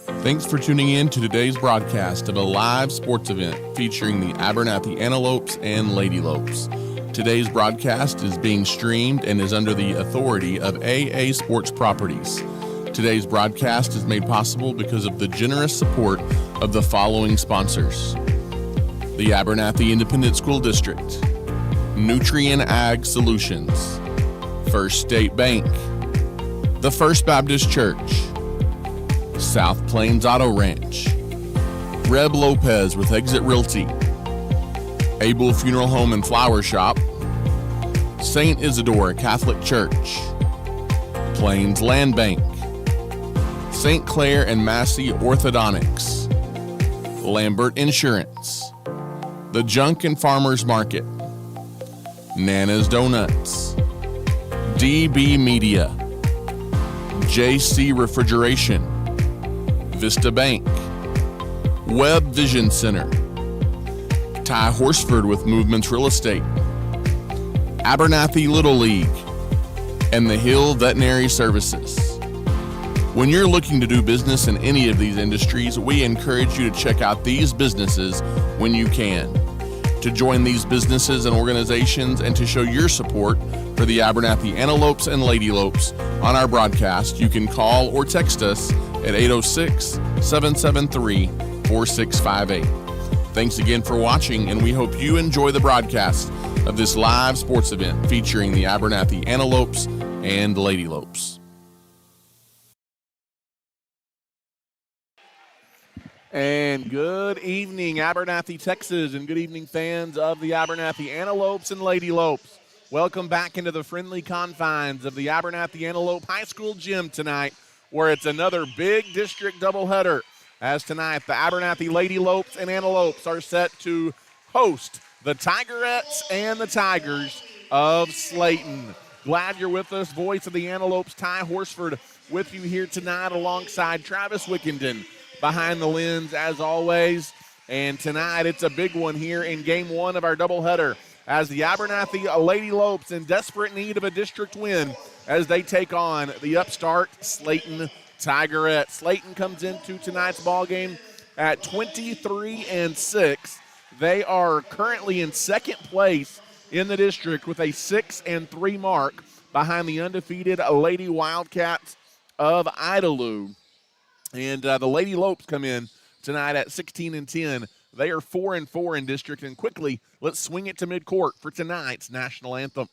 Thanks for tuning in to today's broadcast of a live sports event featuring the Abernathy Antelopes and Lady Lopes. Today's broadcast is being streamed and is under the authority of AA Sports Properties. Today's broadcast is made possible because of the generous support of the following sponsors: the Abernathy Independent School District, Nutrien Ag Solutions, First State Bank, the First Baptist Church, South Plains Auto Ranch, Reb Lopez with Exit Realty, Abel Funeral Home and Flower Shop, St. Isidore Catholic Church, Plains Land Bank, St. Clair and Massey Orthodontics, Lambert Insurance, the Junk and Farmers Market, Nana's Donuts, DB Media, JC Refrigeration, Vista Bank, Webb Vision Center, Ty Horsford with Movements Real Estate, Abernathy Little League, and the Hill Veterinary Services. When you're looking to do business in any of these industries, we encourage you to check out these businesses when you can. To join these businesses and organizations and to show your support for the Abernathy Antelopes and Lady Lopes on our broadcast, you can call or text us at 806-773-4658. Thanks again for watching, and we hope you enjoy the broadcast of this live sports event featuring the Abernathy Antelopes and Lady Lopes. And good evening, Abernathy, Texas, and good evening, fans of the Abernathy Antelopes and Lady Lopes. Welcome back into the friendly confines of the Abernathy Antelope High School gym tonight, where it's another big district doubleheader. As tonight, the Abernathy Lady Lopes and Antelopes are set to host the Tigerettes and the Tigers of Slaton. Glad you're with us. Voice of the Antelopes, Ty Horsford, with you here tonight alongside Travis Wickenden behind the lens as always. And tonight, it's a big one here in game one of our doubleheader, as the Abernathy Lady Lopes in desperate need of a district win as they take on the upstart Slaton Tigers. Slaton comes into tonight's ball game at 23-6. They are currently in second place in the district with a 6-3 mark behind the undefeated Lady Wildcats of Idalou. And the Lady Lopes come in tonight at 16-10. They are 4-4 in district. And quickly, let's swing it to midcourt for tonight's national anthem.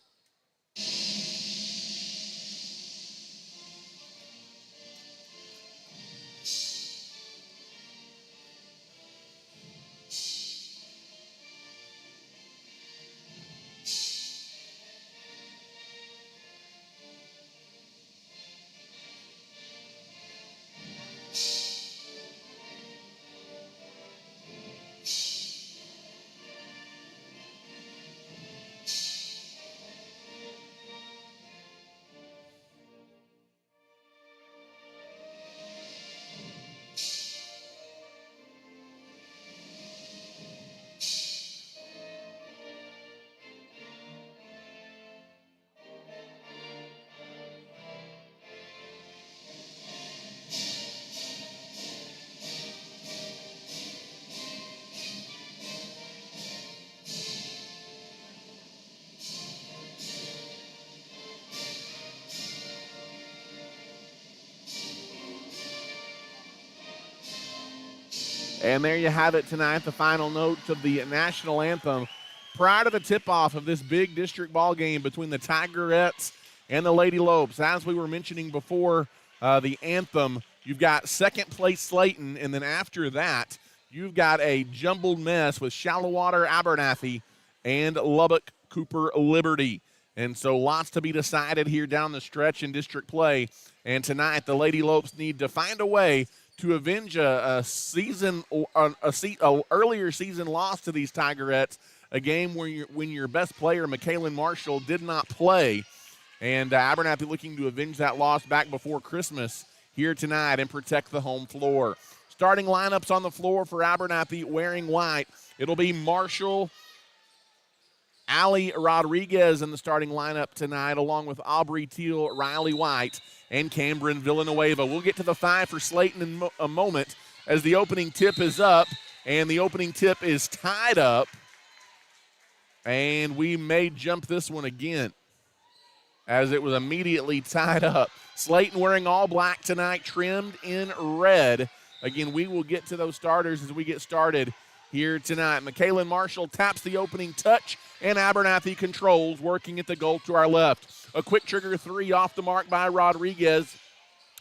And there you have it tonight, the final notes of the national anthem. Prior to the tip-off of this big district ball game between the Tigerettes and the Lady Lopes, as we were mentioning before the anthem, you've got second place Slaton, and then after that, you've got a jumbled mess with Shallowater Abernathy and Lubbock Cooper Liberty. And so lots to be decided here down the stretch in district play. And tonight, the Lady Lopes need to find a way to avenge a earlier season loss to these Tigerettes, a game where when your best player, Michaelin Marshall, did not play. And Abernathy looking to avenge that loss back before Christmas here tonight and protect the home floor. Starting lineups on the floor for Abernathy wearing white. It'll be Marshall, Allie Rodriguez in the starting lineup tonight, along with Aubrey Teal, Riley White, and Cameron Villanueva. We'll get to the 5 for Slaton in a moment as the opening tip is up, and the opening tip is tied up. And we may jump this one again as it was immediately tied up. Slaton wearing all black tonight, trimmed in red. Again, we will get to those starters as we get started here tonight. McKaylin Marshall taps the opening touch, and Abernathy controls, working at the goal to our left. A quick trigger 3 off the mark by Rodriguez.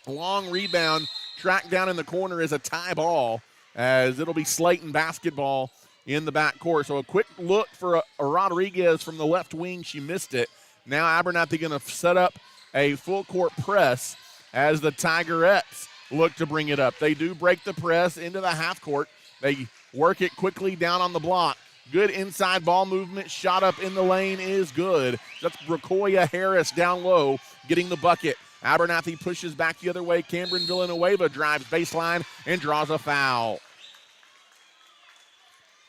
Long rebound, tracked down in the corner is a tie ball, as it'll be Slaton basketball in the backcourt. So a quick look for a Rodriguez from the left wing. She missed it. Now Abernathy going to set up a full court press as the Tigerettes look to bring it up. They do break the press into the half court. They work it quickly down on the block. Good inside ball movement. Shot up in the lane is good. That's Bracoya Harris down low getting the bucket. Abernathy pushes back the other way. Cameron Villanueva drives baseline and draws a foul.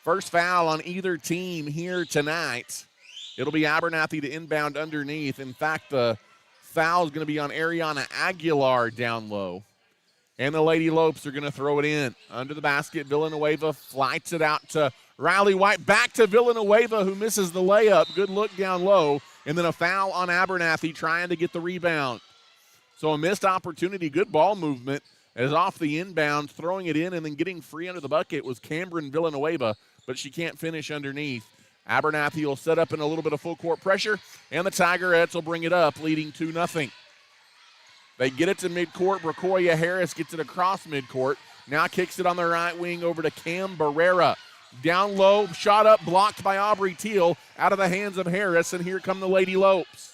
First foul on either team here tonight. It'll be Abernathy to inbound underneath. In fact, the foul is going to be on Ariana Aguilar down low. And the Lady Lopes are going to throw it in. Under the basket, Villanueva flights it out to Riley White. Back to Villanueva, who misses the layup. Good look down low. And then a foul on Abernathy trying to get the rebound. So a missed opportunity. Good ball movement as off the inbound, throwing it in and then getting free under the bucket was Cameron Villanueva, but she can't finish underneath. Abernathy will set up in a little bit of full court pressure, and the Tigerettes will bring it up, leading 2-0. They get it to midcourt. Bracoya Harris gets it across midcourt. Now kicks it on the right wing over to Cam Barrera. Down low, shot up, blocked by Aubrey Teal, out of the hands of Harris, and here come the Lady Lopes.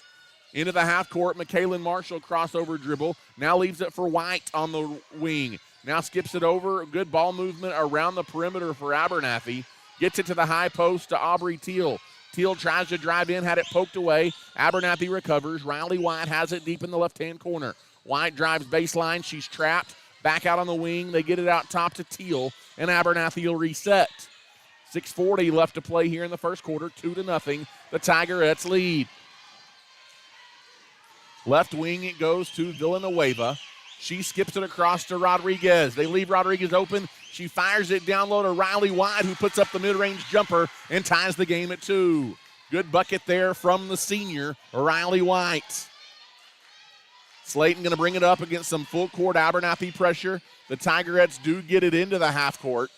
Into the half court, McKaylin Marshall crossover dribble. Now leaves it for White on the wing. Now skips it over. Good ball movement around the perimeter for Abernathy. Gets it to the high post to Aubrey Teal. Teal tries to drive in, had it poked away. Abernathy recovers. Riley White has it deep in the left-hand corner. White drives baseline. She's trapped. Back out on the wing. They get it out top to Teal, and Abernathy will reset. 6:40 left to play here in the first quarter. 2-0. The Tigerettes lead. Left wing, it goes to Villanueva. She skips it across to Rodriguez. They leave Rodriguez open. She fires it down low to Riley White, who puts up the mid-range jumper and ties the game at 2. Good bucket there from the senior, Riley White. Slaton going to bring it up against some full-court Abernathy pressure. The Tigerettes do get it into the half court.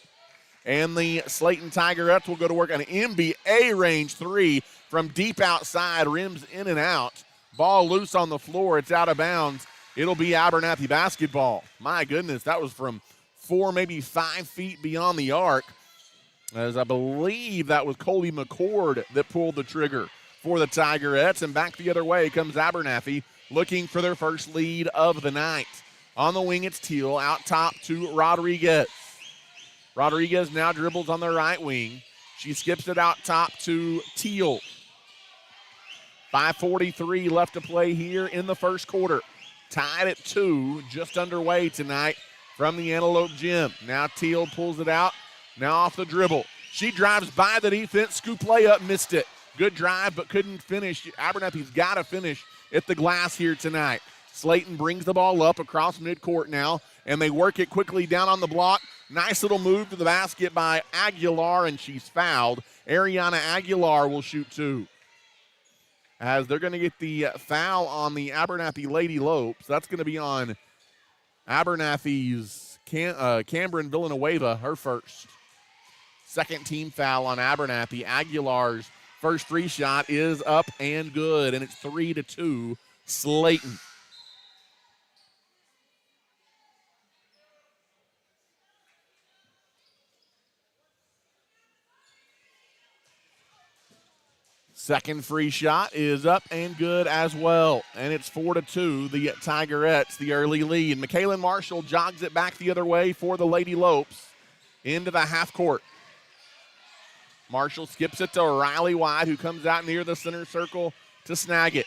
And the Slaton Tigerettes will go to work on an NBA range 3 from deep outside, rims in and out. Ball loose on the floor. It's out of bounds. It'll be Abernathy basketball. My goodness, that was from 4, maybe 5 feet beyond the arc, as I believe that was Colby McCord that pulled the trigger for the Tigerettes. And back the other way comes Abernathy, looking for their first lead of the night. On the wing, it's Teal. Out top to Rodriguez. Rodriguez now dribbles on the right wing. She skips it out top to Teal. 5:43 left to play here in the first quarter. Tied at 2, just underway tonight from the Antelope gym. Now Teal pulls it out. Now off the dribble. She drives by the defense. Scoop layup, missed it. Good drive, but couldn't finish. Abernathy's got to finish at the glass here tonight. Slaton brings the ball up across midcourt now, and they work it quickly down on the block. Nice little move to the basket by Aguilar, and she's fouled. Ariana Aguilar will shoot 2. As they're going to get the foul on the Abernathy Lady Lopes. That's going to be on Abernathy's Cameron Villanueva, her first. Second team foul on Abernathy. Aguilar's first free shot is up and good, and it's 3-2 Slaton. Second free shot is up and good as well. And it's 4-2, the Tigerettes, the early lead. McKaylin Marshall jogs it back the other way for the Lady Lopes into the half court. Marshall skips it to Riley White, who comes out near the center circle to snag it.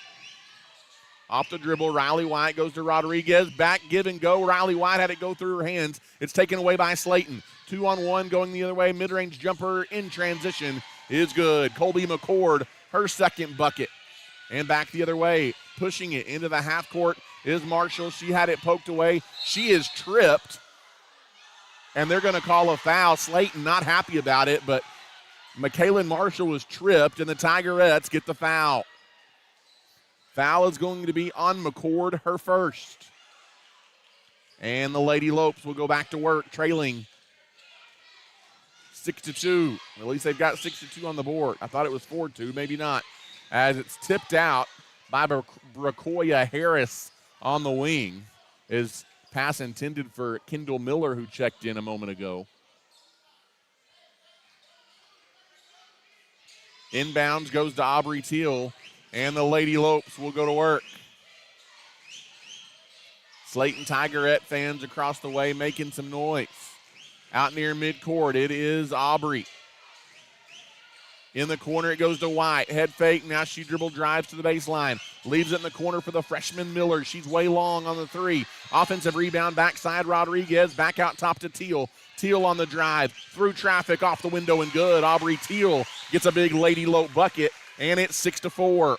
Off the dribble, Riley White goes to Rodriguez. Back, give and go. Riley White had it go through her hands. It's taken away by Slaton. 2-on-1 going the other way. Mid-range jumper in transition is good. Colby McCord, her second bucket. And back the other way, pushing it into the half court is Marshall. She had it poked away. She is tripped, and they're going to call a foul. Slaton not happy about it, but McKaylin Marshall was tripped, and the Tigerettes get the foul. Foul is going to be on McCord, her first. And the Lady Lopes will go back to work, trailing 6-2. At least they've got 6-2 on the board. I thought it was 4-2, maybe not. As it's tipped out by Bracoya Harris on the wing. Is pass intended for Kendall Miller, who checked in a moment ago. Inbounds goes to Aubrey Teal, and the Lady Lopes will go to work. Slaton Tigerette fans across the way making some noise. Out near midcourt, it is Aubrey. In the corner, it goes to White. Head fake. Now she drives to the baseline. Leaves it in the corner for the freshman Miller. She's way long on the three. Offensive rebound, backside Rodriguez. Back out top to Teal. Teal on the drive. Through traffic, off the window and good. Aubrey Teal gets a big Lady Lope bucket, and it's 6-4.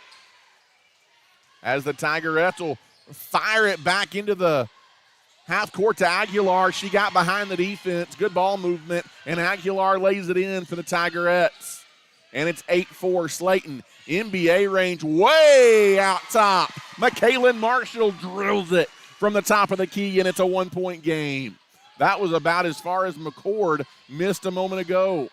As the Tigerettes will fire it back into the half court to Aguilar. She got behind the defense. Good ball movement, and Aguilar lays it in for the Tigerettes. And it's 8-4 Slaton. NBA range way out top. McKaylin Marshall drills it from the top of the key, and it's a 1-point game. That was about as far as McCord missed a moment ago.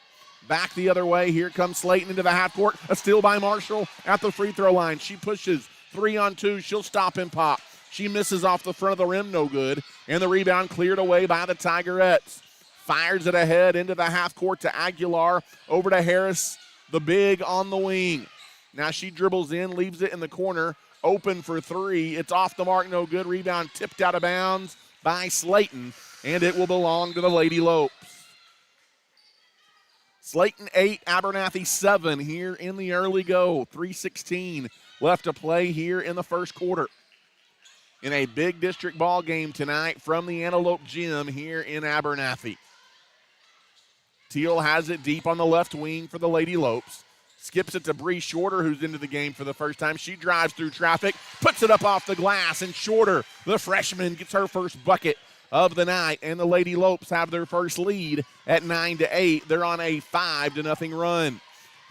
Back the other way. Here comes Slaton into the half court. A steal by Marshall at the free throw line. She pushes 3-on-2. She'll stop and pop. She misses off the front of the rim, no good. And the rebound cleared away by the Tigerettes. Fires it ahead into the half court to Aguilar. Over to Harris, the big on the wing. Now she dribbles in, leaves it in the corner. Open for three. It's off the mark, no good. Rebound tipped out of bounds by Slaton, and it will belong to the Lady Lopes. Slaton 8, Abernathy 7 here in the early go. 3:16 left to play here in the first quarter. In a big district ball game tonight from the Antelope Gym here in Abernathy. Teal has it deep on the left wing for the Lady Lopes. Skips it to Bree Shorter, who's into the game for the first time. She drives through traffic, puts it up off the glass, and Shorter, the freshman, gets her first bucket of the night. And the Lady Lopes have their first lead at 9-8. They're on a 5-0 run.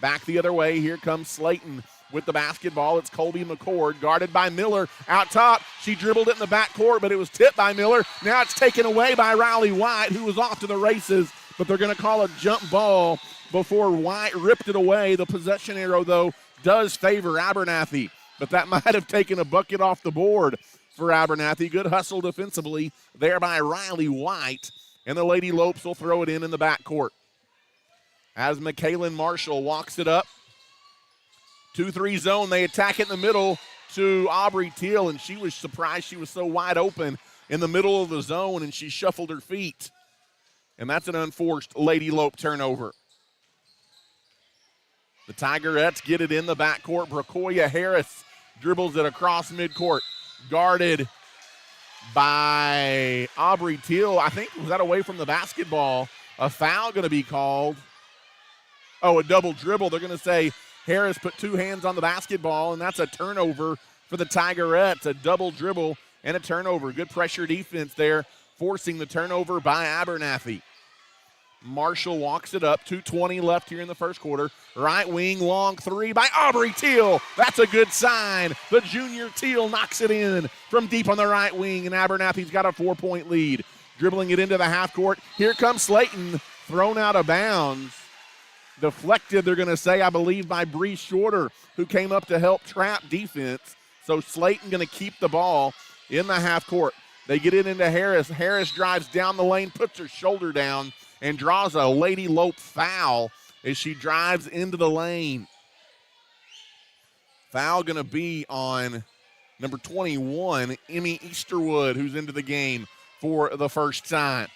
Back the other way, here comes Slaton with the basketball. It's Colby McCord, guarded by Miller out top. She dribbled it in the backcourt, but it was tipped by Miller. Now it's taken away by Riley White, who was off to the races, but they're going to call a jump ball before White ripped it away. The possession arrow, though, does favor Abernathy, but that might have taken a bucket off the board for Abernathy. Good hustle defensively there by Riley White, and the Lady Lopes will throw it in the backcourt. As McKaylin Marshall walks it up, 2-3 zone, they attack it in the middle to Aubrey Teal, and she was surprised she was so wide open in the middle of the zone, and she shuffled her feet. And that's an unforced Lady Lope turnover. The Tigerettes get it in the backcourt. Bracoya Harris dribbles it across midcourt. Guarded by Aubrey Teal. I think, was that away from the basketball? A foul going to be called. Oh, a double dribble. They're going to say Harris put two hands on the basketball, and that's a turnover for the Tigerettes. A double dribble and a turnover. Good pressure defense there, forcing the turnover by Abernathy. Marshall walks it up. 2:20 left here in the first quarter. Right wing, long three by Aubrey Teal. That's a good sign. The junior Teal knocks it in from deep on the right wing, and Abernathy's got a 4-point lead. Dribbling it into the half court. Here comes Slaton, thrown out of bounds. Deflected, they're going to say, I believe, by Bree Shorter, who came up to help trap defense. So Slaton going to keep the ball in the half court. They get it into Harris. Harris drives down the lane, puts her shoulder down, and draws a Lady Lope foul as she drives into the lane. Foul going to be on number 21, Emmy Easterwood, who's into the game for the first time.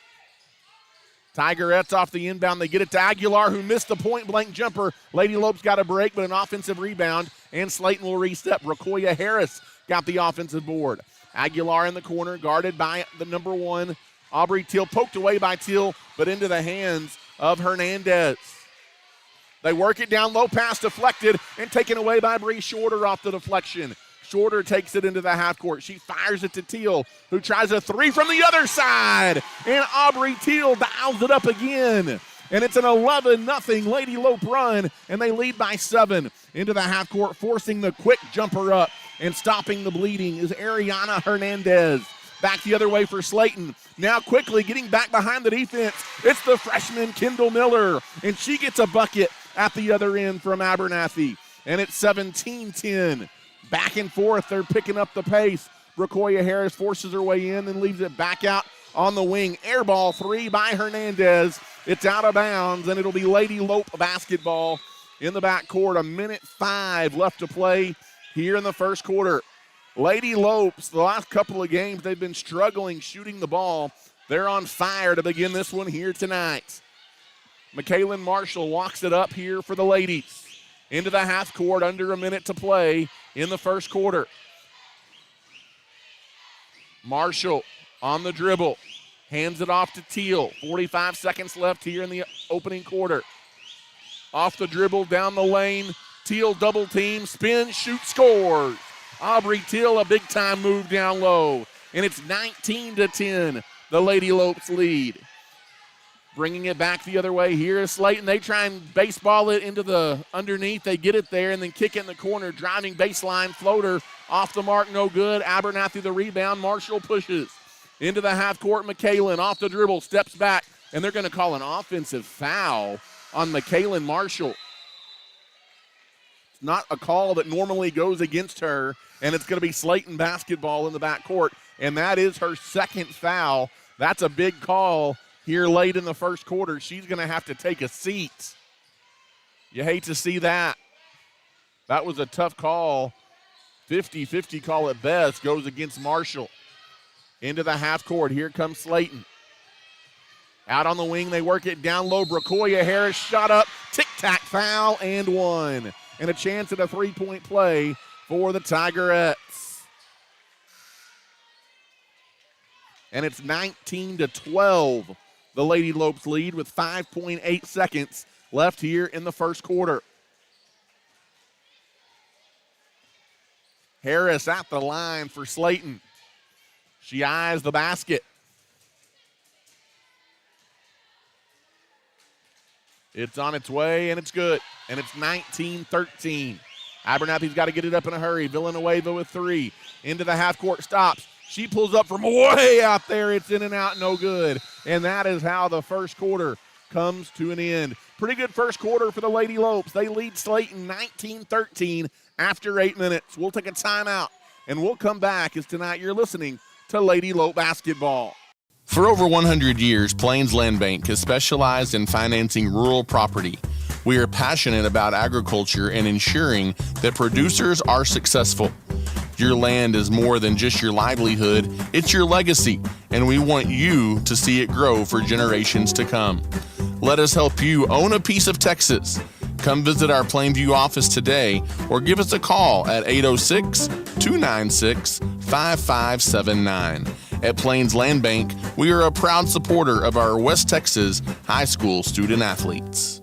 Tigerettes off the inbound. They get it to Aguilar, who missed the point-blank jumper. Lady Lope's got a break, but an offensive rebound, and Slaton will reset. Bracoya Harris got the offensive board. Aguilar in the corner, guarded by the number 1, Aubrey Teal. Poked away by Teal, but into the hands of Hernandez. They work it down low, pass deflected and taken away by Bree Shorter off the deflection. Shorter takes it into the half court. She fires it to Teal, who tries a three from the other side. And Aubrey Teal dials it up again. And it's an 11-0 Lady Lope run, and they lead by 7 into the half court, forcing the quick jumper up and stopping the bleeding is Ariana Hernandez. Back the other way for Slaton. Now quickly getting back behind the defense. It's the freshman Kendall Miller, and she gets a bucket at the other end from Abernathy. And it's 17-10. Back and forth, they're picking up the pace. Bracoya Harris forces her way in and leaves it back out on the wing. Air ball three by Hernandez. It's out of bounds, and it'll be Lady Lope basketball in the backcourt. 1:05 left to play here in the first quarter. Lady Lopes, the last couple of games, they've been struggling shooting the ball. They're on fire to begin this one here tonight. McKaylin Marshall walks it up here for the ladies. Into the half court, under a minute to play in the first quarter. Marshall on the dribble, hands it off to Teal. 45 seconds left here in the opening quarter. Off the dribble, down the lane. Teal double team, spin, shoot, scores. Aubrey Teal, a big time move down low. And it's 19-10, the Lady Lopes lead. Bringing it back the other way here is Slaton. They try and baseball it into the underneath. They get it there and then kick it in the corner. Driving baseline floater off the mark, no good. Abernathy the rebound. Marshall pushes into the half court. McKaylin off the dribble, steps back, and they're going to call an offensive foul on McKaylin Marshall. It's not a call that normally goes against her, and it's going to be Slaton basketball in the backcourt, and that is her second foul. That's a big call here late in the first quarter. She's going to have to take a seat. You hate to see that. That was a tough call. 50-50 call at best, goes against Marshall. Into the half court, here comes Slaton. Out on the wing, they work it down low. Bracoya Harris shot up, tic-tac foul, and one. And a chance at a three-point play for the Tigerettes. And it's 19-12. The Lady Lopes lead with 5.8 seconds left here in the first quarter. Harris at the line for Slaton. She eyes the basket. It's on its way, and it's good. And it's 19-13. Abernathy's got to get it up in a hurry. Villanueva with three. Into the half-court, stops. She pulls up from way out there. It's in and out, no good. And that is how the first quarter comes to an end. Pretty good first quarter for the Lady Lopes. They lead Slaton 19-13 after 8 minutes. We'll take a timeout, and we'll come back as tonight you're listening to Lady Lope basketball. For over 100 years, Plains Land Bank has specialized in financing rural property. We are passionate about agriculture and ensuring that producers are successful. Your land is more than just your livelihood, it's your legacy, and we want you to see it grow for generations to come. Let us help you own a piece of Texas. Come visit our Plainview office today or give us a call at 806-296-5579. At Plains Land Bank, we are a proud supporter of our West Texas high school student athletes.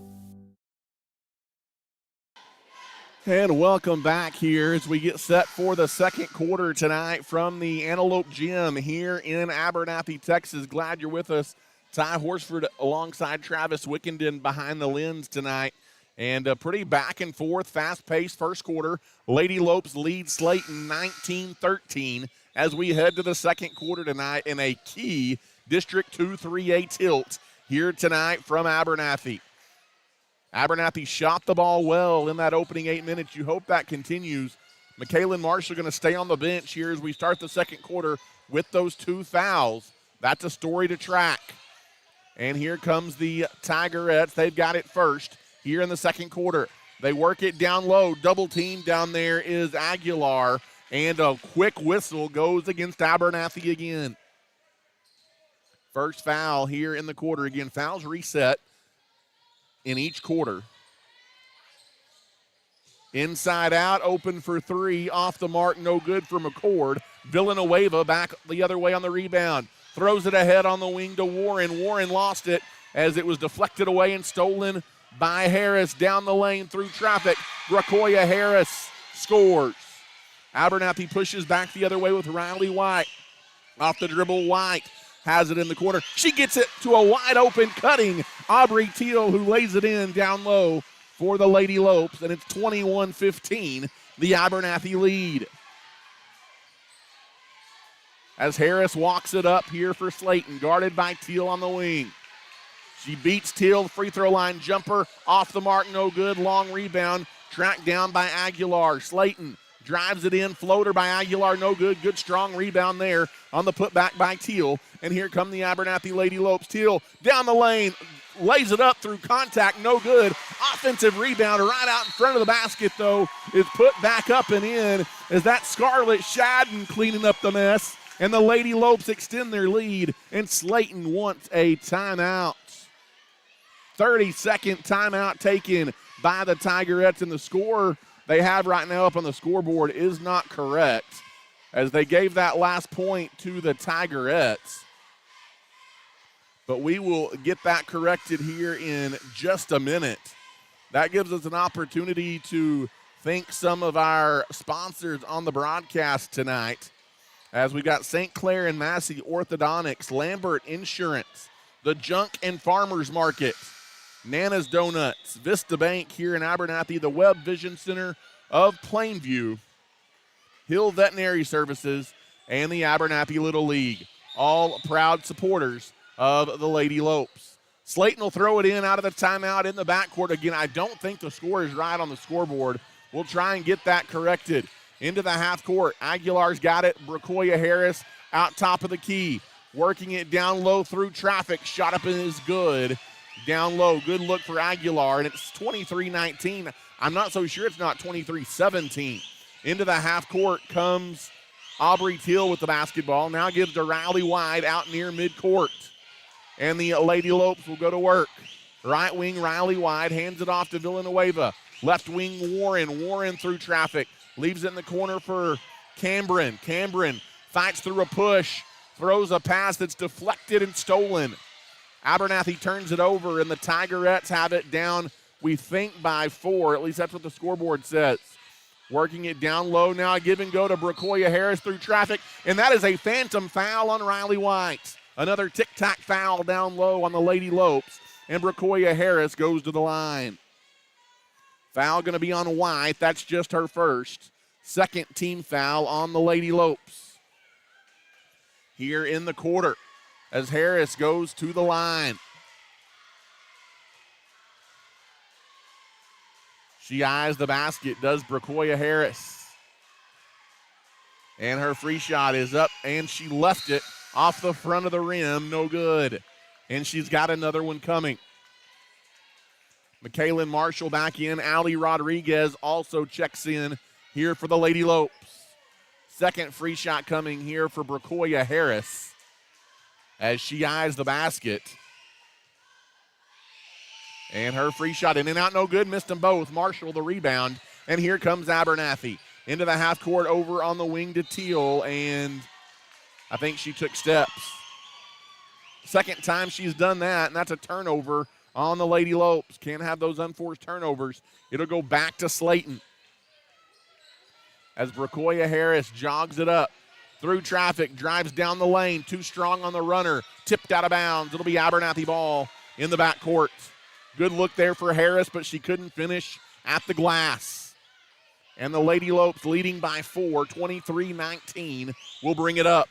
And welcome back here as we get set for the second quarter tonight from the Antelope Gym here in Abernathy, Texas. Glad you're with us. Ty Horsford alongside Travis Wickenden behind the lens tonight. And a pretty back and forth, fast-paced first quarter. Lady Lopes lead Slaton 19-13 as we head to the second quarter tonight in a key District 2 3A tilt here tonight from Abernathy. Abernathy shot the ball well in that opening 8 minutes. You hope that continues. McKaylin Marshall going to stay on the bench here as we start the second quarter with those two fouls. That's a story to track. And here comes the Tigerettes. They've got it first here in the second quarter. They work it down low. Double team down there is Aguilar. And a quick whistle goes against Abernathy again. First foul here in the quarter. Again, fouls reset in each quarter. Inside out, open for three, off the mark, no good for McCord. Villanueva back the other way on the rebound. Throws it ahead on the wing to Warren. Warren lost it as it was deflected away and stolen by Harris down the lane through traffic. Bracoya Harris scores. Abernathy pushes back the other way with Riley White. Off the dribble, White has it in the corner. She gets it to a wide open cutting Aubrey Teal, who lays it in down low for the Lady Lopes, and it's 21-15, the Abernathy lead. As Harris walks it up here for Slaton, guarded by Teal on the wing. She beats Teal, free throw line jumper, off the mark, no good, long rebound, tracked down by Aguilar. Slaton drives it in, floater by Aguilar, no good, good strong rebound there on the putback by Teal. And here come the Abernathy Lady Lopes. Teal down the lane, lays it up through contact, no good. Offensive rebound right out in front of the basket, though, is put back up and in as that Scarlett Shadden cleaning up the mess. And the Lady Lopes extend their lead, and Slaton wants a timeout. 30-second timeout taken by the Tigerettes, and the score they have right now up on the scoreboard is not correct, as they gave that last point to the Tigerettes. But we will get that corrected here in just a minute. That gives us an opportunity to thank some of our sponsors on the broadcast tonight, as we got St. Clair and Massey Orthodontics, Lambert Insurance, the Junk and Farmers Market, Nana's Donuts, Vista Bank here in Abernathy, the Webb Vision Center of Plainview, Hill Veterinary Services, and the Abernathy Little League, all proud supporters of the Lady Lopes. Slaton will throw it in out of the timeout in the backcourt. Again, I don't think the score is right on the scoreboard. We'll try and get that corrected. Into the half court, Aguilar's got it. Bracoya Harris out top of the key, working it down low through traffic. Shot up and is good. Down low, good look for Aguilar, and it's 23-19. I'm not so sure it's not 23-17. Into the half court comes Aubrey Teal with the basketball. Now gives to Riley White out near midcourt. And the Lady Lopes will go to work. Right wing, Riley White hands it off to Villanueva. Left wing, Warren. Warren through traffic. Leaves it in the corner for Cambrin. Cambrin fights through a push. Throws a pass that's deflected and stolen. Abernathy turns it over, and the Tigerettes have it down, we think, by 4. At least that's what the scoreboard says. Working it down low now, a give and go to Bracoya Harris through traffic, and that is a phantom foul on Riley White. Another tic-tac foul down low on the Lady Lopes, and Bracoya Harris goes to the line. Foul going to be on White. That's just her first. Second team foul on the Lady Lopes. Here in the quarter, as Harris goes to the line. She eyes the basket, does Bracoya Harris. And her free shot is up, and she left it off the front of the rim, no good. And she's got another one coming. McKaylin Marshall back in. Allie Rodriguez also checks in here for the Lady Lopes. Second free shot coming here for Bracoya Harris as she eyes the basket. And her free shot in and out, no good. Missed them both. Marshall the rebound. And here comes Abernathy. Into the half court over on the wing to Teal, and I think she took steps. Second time she's done that, and that's a turnover on the Lady Lopes. Can't have those unforced turnovers. It'll go back to Slaton. As Bracoya Harris jogs it up through traffic, drives down the lane, too strong on the runner, tipped out of bounds. It'll be Abernathy ball in the backcourt. Good look there for Harris, but she couldn't finish at the glass. And the Lady Lopes leading by 4, 23-19, will bring it up.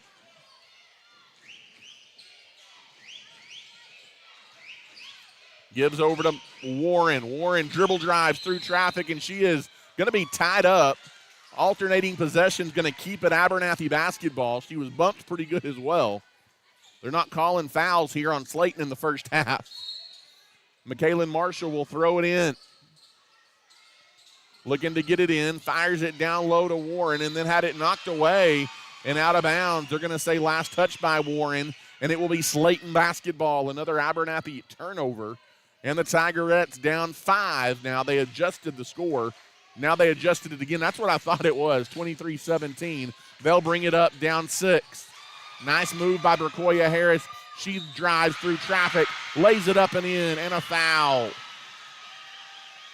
Gives over to Warren. Warren dribble drives through traffic, and she is going to be tied up. Alternating possession's going to keep it Abernathy basketball. She was bumped pretty good as well. They're not calling fouls here on Slaton in the first half. McKaylin Marshall will throw it in. Looking to get it in, fires it down low to Warren, and then had it knocked away and out of bounds. They're going to say last touch by Warren, and it will be Slaton basketball. Another Abernathy turnover, and the Tigerettes down 5. Now they adjusted the score. Now they adjusted it again. That's what I thought it was, 23-17. They'll bring it up down 6. Nice move by Bracoya Harris. She drives through traffic, lays it up and in, and a foul.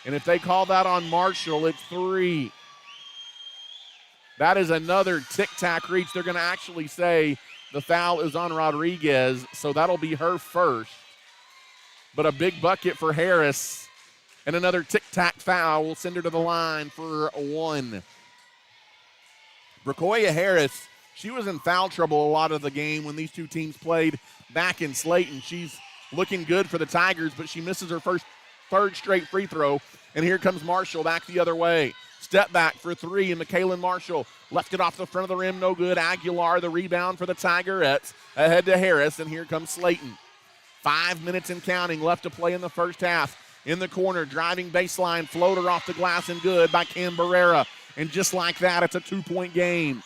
And if they call that on Marshall, it's 3. That is another tic-tac reach. They're going to actually say the foul is on Rodriguez, so that'll be her first. But a big bucket for Harris. And another tic-tac foul will send her to the line for 1. Bracoya Harris, she was in foul trouble a lot of the game when these two teams played back in Slaton. She's looking good for the Tigers, but she misses her third straight free throw. And here comes Marshall back the other way. Step back for 3, and McKaylin Marshall left it off the front of the rim, no good. Aguilar, the rebound for the Tigerettes, ahead to Harris, and here comes Slaton. 5 minutes and counting left to play in the first half. In the corner, driving baseline, floater off the glass and good by Cam Barrera. And just like that, it's a 2-point game.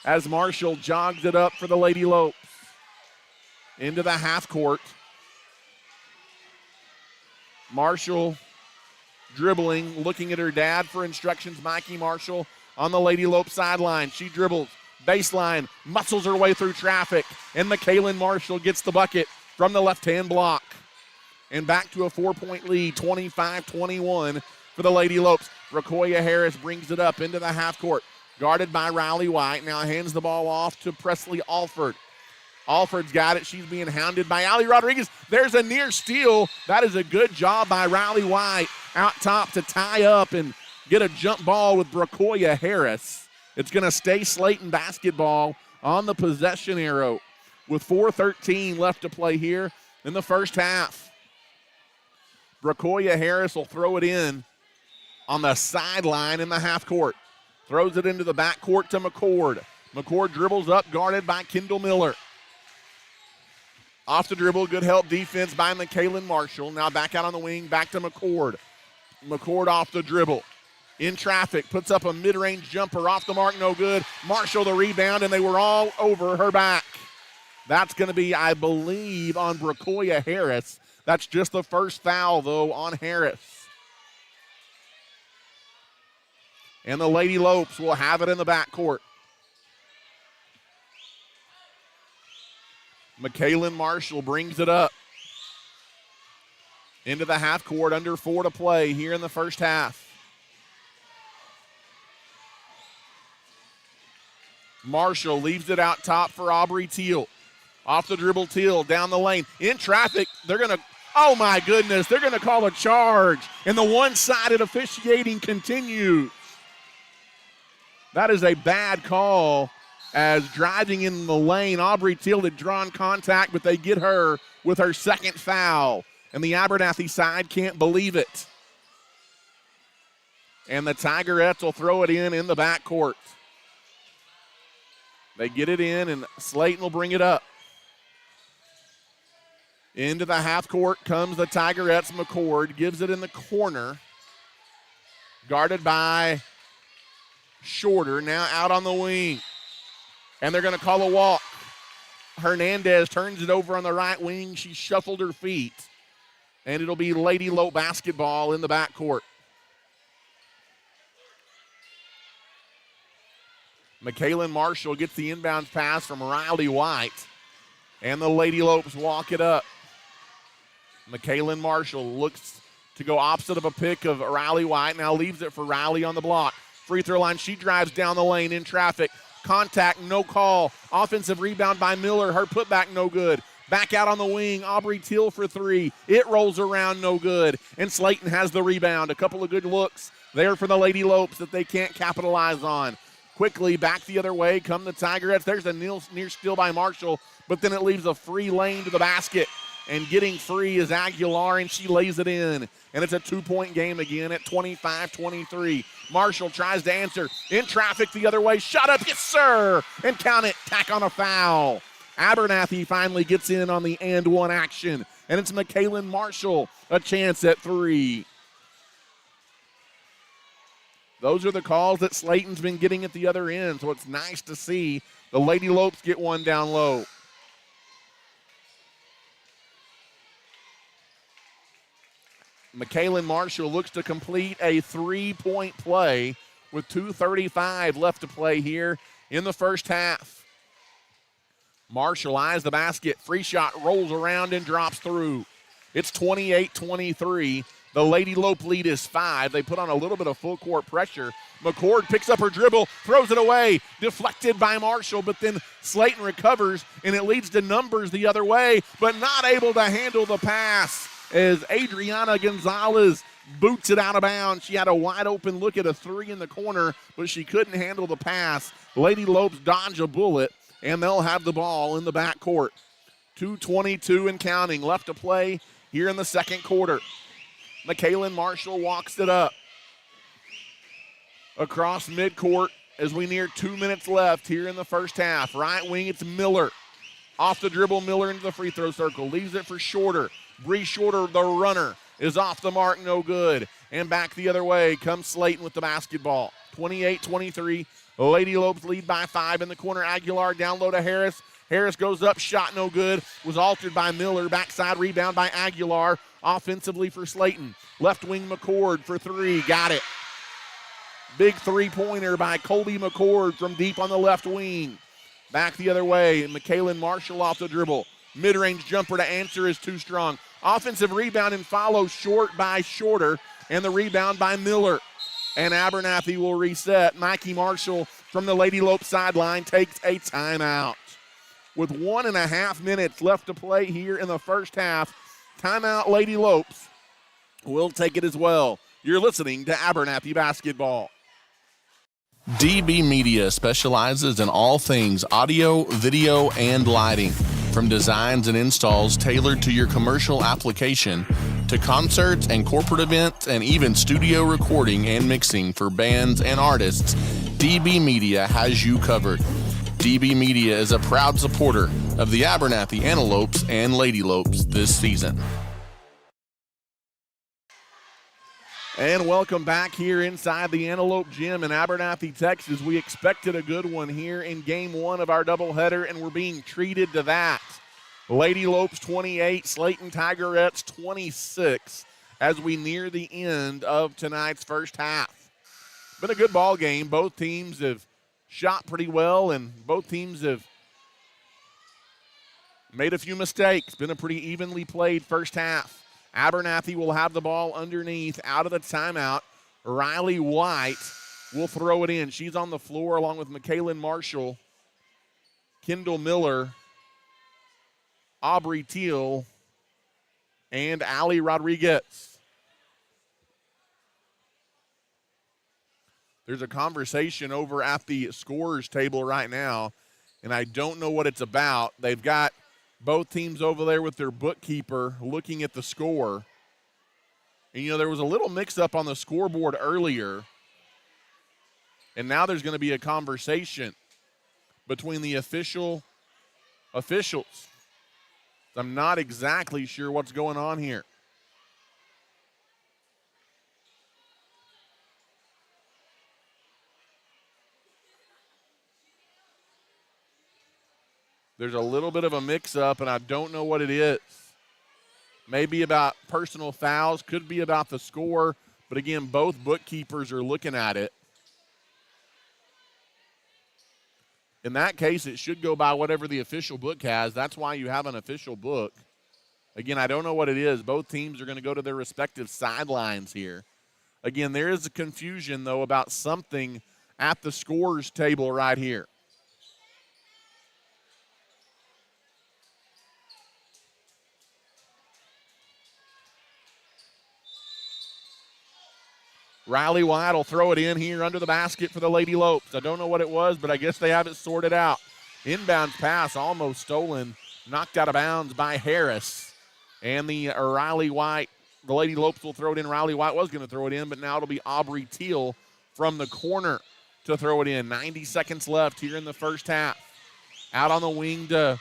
As Marshall jogs it up for the Lady Lopes. Into the half court. Marshall dribbling, looking at her dad for instructions. Mikey Marshall on the Lady Lope sideline. She dribbles, baseline, muscles her way through traffic, and McKaylin Marshall gets the bucket from the left-hand block. And back to a 4-point lead, 25-21 for the Lady Lopes. Bracoya Harris brings it up into the half court, guarded by Riley White. Now hands the ball off to Presley Alford. Alford's got it. She's being hounded by Allie Rodriguez. There's a near steal. That is a good job by Riley White out top to tie up and get a jump ball with Bracoya Harris. It's going to stay Slaton basketball on the possession arrow with 4:13 left to play here in the first half. Bracoya Harris will throw it in on the sideline in the half court. Throws it into the back court to McCord. McCord dribbles up, guarded by Kendall Miller. Off the dribble, good help defense by McKaylin Marshall. Now back out on the wing, back to McCord. McCord off the dribble. In traffic, puts up a mid-range jumper, off the mark, no good. Marshall the rebound, and they were all over her back. That's going to be, I believe, on Bracoya Harris. That's just the first foul, though, on Harris. And the Lady Lopes will have it in the backcourt. McKaylin Marshall brings it up into the half court, under 4 to play here in the first half. Marshall leaves it out top for Aubrey Teal. Off the dribble, Teal down the lane. In traffic, they're going to, oh my goodness, they're going to call a charge. And the one-sided officiating continues. That is a bad call. As driving in the lane, Aubrey Teal had drawn contact, but they get her with her second foul. And the Abernathy side can't believe it. And the Tigerettes will throw it in the backcourt. They get it in, and Slaton will bring it up. Into the half court comes the Tigerettes. McCord gives it in the corner. Guarded by Shorter, now out on the wing. And they're going to call a walk. Hernandez turns it over on the right wing. She shuffled her feet. And it'll be Lady Lope basketball in the backcourt. McKaylin Marshall gets the inbounds pass from Riley White. And the Lady Lopes walk it up. McKaylin Marshall looks to go opposite of a pick of Riley White. Now leaves it for Riley on the block. Free throw line. She drives down the lane in traffic. Contact, no call. Offensive rebound by Miller. Her putback, no good. Back out on the wing. Aubrey Teal for 3. It rolls around, no good. And Slaton has the rebound. A couple of good looks there for the Lady Lopes that they can't capitalize on. Quickly back the other way come the Tigerettes. There's a near steal by Marshall, but then it leaves a free lane to the basket. And getting free is Aguilar, and she lays it in. And it's a 2-point game again at 25-23. Marshall tries to answer. In traffic the other way. Shot up. Yes, sir. And count it. Tack on a foul. Abernathy finally gets in on the and one action. And it's McKaylin Marshall. A chance at 3. Those are the calls that Slaton's been getting at the other end. So it's nice to see the Lady Lopes get one down low. McKaylin Marshall looks to complete a 3-point play with 2:35 left to play here in the first half. Marshall eyes the basket. Free shot rolls around and drops through. It's 28-23. The Lady Lope lead is 5. They put on a little bit of full court pressure. McCord picks up her dribble, throws it away, deflected by Marshall, but then Slaton recovers, and it leads to numbers the other way, but not able to handle the pass as Adriana Gonzalez boots it out of bounds. She had a wide open look at a 3 in the corner, but she couldn't handle the pass. Lady Lopes dodge a bullet, and they'll have the ball in the backcourt. 2:22 and counting left to play here in the second quarter. McKaylin Marshall walks it up across midcourt as we near 2 minutes left here in the first half. Right wing, it's Miller. Off the dribble, Miller into the free throw circle. Leaves it for Shorter. Bree Shorter, the runner, is off the mark, no good. And back the other way comes Slaton with the basketball. 28-23. Lady Lopes lead by 5 in the corner. Aguilar down low to Harris. Harris goes up, shot no good. Was altered by Miller. Backside rebound by Aguilar. Offensively for Slaton. Left wing McCord for 3. Got it. Big three-pointer by Colby McCord from deep on the left wing. Back the other way. McKaylin Marshall off the dribble. Mid-range jumper to answer is too strong. Offensive rebound and follow short by Shorter. And the rebound by Miller. And Abernathy will reset. Mikey Marshall from the Lady Lopes sideline takes a timeout. With 1.5 minutes left to play here in the first half, timeout Lady Lopes will take it as well. You're listening to Abernathy Basketball. DB Media specializes in all things audio, video, and lighting. From designs and installs tailored to your commercial application to concerts and corporate events and even studio recording and mixing for bands and artists, DB Media has you covered. DB Media is a proud supporter of the Abernathy Antelopes and Lady Lopes this season. And welcome back here inside the Antelope Gym in Abernathy, Texas. We expected a good one here in Game 1 of our doubleheader, and we're being treated to that. Lady Lopes 28, Slaton Tigers 26 as we near the end of tonight's first half. Been a good ball game. Both teams have shot pretty well, and both teams have made a few mistakes. Been a pretty evenly played first half. Abernathy will have the ball underneath out of the timeout. Riley White will throw it in. She's on the floor along with McKaylin Marshall, Kendall Miller, Aubrey Teal, and Allie Rodriguez. There's a conversation over at the scorers table right now, and I don't know what it's about. They've got both teams over there with their bookkeeper looking at the score. And, you know, there was a little mix-up on the scoreboard earlier, and now there's going to be a conversation between the officials. I'm not exactly sure what's going on here. There's a little bit of a mix-up, and I don't know what it is. Maybe about personal fouls, could be about the score, but again, both bookkeepers are looking at it. In that case, it should go by whatever the official book has. That's why you have an official book. Again, I don't know what it is. Both teams are going to go to their respective sidelines here. Again, there is a confusion, though, about something at the scorers table right here. Riley White will throw it in here under the basket for the Lady Lopes. I don't know what it was, but I guess they have it sorted out. Inbound pass almost stolen, knocked out of bounds by Harris. And the Riley White, the Lady Lopes will throw it in. Riley White was going to throw it in, but now it'll be Aubrey Teal from the corner to throw it in. 90 seconds left here in the first half. Out on the wing to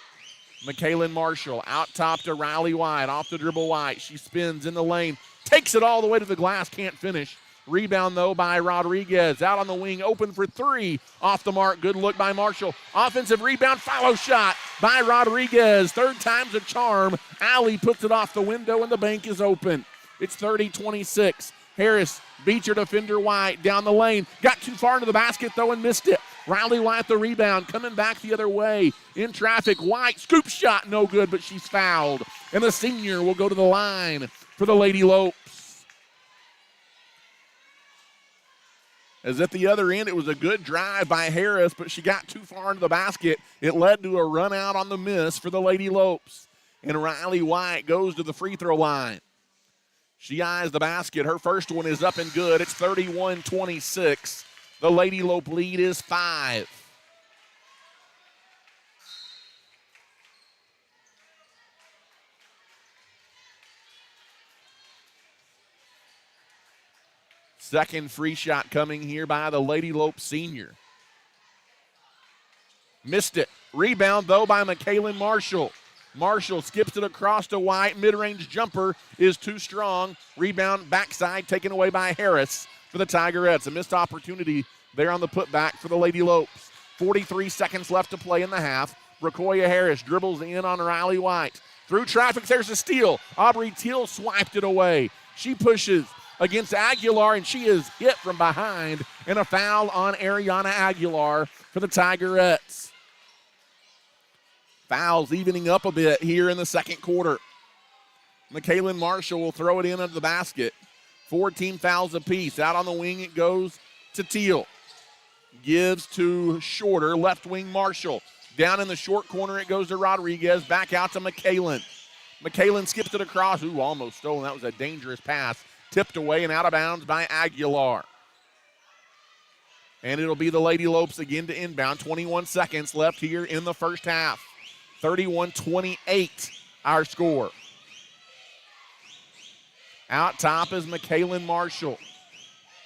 McKaylin Marshall. Out top to Riley White. Off the dribble White. She spins in the lane. Takes it all the way to the glass. Can't finish. Rebound, though, by Rodriguez. Out on the wing, open for 3. Off the mark, good look by Marshall. Offensive rebound, follow shot by Rodriguez. Third time's a charm. Allie puts it off the window, and the bank is open. It's 30-26. Harris beats her defender White down the lane. Got too far into the basket, though, and missed it. Riley White the rebound, coming back the other way. In traffic, White, scoop shot, no good, but she's fouled. And the senior will go to the line for the Lady Lopes. As at the other end, it was a good drive by Harris, but she got too far into the basket. It led to a run out on the miss for the Lady Lopes. And Riley White goes to the free throw line. She eyes the basket. Her first one is up and good. It's 31-26. The Lady Lope lead is 5. Second free shot coming here by the Lady Lope senior. Missed it. Rebound, though, by McKaylin Marshall. Marshall skips it across to White. Mid-range jumper is too strong. Rebound backside taken away by Harris for the Tigerettes. A missed opportunity there on the putback for the Lady Lopes. 43 seconds left to play in the half. Bracoya Harris dribbles in on Riley White. Through traffic, there's a steal. Aubrey Teal swiped it away. She pushes against Aguilar, and she is hit from behind, and a foul on Ariana Aguilar for the Tigerettes. Fouls evening up a bit here in the second quarter. McKaylin Marshall will throw it in under the basket. 14 fouls apiece. Out on the wing it goes to Teal. Gives to Shorter, left wing Marshall. Down in the short corner it goes to Rodriguez. Back out to McKaylin. McKaylin skips it across. Ooh, almost stolen. That was a dangerous pass. Tipped away and out of bounds by Aguilar. And it'll be the Lady Lopes again to inbound. 21 seconds left here in the first half. 31-28 our score. Out top is McKaylin Marshall.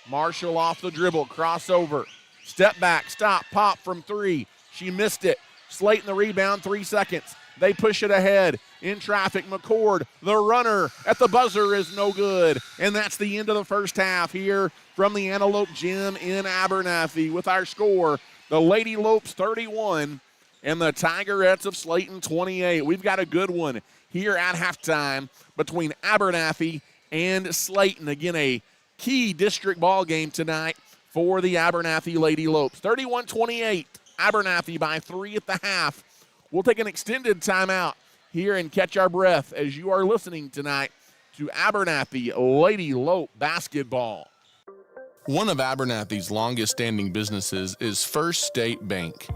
Marshall off the dribble, crossover. Step back, stop, pop from three. She missed it. Slaton the rebound, 3 seconds. They push it ahead. In traffic, McCord, the runner at the buzzer is no good. And that's the end of the first half here from the Antelope Gym in Abernathy with our score, the Lady Lopes 31 and the Tigerettes of Slaton 28. We've got a good one here at halftime between Abernathy and Slaton. Again, a key district ball game tonight for the Abernathy Lady Lopes. 31-28, Abernathy by 3 at the half. We'll take an extended timeout here and catch our breath as you are listening tonight to Abernathy Lady Lope basketball. One of Abernathy's longest-standing businesses is First State Bank.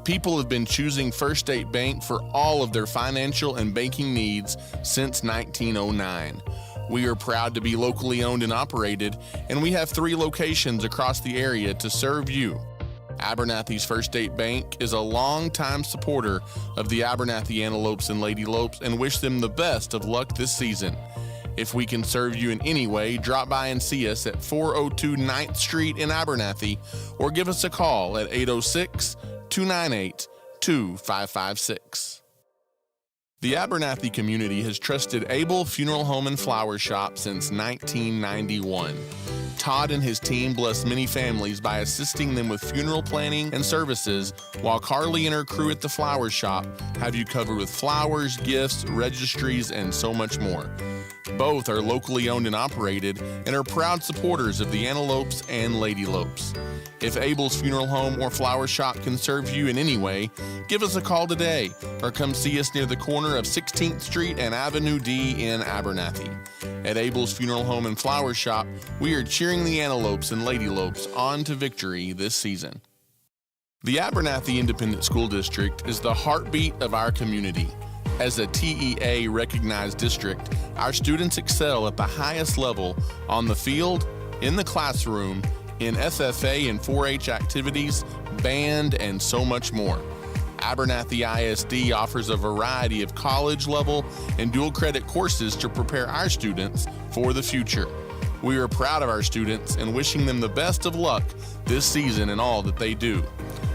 People have been choosing First State Bank for all of their financial and banking needs since 1909. We are proud to be locally owned and operated, and we have 3 locations across the area to serve you. Abernathy's First State Bank is a longtime supporter of the Abernathy Antelopes and Lady Lopes and wish them the best of luck this season. If we can serve you in any way, drop by and see us at 402 9th Street in Abernathy or give us a call at 806-298-2556. The Abernathy community has trusted Abel Funeral Home and Flower Shop since 1991. Todd and his team bless many families by assisting them with funeral planning and services, while Carly and her crew at the flower shop have you covered with flowers, gifts, registries, and so much more. Both are locally owned and operated and are proud supporters of the Antelopes and Lady Lopes. If Abel's Funeral Home or Flower Shop can serve you in any way, give us a call today or come see us near the corner of 16th Street and Avenue D in Abernathy. At Abel's Funeral Home and Flower Shop, we are cheering the Antelopes and Lady Lopes on to victory this season. The Abernathy Independent School District is the heartbeat of our community. As a TEA-recognized district, our students excel at the highest level on the field, in the classroom, in FFA and 4-H activities, band, and so much more. Abernathy ISD offers a variety of college-level and dual-credit courses to prepare our students for the future. We are proud of our students and wishing them the best of luck this season in all that they do.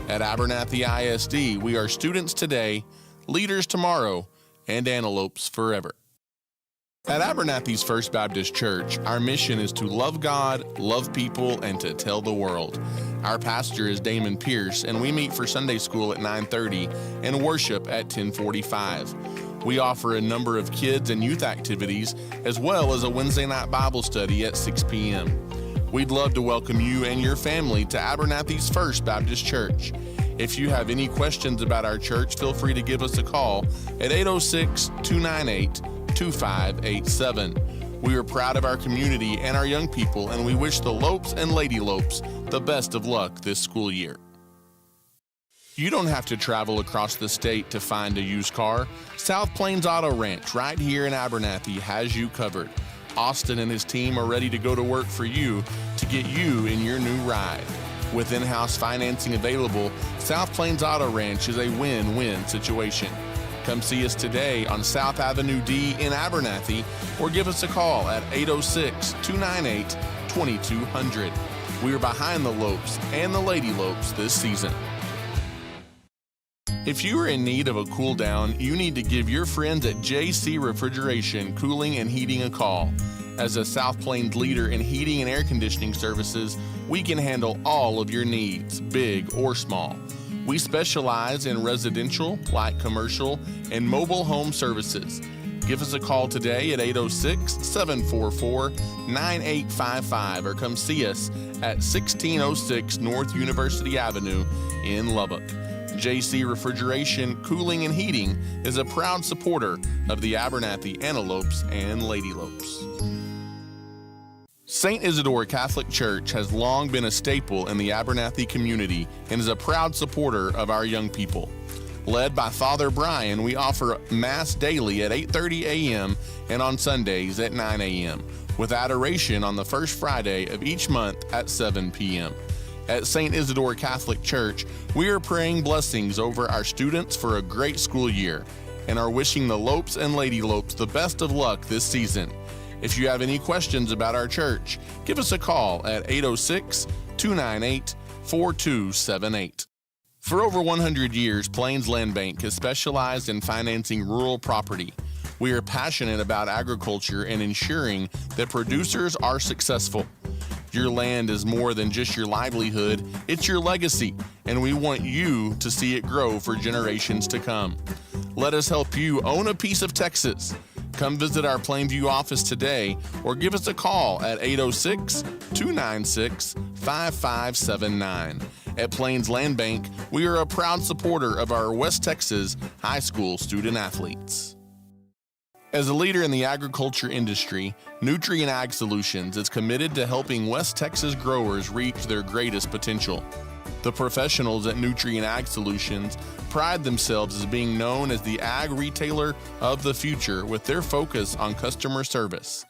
At Abernathy ISD, we are students today, leaders tomorrow, and antelopes forever. At Abernathy's First Baptist Church, our mission is to love God, love people, and to tell the world. Our pastor is Damon Pierce, and we meet for Sunday school at 9:30 and worship at 10:45. We offer a number of kids and youth activities, as well as a Wednesday night Bible study at 6 p.m. We'd love to welcome you and your family to Abernathy's First Baptist Church. If you have any questions about our church, feel free to give us a call at 806-298-2587. We are proud of our community and our young people, and we wish the Lopes and Lady Lopes the best of luck this school year. You don't have to travel across the state to find a used car. South Plains Auto Ranch right here in Abernathy has you covered. Austin and his team are ready to go to work for you to get you in your new ride. With in-house financing available, South Plains Auto Ranch is a win-win situation. Come see us today on South Avenue D in Abernathy or give us a call at 806-298-2200. We are behind the Lopes and the Lady Lopes this season. If you are in need of a cool down, you need to give your friends at JC Refrigeration Cooling and Heating a call. As a South Plains leader in heating and air conditioning services, we can handle all of your needs, big or small. We specialize in residential, light commercial, and mobile home services. Give us a call today at 806-744-9855 or come see us at 1606 North University Avenue in Lubbock. JC Refrigeration, Cooling, and Heating is a proud supporter of the Abernathy Antelopes and Lady Lopes. St. Isidore Catholic Church has long been a staple in the Abernathy community and is a proud supporter of our young people. Led by Father Brian, we offer Mass daily at 8:30 a.m. and on Sundays at 9 a.m., with adoration on the first Friday of each month at 7 p.m. At St. Isidore Catholic Church, we are praying blessings over our students for a great school year and are wishing the Lopes and Lady Lopes the best of luck this season. If you have any questions about our church, give us a call at 806-298-4278. For over 100 years, Plains Land Bank has specialized in financing rural property. We are passionate about agriculture and ensuring that producers are successful. Your land is more than just your livelihood, it's your legacy, and we want you to see it grow for generations to come. Let us help you own a piece of Texas. Come visit our Plainview office today or give us a call at 806-296-5579. At Plains Land Bank, we are a proud supporter of our West Texas high school student athletes. As a leader in the agriculture industry, Nutrient Ag Solutions is committed to helping West Texas growers reach their greatest potential. The professionals at Nutrient Ag Solutions pride themselves as being known as the ag retailer of the future with their focus on customer service.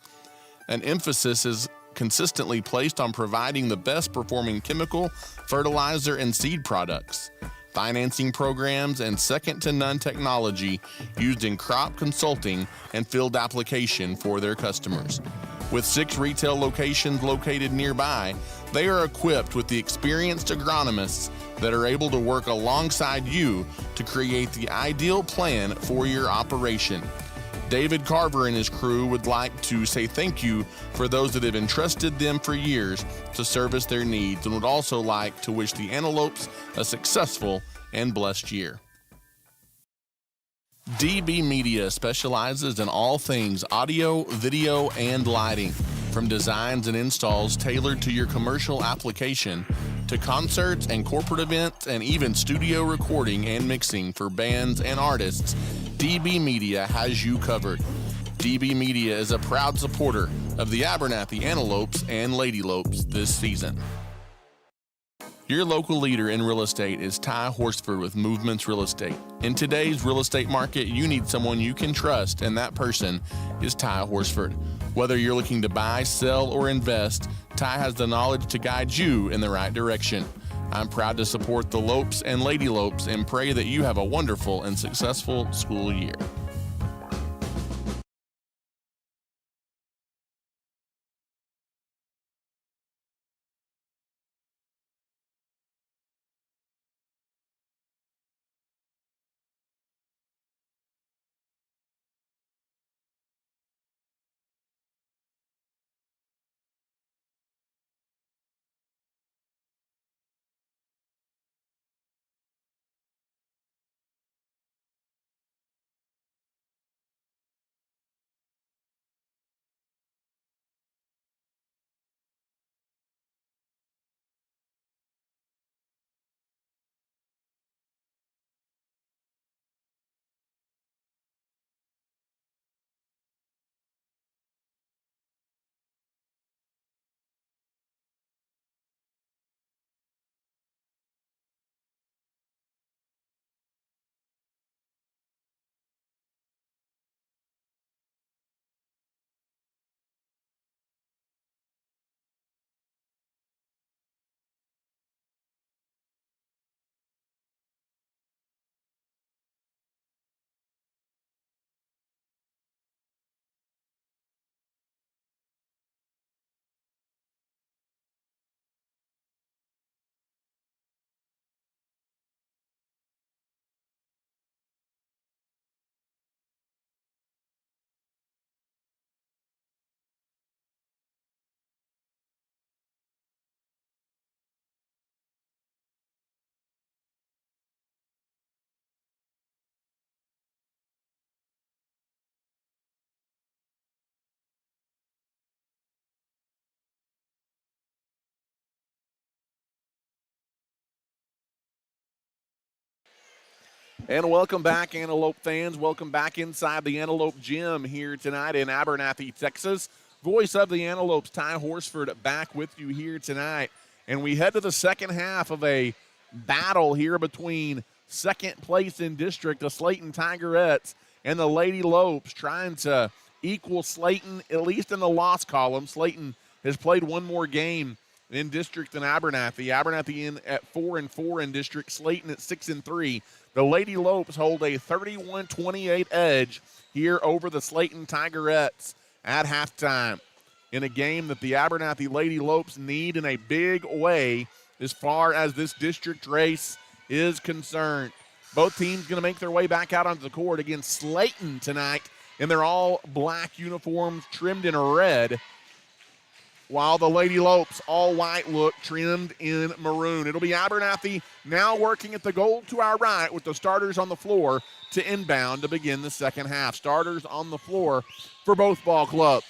An emphasis is consistently placed on providing the best performing chemical, fertilizer, and seed products, financing programs, and second-to-none technology used in crop consulting and field application for their customers. With 6 retail locations located nearby, they are equipped with the experienced agronomists that are able to work alongside you to create the ideal plan for your operation. David Carver and his crew would like to say thank you for those that have entrusted them for years to service their needs, and would also like to wish the Antelopes a successful and blessed year. DB Media specializes in all things audio, video, and lighting. From designs and installs tailored to your commercial application, to concerts and corporate events, and even studio recording and mixing for bands and artists, DB Media has you covered. DB Media is a proud supporter of the Abernathy Antelopes and Lady Lopes this season. Your local leader in real estate is Ty Horsford with Movements Real Estate. In today's real estate market, you need someone you can trust, and that person is Ty Horsford. Whether you're looking to buy, sell, or invest, Ty has the knowledge to guide you in the right direction. I'm proud to support the Lopes and Lady Lopes and pray that you have a wonderful and successful school year. And welcome back, Antelope fans. Welcome back inside the Antelope Gym here tonight in Abernathy, Texas. Voice of the Antelopes, Ty Horsford, back with you here tonight. And we head to the second half of a battle here between second place in district, the Slaton Tigers, and the Lady Lopes, trying to equal Slaton, at least in the loss column. Slaton has played one more game in district than Abernathy. Abernathy in at 4-4 in district, Slaton at 6-3. The Lady Lopes hold a 31-28 edge here over the Slaton Tigerettes at halftime in a game that the Abernathy Lady Lopes need in a big way as far as this district race is concerned. Both teams going to make their way back out onto the court against Slaton tonight in their all black uniforms trimmed in red, while the Lady Lopes all white look trimmed in maroon. It'll be Abernathy now working at the goal to our right with the starters on the floor to inbound to begin the second half. Starters on the floor for both ball clubs.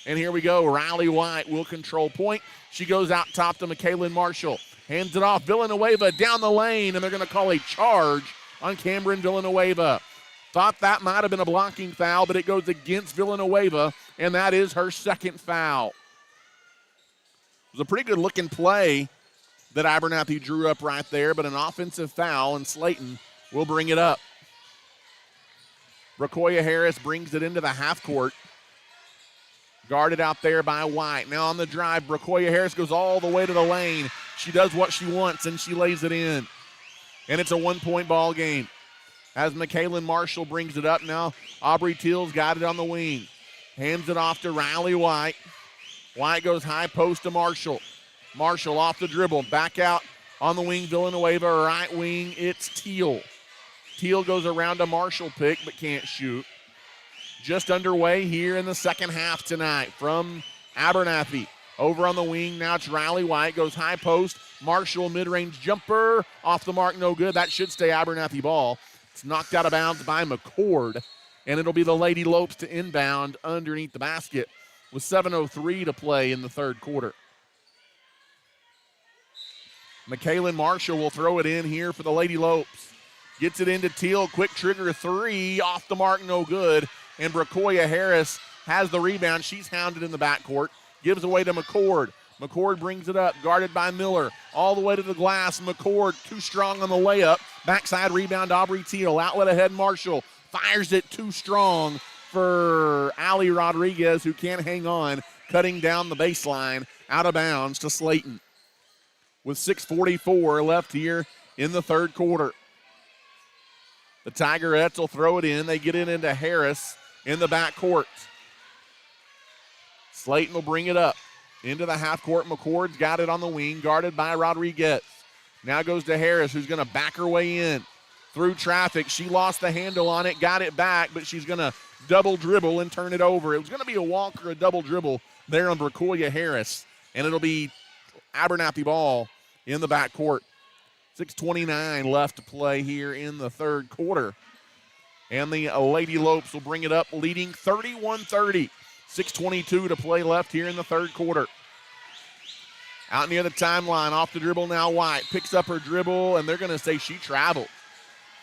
And here we go. Riley White will control point. She goes out top to McKaylin Marshall. Hands it off. Villanueva down the lane, and they're going to call a charge on Cameron Villanueva. Thought that might have been a blocking foul, but it goes against Villanueva, and that is her second foul. It was a pretty good-looking play that Abernathy drew up right there, but an offensive foul, and Slaton will bring it up. Bracoya Harris brings it into the half court. Guarded out there by White. Now on the drive, Bracoya Harris goes all the way to the lane. She does what she wants, and she lays it in. And it's a one-point ball game. As McKaylin Marshall brings it up now, Aubrey Teal's got it on the wing. Hands it off to Riley White. White goes high post to Marshall. Marshall off the dribble. Back out on the wing, Villanueva. Right wing, it's Teal. Teal goes around a Marshall pick but can't shoot. Just underway here in the second half tonight from Abernathy. Over on the wing, now it's Riley White. Goes high post. Marshall mid-range jumper. Off the mark, no good. That should stay Abernathy ball. It's knocked out of bounds by McCord. And it'll be the Lady Lopes to inbound underneath the basket with 7:03 to play in the third quarter. McKaylin Marshall will throw it in here for the Lady Lopes. Gets it into Teal. Quick trigger three. Off the mark, no good. And Bracoya Harris has the rebound. She's hounded in the backcourt. Gives away to McCord. McCord brings it up, guarded by Miller. All the way to the glass. McCord too strong on the layup. Backside rebound, Aubrey Teal. Outlet ahead, Marshall. Fires it too strong for Ali Rodriguez, who can't hang on. Cutting down the baseline, out of bounds to Slaton. With 6:44 left here in the third quarter. The Tigerettes will throw it in. They get it into Harris in the backcourt. Slaton will bring it up into the half court. McCord's got it on the wing, guarded by Rodriguez. Now goes to Harris, who's going to back her way in. Through traffic, she lost the handle on it, got it back, but she's going to double dribble and turn it over. It was going to be a walk or a double dribble there on Bracoya Harris, and it'll be Abernathy ball in the backcourt. 6:29 left to play here in the third quarter. And the Lady Lopes will bring it up, leading 31-30. 6:22 to play left here in the third quarter. Out near the timeline, off the dribble now, White picks up her dribble, and they're going to say she traveled.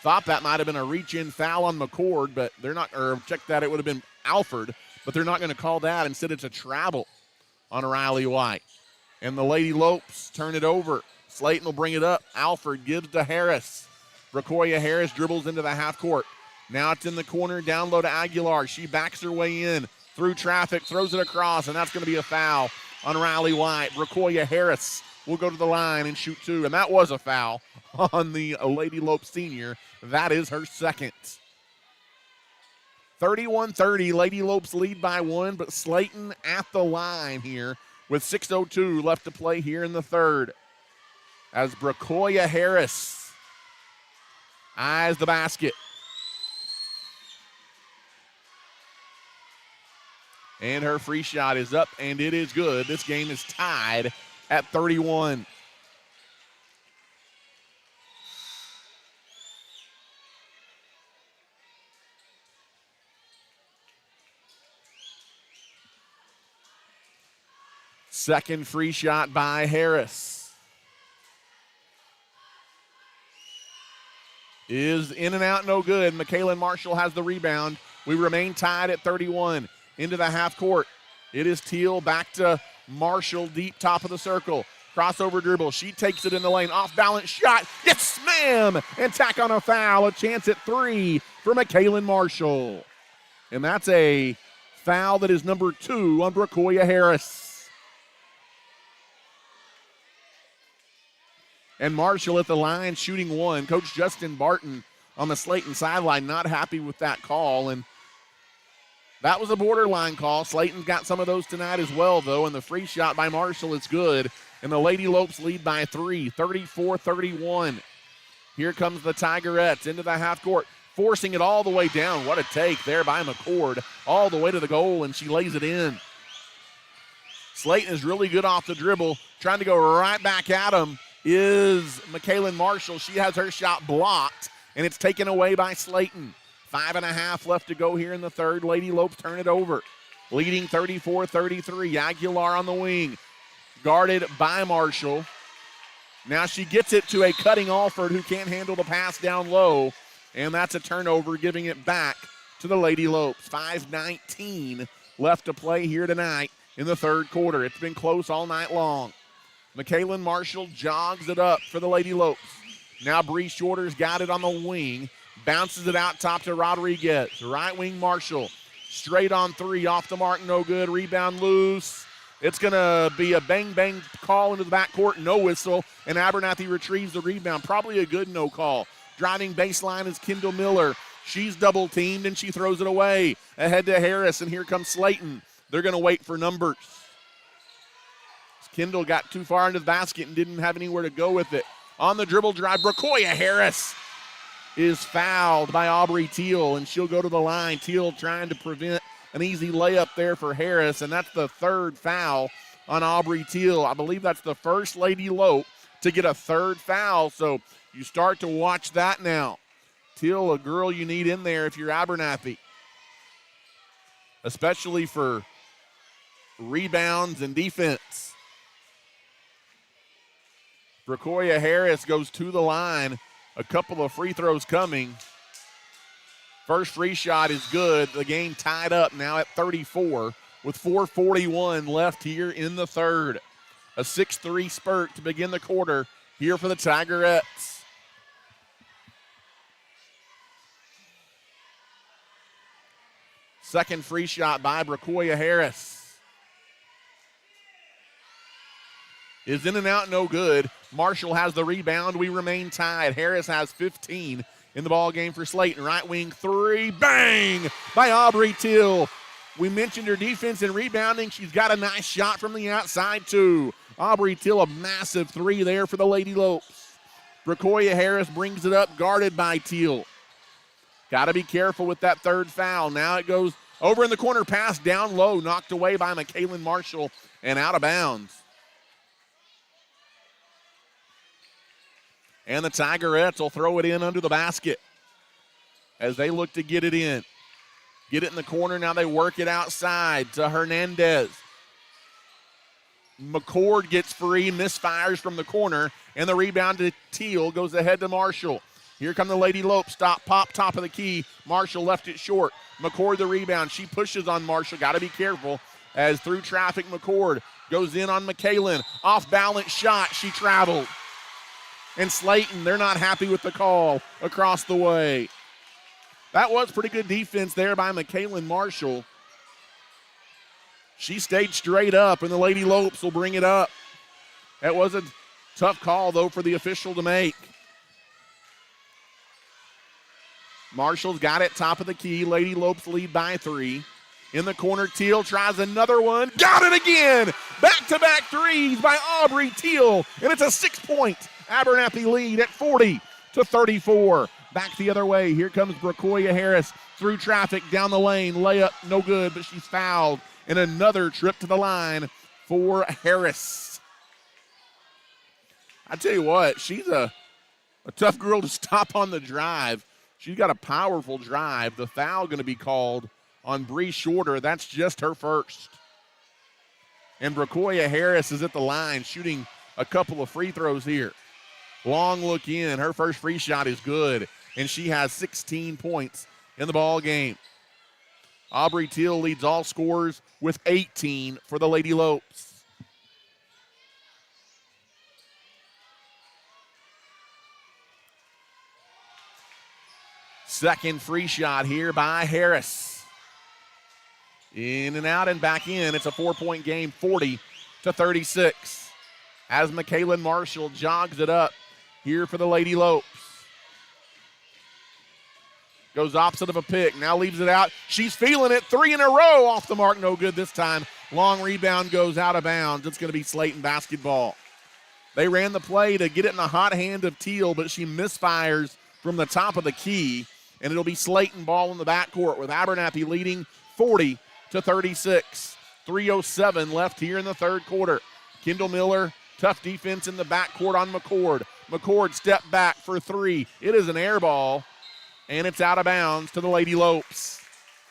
Thought that might have been a reach-in foul on McCord, but they're not, or check that, it would have been Alford, but they're not going to call that. Instead, it's a travel on Riley White. And the Lady Lopes turn it over. Slaton will bring it up. Alford gives to Harris. Bracoya Harris dribbles into the half court. Now it's in the corner, down low to Aguilar. She backs her way in through traffic, throws it across, and that's going to be a foul on Riley White. Bracoya Harris will go to the line and shoot two, and that was a foul on the Lady Lope senior. That is her second. 31-30, Lady Lopes lead by one, but Slaton at the line here with 6:02 left to play here in the third. As Bracoya Harris eyes the basket. And her free shot is up, and it is good. This game is tied at 31. Second free shot by Harris. is in and out, no good. McKaylin Marshall has the rebound. We remain tied at 31. Into the half court. It is Teal back to Marshall, deep top of the circle. Crossover dribble. She takes it in the lane. Off balance shot. Yes, ma'am. And tack on a foul. A chance at 3 for McKaylin Marshall. And that's a foul that is number 2 on Bracoya Harris. And Marshall at the line shooting 1. Coach Justin Barton on the Slaton sideline not happy with that call. And that was a borderline call. Slaton's got some of those tonight as well, though. And the free shot by Marshall is good. And the Lady Lopes lead by 3, 34-31. Here comes the Tigerettes into the half court, forcing it all the way down. What a take there by McCord. All the way to the goal, and she lays it in. Slaton is really good off the dribble. Trying to go right back at him is McKaylin Marshall. She has her shot blocked, and it's taken away by Slaton. 5.5 left to go here in the third. Lady Lopes turn it over. Leading 34-33. Aguilar on the wing. Guarded by Marshall. Now she gets it to a cutting Alford who can't handle the pass down low. And that's a turnover, giving it back to the Lady Lopes. 5:19 left to play here tonight in the third quarter. It's been close all night long. McKaylin Marshall jogs it up for the Lady Lopes. Now Bree Shorter's got it on the wing. Bounces it out top to Rodriguez. Right wing Marshall. Straight on 3, off the mark, no good. Rebound loose. It's going to be a bang-bang call into the backcourt, no whistle, and Abernathy retrieves the rebound. Probably a good no call. Driving baseline is Kendall Miller. She's double-teamed, and she throws it away. Ahead to Harris, and here comes Slaton. They're going to wait for numbers. Kendall got too far into the basket and didn't have anywhere to go with it. On the dribble drive, Bracoya Harris is fouled by Aubrey Teal, and she'll go to the line. Teal trying to prevent an easy layup there for Harris, and that's the third foul on Aubrey Teal. I believe that's the first Lady Lope to get a third foul, so you start to watch that now. Teal, a girl you need in there if you're Abernathy, especially for rebounds and defense. Bracoya Harris goes to the line. A couple of free throws coming. First free shot is good. The game tied up now at 34 with 4:41 left here in the third. A 6-3 spurt to begin the quarter here for the Tigerettes. Second free shot by Bracoya Harris is in and out, no good. Marshall has the rebound. We remain tied. Harris has 15 in the ball game for Slaton. Right wing 3, bang, by Aubrey Teal. We mentioned her defense and rebounding. She's got a nice shot from the outside, too. Aubrey Teal, a massive 3 there for the Lady Lopes. Bracoya Harris brings it up, guarded by Teal. Got to be careful with that third foul. Now it goes over in the corner, pass down low, knocked away by McKaylin Marshall and out of bounds. And the Tigerettes will throw it in under the basket as they look to get it in. Get it in the corner. Now they work it outside to Hernandez. McCord gets free, misfires from the corner, and the rebound to Teal goes ahead to Marshall. Here come the Lady Lopes. Stop, pop, top of the key. Marshall left it short. McCord the rebound. She pushes on Marshall. Got to be careful as through traffic, McCord goes in on McKaylin. Off balance shot. She traveled. And Slaton, they're not happy with the call across the way. That was pretty good defense there by McKaylin Marshall. She stayed straight up, and the Lady Lopes will bring it up. That was a tough call, though, for the official to make. Marshall's got it top of the key. Lady Lopes lead by 3. In the corner, Teal tries another one. Got it again! Back-to-back threes by Aubrey Teal, and it's a 6-point Abernathy lead at 40-34. Back the other way. Here comes Bracoya Harris through traffic down the lane. Layup, no good, but she's fouled. And another trip to the line for Harris. I tell you what, she's a tough girl to stop on the drive. She's got a powerful drive. The foul going to be called on Bree Shorter. That's just her first. And Bracoya Harris is at the line shooting a couple of free throws here. Long look in. Her first free shot is good. and she has 16 points in the ball game. Aubrey Teal leads all scorers with 18 for the Lady Lopes. Second free shot here by Harris. In and out and back in. It's a 4-point game, 40-36. As McKaylin Marshall jogs it up here for the Lady Lopes. Goes opposite of a pick, now leaves it out. She's feeling it, 3 in a row, off the mark, no good this time. Long rebound goes out of bounds. It's going to be Slaton basketball. They ran the play to get it in the hot hand of Teal, but she misfires from the top of the key, and it'll be Slaton ball in the backcourt with Abernathy leading 40-36. 3:07 left here in the third quarter. Kendall Miller, tough defense in the backcourt on McCord. McCord step back for 3. It is an air ball, and it's out of bounds to the Lady Lopes.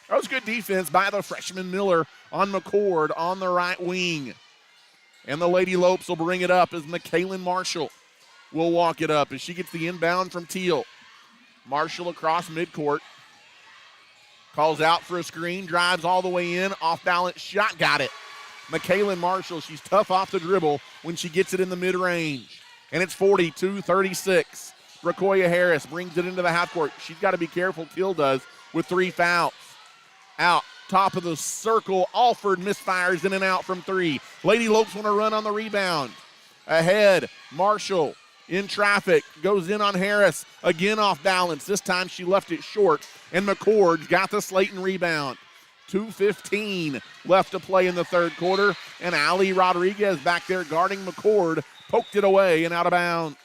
That was good defense by the freshman Miller on McCord on the right wing. And the Lady Lopes will bring it up as McKaylin Marshall will walk it up as she gets the inbound from Teal. Marshall across midcourt. Calls out for a screen, drives all the way in, off balance shot, got it. McKaylin Marshall, she's tough off the dribble when she gets it in the mid-range. And it's 42-36. Bracoya Harris brings it into the half court. She's got to be careful, Teal does, with 3 fouls. Out, top of the circle, Alford misfires in and out from 3. Lady Lopes want to run on the rebound. Ahead, Marshall in traffic, goes in on Harris, again off balance. This time she left it short, and McCord got the Slaton rebound. 2:15 left to play in the third quarter, and Ali Rodriguez back there guarding McCord, poked it away and out of bounds.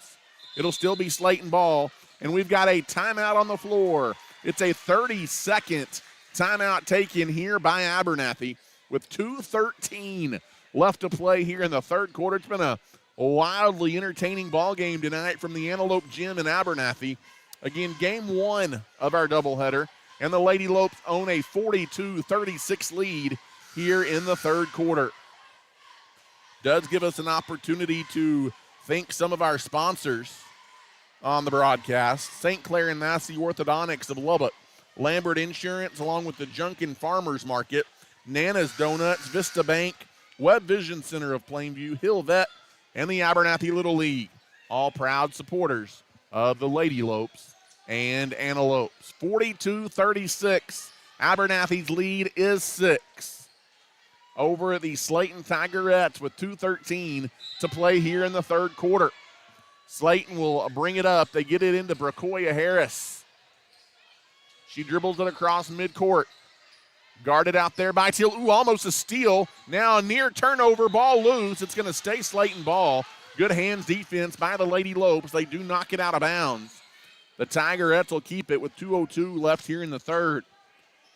It'll still be Slaton ball, and we've got a timeout on the floor. It's a 30-second timeout taken here by Abernathy with 2:13 left to play here in the third quarter. It's been a wildly entertaining ball game tonight from the Antelope Gym in Abernathy. Again, game 1 of our doubleheader, and the Lady Lopes own a 42-36 lead here in the third quarter. Does give us an opportunity to thank some of our sponsors on the broadcast. St. Clair and Massey Orthodontics of Lubbock, Lambert Insurance along with the Junkin Farmers Market, Nana's Donuts, Vista Bank, Webb Vision Center of Plainview, Hill Vet, and the Abernathy Little League, all proud supporters of the Lady Lopes and Antelopes. 42-36, Abernathy's lead is 6 over the Slaton Tigerettes with 2:13 to play here in the third quarter. Slaton will bring it up. They get it into Bracoya Harris. She dribbles it across midcourt. Guarded out there by Teal. Ooh, almost a steal. Now a near turnover, ball loose. It's going to stay Slaton ball. Good hands defense by the Lady Lopes. They do knock it out of bounds. The Tigerettes will keep it with 2:02 left here in the third.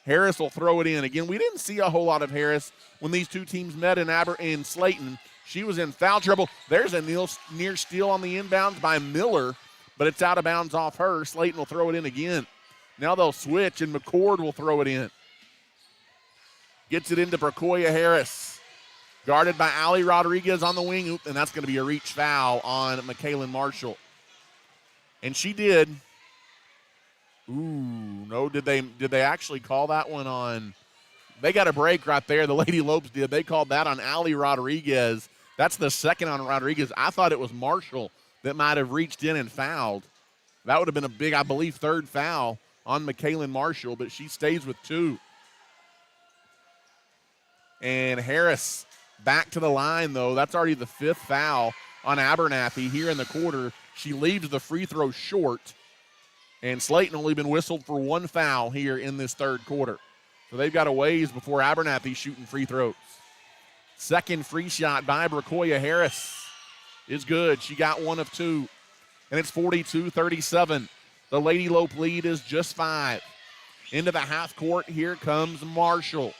Harris will throw it in. Again, we didn't see a whole lot of Harris when these two teams met in Slaton. She was in foul trouble. There's a near steal on the inbounds by Miller, but it's out of bounds off her. Slaton will throw it in again. Now they'll switch, and McCord will throw it in. Gets it into Bracoya Harris. Guarded by Ali Rodriguez on the wing. Oop, and that's going to be a reach foul on McKaylin Marshall. And she did. Ooh, no, did they actually call that one on? They got a break right there. The Lady Lopes did. They called that on Ali Rodriguez. That's the second on Rodriguez. I thought it was Marshall that might have reached in and fouled. That would have been a big, I believe, third foul on McKaylin Marshall, but she stays with 2. And Harris back to the line, though. That's already the 5th foul on Abernathy here in the quarter. She leaves the free throw short. And Slaton only been whistled for 1 foul here in this third quarter. So they've got a ways before Abernathy shooting free throws. Second free shot by Bracoya Harris is good. She got 1 of 2. And it's 42-37. The Lady Lope lead is just 5. Into the half court, here comes Marshall.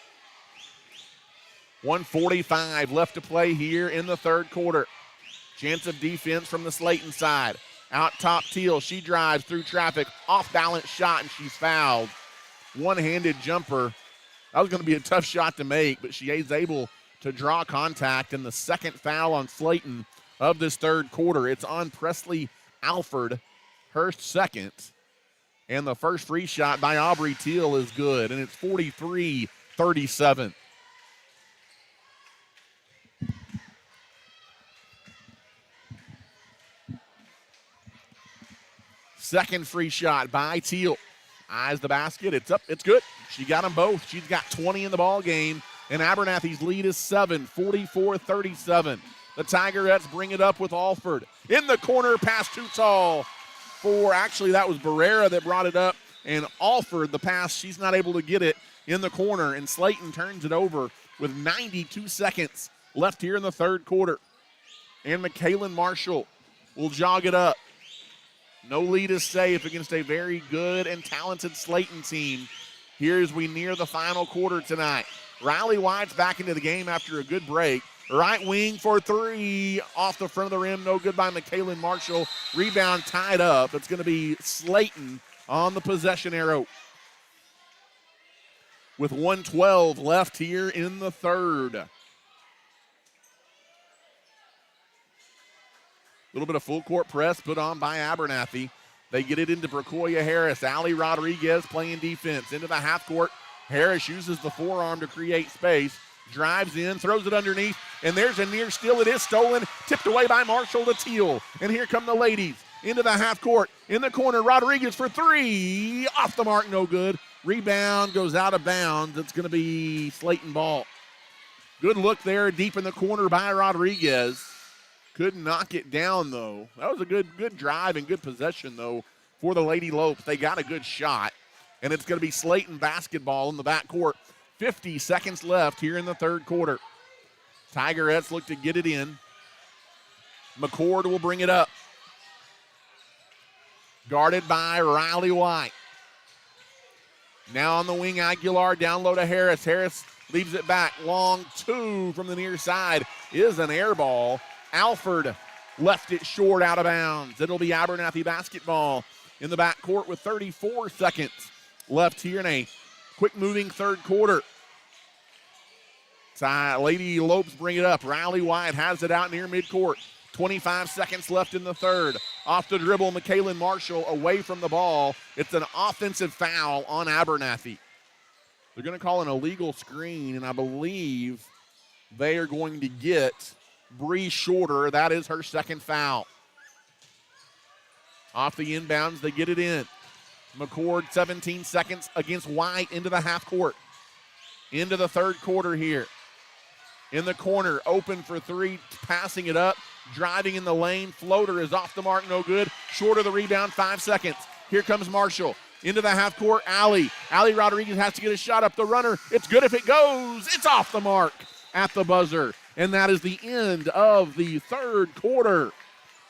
1:45 left to play here in the third quarter. Chance of defense from the Slaton side. Out top Teal, she drives through traffic, off balance shot, and she's fouled. One-handed jumper. That was going to be a tough shot to make, but she is able to draw contact, and the second foul on Slaton of this third quarter. It's on Presley Alford, her second. And the first free shot by Aubrey Teal is good, and it's 43-37. Second free shot by Teal. Eyes the basket. It's up. It's good. She got them both. She's got 20 in the ball game, and Abernathy's lead is 7, 44-37. The Tigerettes bring it up with Alford. In the corner, pass too tall actually that was Barrera that brought it up, and Alford, the pass, she's not able to get it in the corner, and Slaton turns it over with 92 seconds left here in the third quarter. And McKaylin Marshall will jog it up. No lead is safe against a very good and talented Slaton team here as we near the final quarter tonight. Riley White's back into the game after a good break. Right wing for three, off the front of the rim, no good by McKaylin Marshall. Rebound tied up. It's going to be Slaton on the possession arrow. With 1:12 left here in the third. A little bit of full court press put on by Abernathy. They get it into Bracoya Harris. Allie Rodriguez playing defense into the half court. Harris uses the forearm to create space. Drives in, throws it underneath, and there's a near steal. It is stolen, tipped away by Marshall to Teal. And here come the ladies into the half court. In the corner, Rodriguez for three. Off the mark, no good. Rebound goes out of bounds. It's going to be Slaton ball. Good look there deep in the corner by Rodriguez. Couldn't knock it down, though. That was a good drive and good possession, though, for the Lady Lopes. They got a good shot, and it's going to be Slaton basketball in the backcourt. 50 seconds left here in the third quarter. Tigerettes look to get it in. McCord will bring it up. Guarded by Riley White. Now on the wing, Aguilar down low to Harris. Harris leaves it back. Long two from the near side is an air ball. Alford left it short out of bounds. It'll be Abernathy basketball in the backcourt with 34 seconds left here in a quick-moving third quarter. Lady Lopes bring it up. Riley White has it out near midcourt. 25 seconds left in the third. Off the dribble, McKaylin Marshall away from the ball. It's an offensive foul on Abernathy. They're going to call an illegal screen, and I believe they are going to get Bree Shorter. That is her second foul. Off the inbounds, they get it in. McCord, 17 seconds against White into the half court. Into the third quarter here. In the corner, open for three, passing it up, driving in the lane. Floater is off the mark, no good. Short of the rebound, 5 seconds. Here comes Marshall. Into the half court, Allie. Allie Rodriguez has to get a shot up the runner. It's good if it goes. It's off the mark at the buzzer. And that is the end of the third quarter.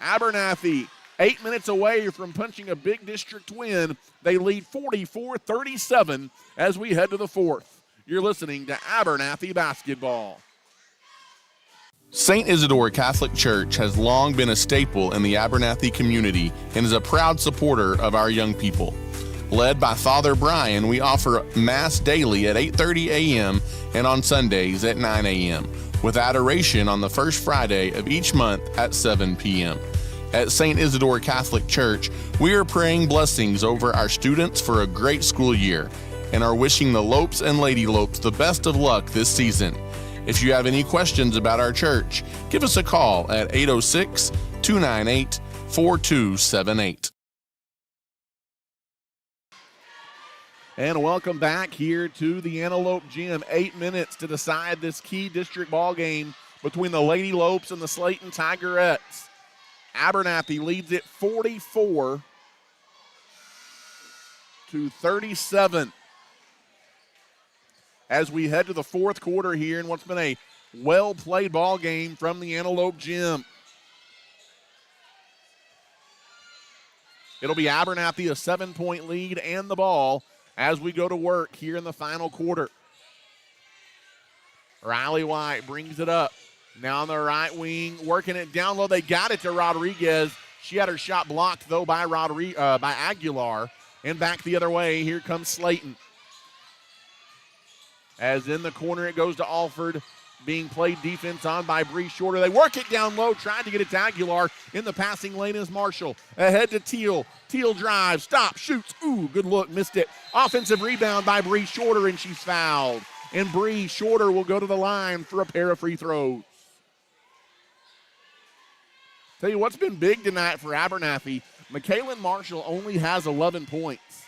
Abernathy 8 minutes away from punching a big district win. They lead 44-37 as we head to the fourth. You're listening to Abernathy basketball. St. Isidore Catholic Church has long been a staple in the Abernathy community and is a proud supporter of our young people. Led by Father Brian, we offer Mass daily at 8:30 a.m. and on Sundays at 9 a.m., with adoration on the first Friday of each month at 7 p.m. At St. Isidore Catholic Church, we are praying blessings over our students for a great school year and are wishing the Lopes and Lady Lopes the best of luck this season. If you have any questions about our church, give us a call at 806-298-4278. And welcome back here to the Antelope Gym. 8 minutes to decide this key district ball game between the Lady Lopes and the Slaton Tigerettes. Abernathy leads it 44-37 as we head to the fourth quarter here in what's been a well-played ball game from the Antelope Gym. It'll be Abernathy, a 7-point lead and the ball as we go to work here in the final quarter. Riley White brings it up. Now on the right wing, working it down low. They got it to Rodriguez. She had her shot blocked, though, by Aguilar. And back the other way, here comes Slaton. As in the corner, it goes to Alford. being played defense on by Bree Shorter. They work it down low, tried to get it to Aguilar. In the passing lane is Marshall. Ahead to Teal. Teal drives, stops, shoots. Ooh, good look, missed it. Offensive rebound by Bree Shorter, and she's fouled. And Bree Shorter will go to the line for a pair of free throws. Tell you what's been big tonight for Abernathy. McKaylin Marshall only has 11 points.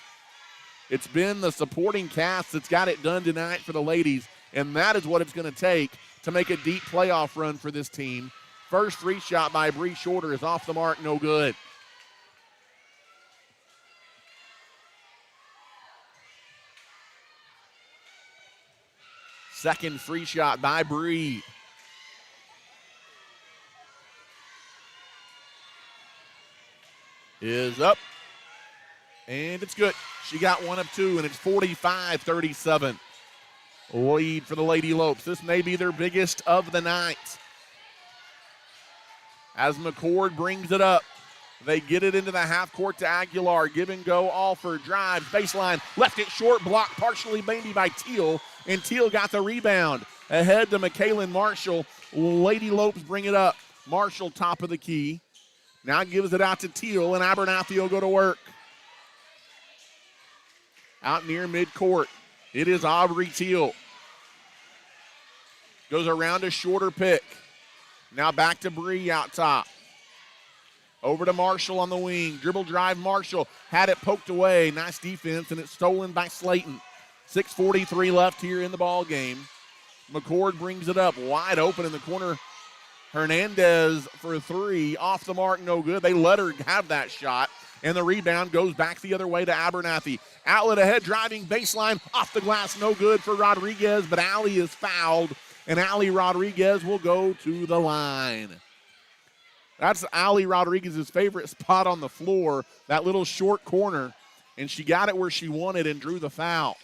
It's been the supporting cast that's got it done tonight for the ladies, and that is what it's going to take to make a deep playoff run for this team. First three shot by Bree Shorter is off the mark, no good. Second free shot by Bree. Is up, and it's good. She got one of two, and it's 45-37. Lead for the Lady Lopes. This may be their biggest of the night. As McCord brings it up, they get it into the half court to Aguilar. Give and go, Alford drives, baseline, left it short, blocked partially maybe by Teal, and Teal got the rebound. Ahead to McKaylin Marshall. Lady Lopes bring it up. Marshall top of the key. Now gives it out to Teal, and Abernathy will go to work. Out near midcourt, it is Aubrey Teal. Goes around a shorter pick. Now back to Bree out top. Over to Marshall on the wing. Dribble drive, Marshall. Had it poked away. Nice defense, and it's stolen by Slaton. 6:43 left here in the ball game. McCord brings it up wide open in the corner. Hernandez for three, off the mark, no good. They let her have that shot, and the rebound goes back the other way to Abernathy. Outlet ahead, driving baseline, off the glass, no good for Rodriguez, but Allie is fouled, and Allie Rodriguez will go to the line. That's Allie Rodriguez's favorite spot on the floor, that little short corner, and she got it where she wanted and drew the foul.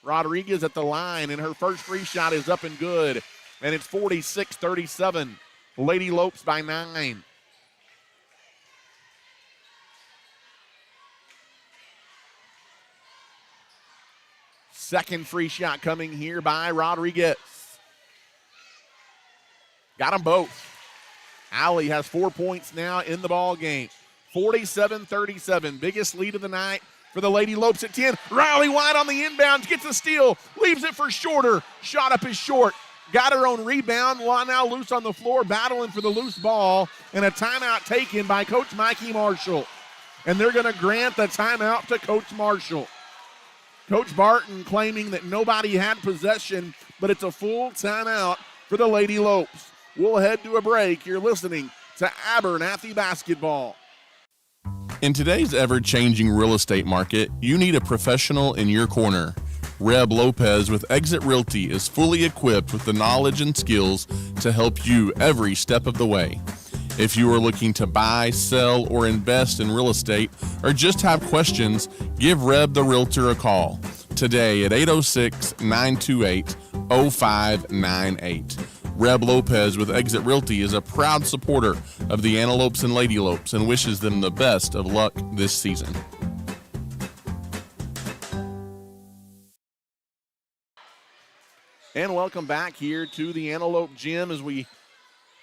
Rodriguez at the line, and her first free shot is up and good, and it's 46-37. Lady Lopes by 9. Second free shot coming here by Rodriguez. Got them both. Allie has 4 points now in the ball game. 47-37, biggest lead of the night for the Lady Lopes at 10. Riley White on the inbound, gets a steal, leaves it for Shorter. Shot up is short. Got her own rebound, now loose on the floor, battling for the loose ball, and a timeout taken by Coach Mikey Marshall. And they're going to grant the timeout to Coach Marshall. Coach Barton claiming that nobody had possession, but it's a full timeout for the Lady Lopes. We'll head to a break. You're listening to Abernathy Basketball. In today's ever-changing real estate market, you need a professional in your corner. Reb Lopez with Exit Realty is fully equipped with the knowledge and skills to help you every step of the way. If you are looking to buy, sell, or invest in real estate, or just have questions, give Reb the Realtor a call today at 806-928-0598. Reb Lopez with Exit Realty is a proud supporter of the Antelopes and Lady Lopes and wishes them the best of luck this season. And welcome back here to the Antelope Gym as we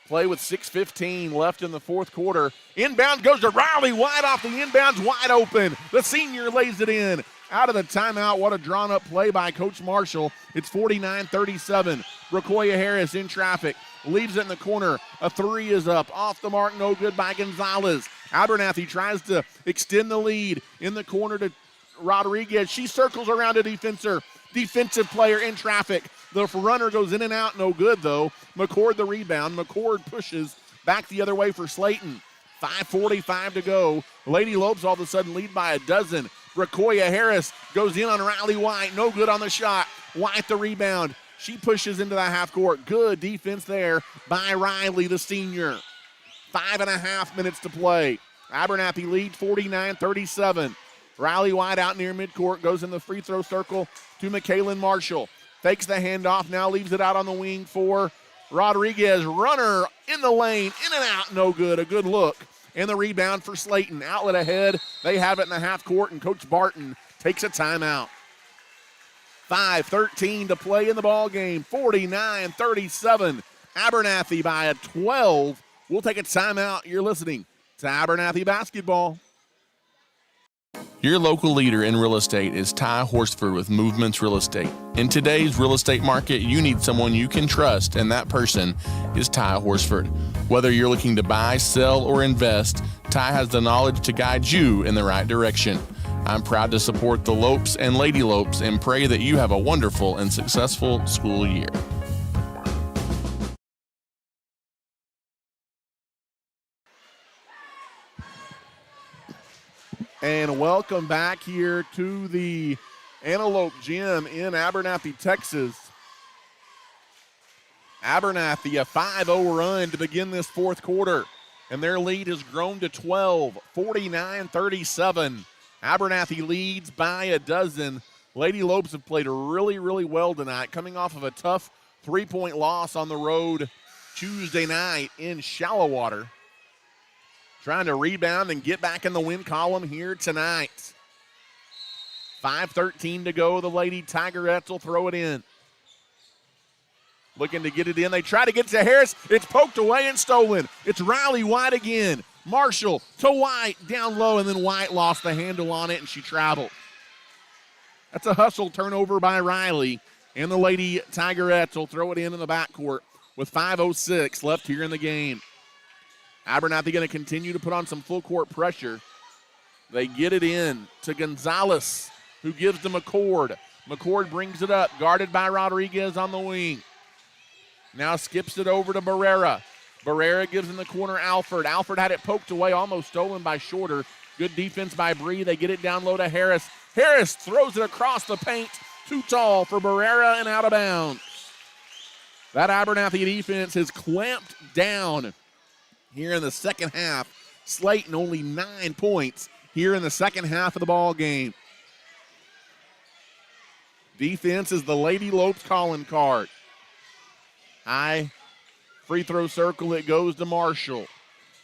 play with 6:15 left in the fourth quarter. Inbound goes to Riley White off the inbounds, wide open. The senior lays it in. Out of the timeout, what a drawn-up play by Coach Marshall. It's 49-37. Rakoya Harris in traffic. Leaves it in the corner. A three is up. Off the mark, no good by Gonzalez. Abernathy tries to extend the lead in the corner to Rodriguez. She circles around a defensive player in traffic. The runner goes in and out, no good though. McCord the rebound. McCord pushes back the other way for Slaton. 5:45 to go. Lady Lopes all of a sudden lead by a dozen. Rakoya Harris goes in on Riley White. No good on the shot. White the rebound. She pushes into the half court. Good defense there by Riley, the senior. 5.5 minutes to play. Abernathy leads 49-37. Riley White out near midcourt, goes in the free throw circle to McKaylin Marshall. Fakes the handoff, now leaves it out on the wing for Rodriguez. Runner in the lane, in and out, no good. A good look. And the rebound for Slaton. Outlet ahead. They have it in the half court, and Coach Barton takes a timeout. 5:13 to play in the ball game. 49-37. Abernathy by a 12. We'll take a timeout. You're listening to Abernathy basketball. Your local leader in real estate is Ty Horsford with Movements Real Estate. In today's real estate market, you need someone you can trust, and that person is Ty Horsford. Whether you're looking to buy, sell, or invest, Ty has the knowledge to guide you in the right direction. I'm proud to support the Lopes and Lady Lopes and pray that you have a wonderful and successful school year. And welcome back here to the Antelope Gym in Abernathy, Texas. Abernathy, a 5-0 run to begin this fourth quarter, and their lead has grown to 12, 49-37. Abernathy leads by a dozen. Lady Lopes have played really, really well tonight, coming off of a tough three-point loss on the road Tuesday night in Shallowater. Trying to rebound and get back in the win column here tonight. 5:13 to go. The Lady Tigerettes will throw it in. Looking to get it in. They try to get to Harris. It's poked away and stolen. It's Riley White again. Marshall to White, down low, and then White lost the handle on it, and she traveled. That's a hustle turnover by Riley, and the Lady Tigerettes will throw it in the backcourt with 5:06 left here in the game. Abernathy going to continue to put on some full court pressure. They get it in to Gonzalez, who gives to McCord. McCord brings it up, guarded by Rodriguez on the wing. Now skips it over to Barrera. Barrera gives in the corner Alford. Alford had it poked away, almost stolen by Shorter. Good defense by Bree. They get it down low to Harris. Harris throws it across the paint. Too tall for Barrera and out of bounds. That Abernathy defense has clamped down here in the second half. Slaton only 9 points here in the second half of the ball game. Defense is the Lady Lopes calling card. High free throw circle, it goes to Marshall.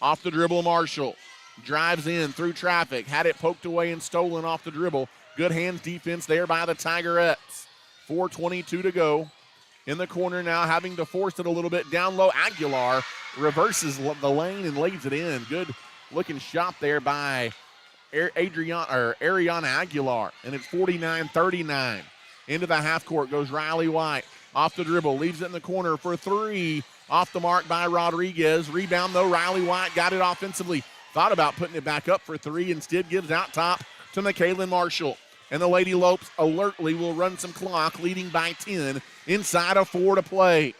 Off the dribble, Marshall drives in through traffic. Had it poked away and stolen off the dribble. Good hands defense there by the Tigerettes. 4:22 to go. In the corner now, having to force it a little bit down low. Aguilar reverses the lane and lays it in. Good looking shot there by Ariana Aguilar. And it's 49-39. Into the half court goes Riley White. Off the dribble, leaves it in the corner for three. Off the mark by Rodriguez. Rebound though, Riley White got it offensively. Thought about putting it back up for three. Instead gives out top to McKaylin Marshall. And the Lady Lopes alertly will run some clock, leading by 10. Inside of 4 to play.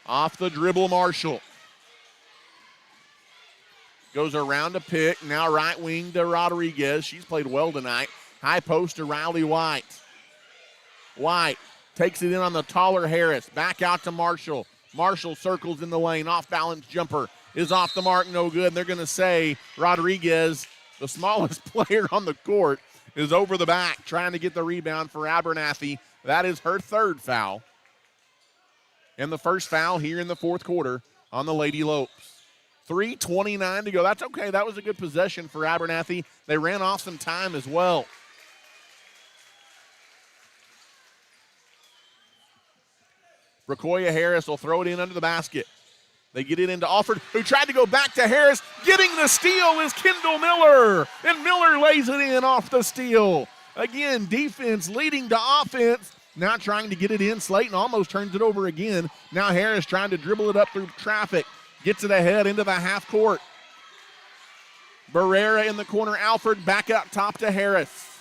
Off the dribble, Marshall. Goes around to pick. Now right wing to Rodriguez. She's played well tonight. High post to Riley White. White takes it in on the taller Harris. Back out to Marshall. Marshall circles in the lane. Off balance jumper is off the mark. No good. They're going to say Rodriguez, the smallest player on the court, is over the back trying to get the rebound for Abernathy. That is her third foul. And the first foul here in the fourth quarter on the Lady Lopes. 3:29 to go. That's okay. That was a good possession for Abernathy. They ran off some time as well. Rakoya Harris will throw it in under the basket. They get it into Alford, who tried to go back to Harris. Getting the steal is Kendall Miller, and Miller lays it in off the steal. Again, defense leading to offense. Now trying to get it in. Slaton almost turns it over again. Now Harris trying to dribble it up through traffic. Gets it ahead into the half court. Barrera in the corner. Alford back up top to Harris.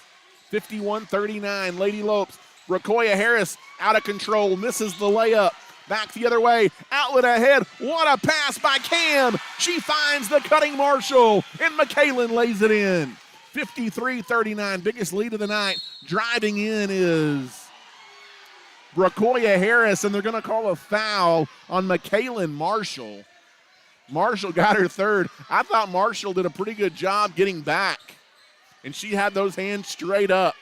51-39, Lady Lopes. Rakoya Harris out of control, misses the layup. Back the other way, outlet ahead. What a pass by Cam. She finds the cutting Marshall, and McKaylin lays it in. 53-39, biggest lead of the night. Driving in is Rakoya Harris, and they're going to call a foul on McKaylin Marshall. Marshall got her third. I thought Marshall did a pretty good job getting back, and she had those hands straight up.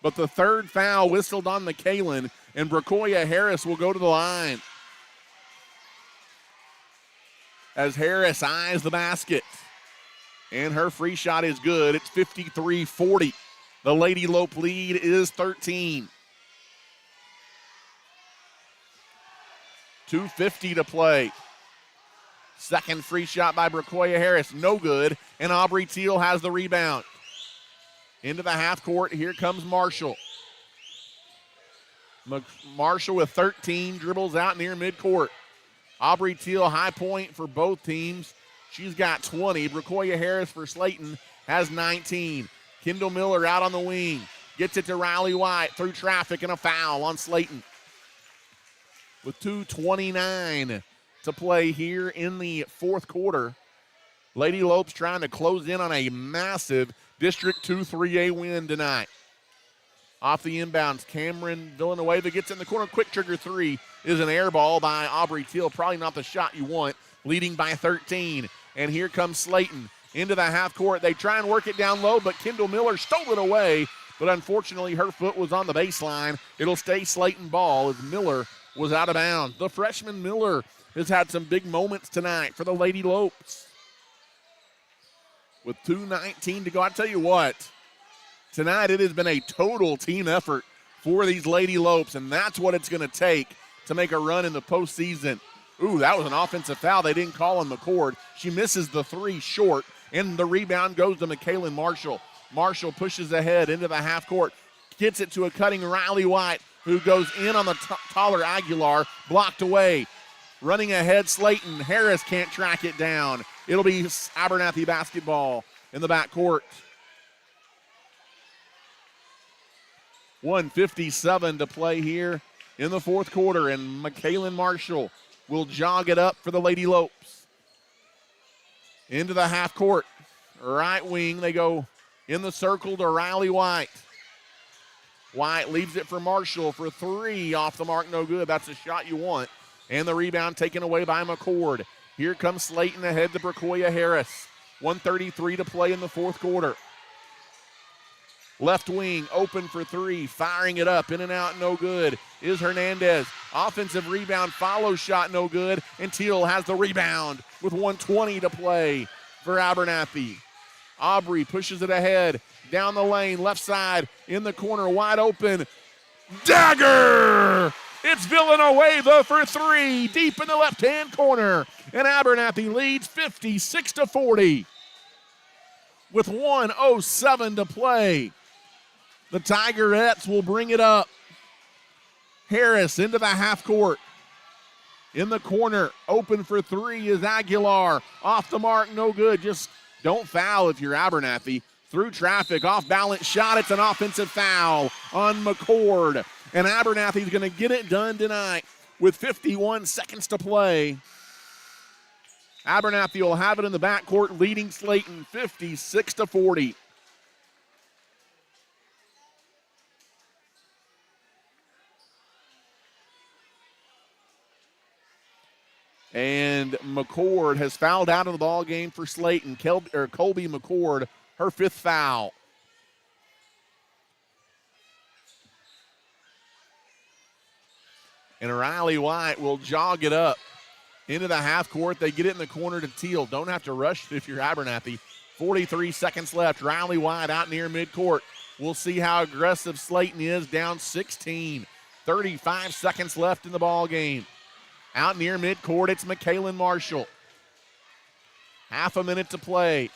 But the third foul whistled on McKaylin, and Rakoya Harris will go to the line. As Harris eyes the basket. And her free shot is good. It's 53-40. The Lady Lope lead is 13. 2:50 to play. Second free shot by Bracoya Harris, no good, and Aubrey Teal has the rebound. Into the half court, here comes Marshall. Marshall with 13, dribbles out near midcourt. Aubrey Teal, high point for both teams. She's got 20. Bracoya Harris for Slaton has 19. Kendall Miller out on the wing. Gets it to Riley White through traffic and a foul on Slaton. With 2:29 to play here in the fourth quarter. Lady Lopes trying to close in on a massive District 2 3A win tonight. Off the inbounds, Cameron Villanueva gets in the corner. Quick trigger three is an air ball by Aubrey Teal. Probably not the shot you want, leading by 13. And here comes Slaton into the half court. They try and work it down low, but Kendall Miller stole it away. But unfortunately, her foot was on the baseline. It'll stay Slaton ball as Miller was out of bounds. The freshman Miller has had some big moments tonight for the Lady Lopes. With 2:19 to go, I tell you what, tonight it has been a total team effort for these Lady Lopes, and that's what it's going to take to make a run in the postseason. Ooh, that was an offensive foul. They didn't call on McCord. She misses the three short, and the rebound goes to McKaylin Marshall. Marshall pushes ahead into the half court, gets it to a cutting Riley White, who goes in on the taller Aguilar, blocked away. Running ahead, Slaton. Harris can't track it down. It'll be Abernathy basketball in the backcourt. 1:57 to play here in the fourth quarter, and McKaylin Marshall will jog it up for the Lady Lopes. Into the half court. Right wing, they go in the circle to Riley White. White leaves it for Marshall for three. Off the mark, no good. That's the shot you want. And the rebound taken away by McCord. Here comes Slaton ahead to Bracoya Harris. 1:33 to play in the fourth quarter. Left wing open for three. Firing it up, in and out, no good. Is Hernandez. Offensive rebound, follow shot, no good. And Teal has the rebound with 1:20 to play for Abernathy. Aubrey pushes it ahead. Down the lane, left side, in the corner, wide open. Dagger! It's Villanueva for three, deep in the left-hand corner. And Abernathy leads 56-40 with 1:07 to play. The Tigerettes will bring it up. Harris into the half court. In the corner, open for three is Aguilar. Off the mark, no good. Just don't foul if you're Abernathy. Through traffic, off balance shot. It's an offensive foul on McCord. And Abernathy's going to get it done tonight with 51 seconds to play. Abernathy will have it in the backcourt, leading Slaton 56-40. And McCord has fouled out of the ball game for Slaton. Colby McCord, her fifth foul. And Riley White will jog it up into the half court. They get it in the corner to Teal. Don't have to rush it if you're Abernathy. 43 seconds left. Riley White out near midcourt. We'll see how aggressive Slaton is, down 16. 35 seconds left in the ball game. Out near midcourt, it's McKaylin Marshall. Half a minute to play.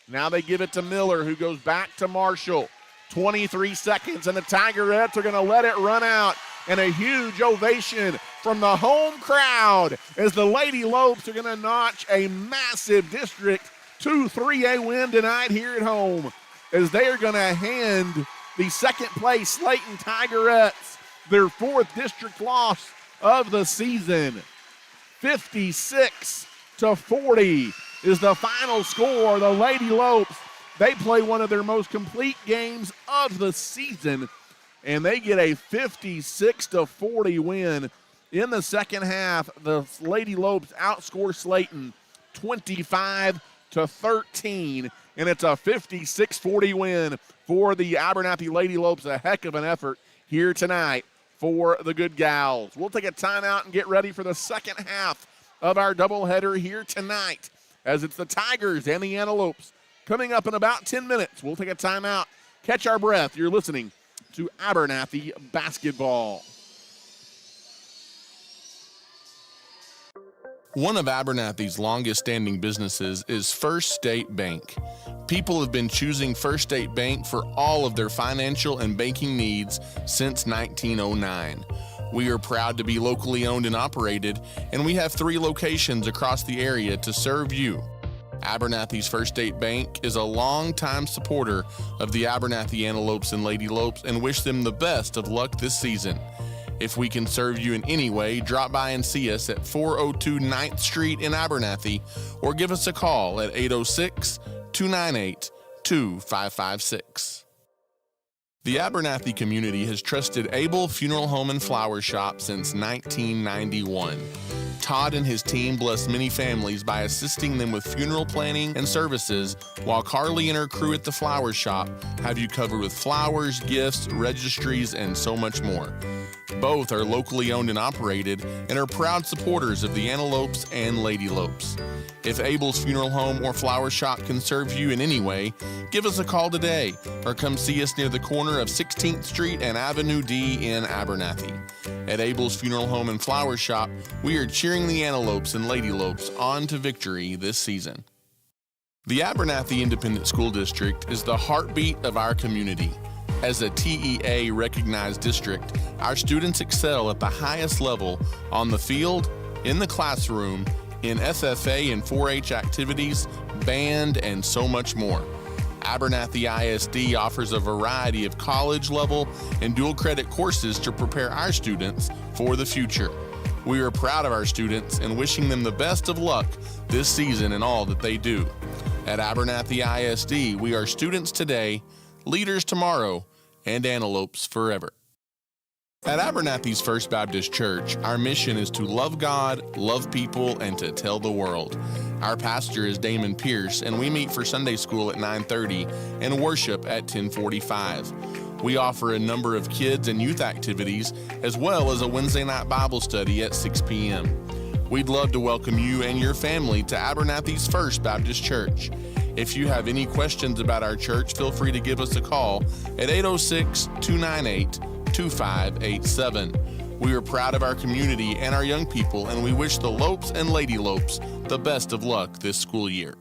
Now they give it to Miller, who goes back to Marshall. 23 seconds, and the Tigerettes are going to let it run out. And a huge ovation from the home crowd as the Lady Lopes are going to notch a massive District 2 3A win tonight here at home, as they are going to hand the second place Slaton Tigerettes their fourth district loss of the season. 56-40 is the final score. The Lady Lopes, they play one of their most complete games of the season, and they get a 56-40 win. In the second half, the Lady Lopes outscore Slaton 25-13, and it's a 56-40 win for the Abernathy Lady Lopes. A heck of an effort here tonight for the good gals. We'll take a timeout and get ready for the second half of our doubleheader here tonight, as it's the Tigers and the Antelopes coming up in about 10 minutes. We'll take a timeout catch our breath. You're listening to Abernathy Basketball. One of Abernathy's longest-standing businesses is First State Bank. People have been choosing First State Bank for all of their financial and banking needs since 1909. We are proud to be locally owned and operated, and we have 3 locations across the area to serve you. Abernathy's First State Bank is a longtime supporter of the Abernathy Antelopes and Lady Lopes and wish them the best of luck this season. If we can serve you in any way, drop by and see us at 402 9th Street in Abernathy or give us a call at 806-298-2556. The Abernathy community has trusted Abel Funeral Home and Flower Shop since 1991. Todd and his team bless many families by assisting them with funeral planning and services, while Carly and her crew at the flower shop have you covered with flowers, gifts, registries, and so much more. Both are locally owned and operated and are proud supporters of the Antelopes and Lady Lopes. If Abel's Funeral Home or Flower Shop can serve you in any way, give us a call today or come see us near the corner of 16th Street and Avenue D in Abernathy. At Abel's Funeral Home and Flower Shop, we are cheering the Antelopes and Lady Lopes on to victory this season. The Abernathy Independent School District is the heartbeat of our community. As a TEA recognized district, our students excel at the highest level on the field, in the classroom, in FFA and 4-H activities, band, and so much more. Abernathy ISD offers a variety of college-level and dual-credit courses to prepare our students for the future. We are proud of our students and wishing them the best of luck this season in all that they do. At Abernathy ISD, we are students today, leaders tomorrow, and antelopes forever. At Abernathy's First Baptist Church, our mission is to love God, love people, and to tell the world. Our pastor is Damon Pierce, and we meet for Sunday school at 9:30 and worship at 10:45. We offer a number of kids and youth activities, as well as a Wednesday night Bible study at 6 p.m. We'd love to welcome you and your family to Abernathy's First Baptist Church. If you have any questions about our church, feel free to give us a call at 806-298-2587. We are proud of our community and our young people, and we wish the Lopes and Lady Lopes the best of luck this school year.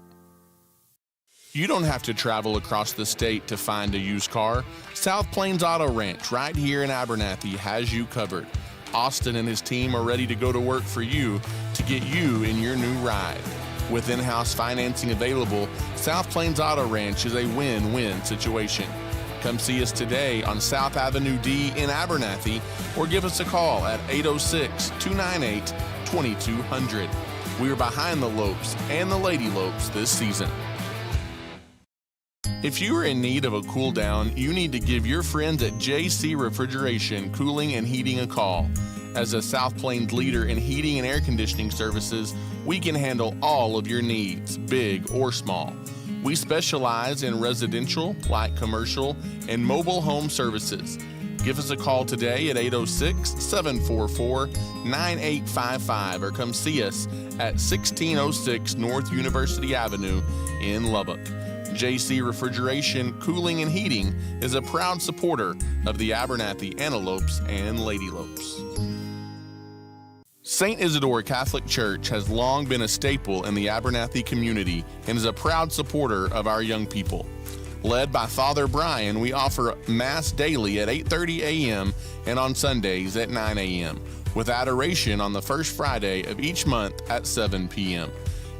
You don't have to travel across the state to find a used car. South Plains Auto Ranch right here in Abernathy has you covered. Austin and his team are ready to go to work for you to get you in your new ride. With in-house financing available, South Plains Auto Ranch is a win-win situation. Come see us today on South Avenue D in Abernathy or give us a call at 806-298-2200. We are behind the Lopes and the Lady Lopes this season. If you are in need of a cool down, you need to give your friends at JC Refrigeration Cooling and Heating a call. As a South Plains leader in heating and air conditioning services, we can handle all of your needs, big or small. We specialize in residential, light commercial, and mobile home services. Give us a call today at 806-744-9855 or come see us at 1606 North University Avenue in Lubbock. JC Refrigeration, Cooling, and Heating is a proud supporter of the Abernathy Antelopes and Lady Lopes. St. Isidore Catholic Church has long been a staple in the Abernathy community and is a proud supporter of our young people. Led by Father Brian, we offer Mass daily at 8:30 a.m. and on Sundays at 9 a.m., with adoration on the first Friday of each month at 7 p.m.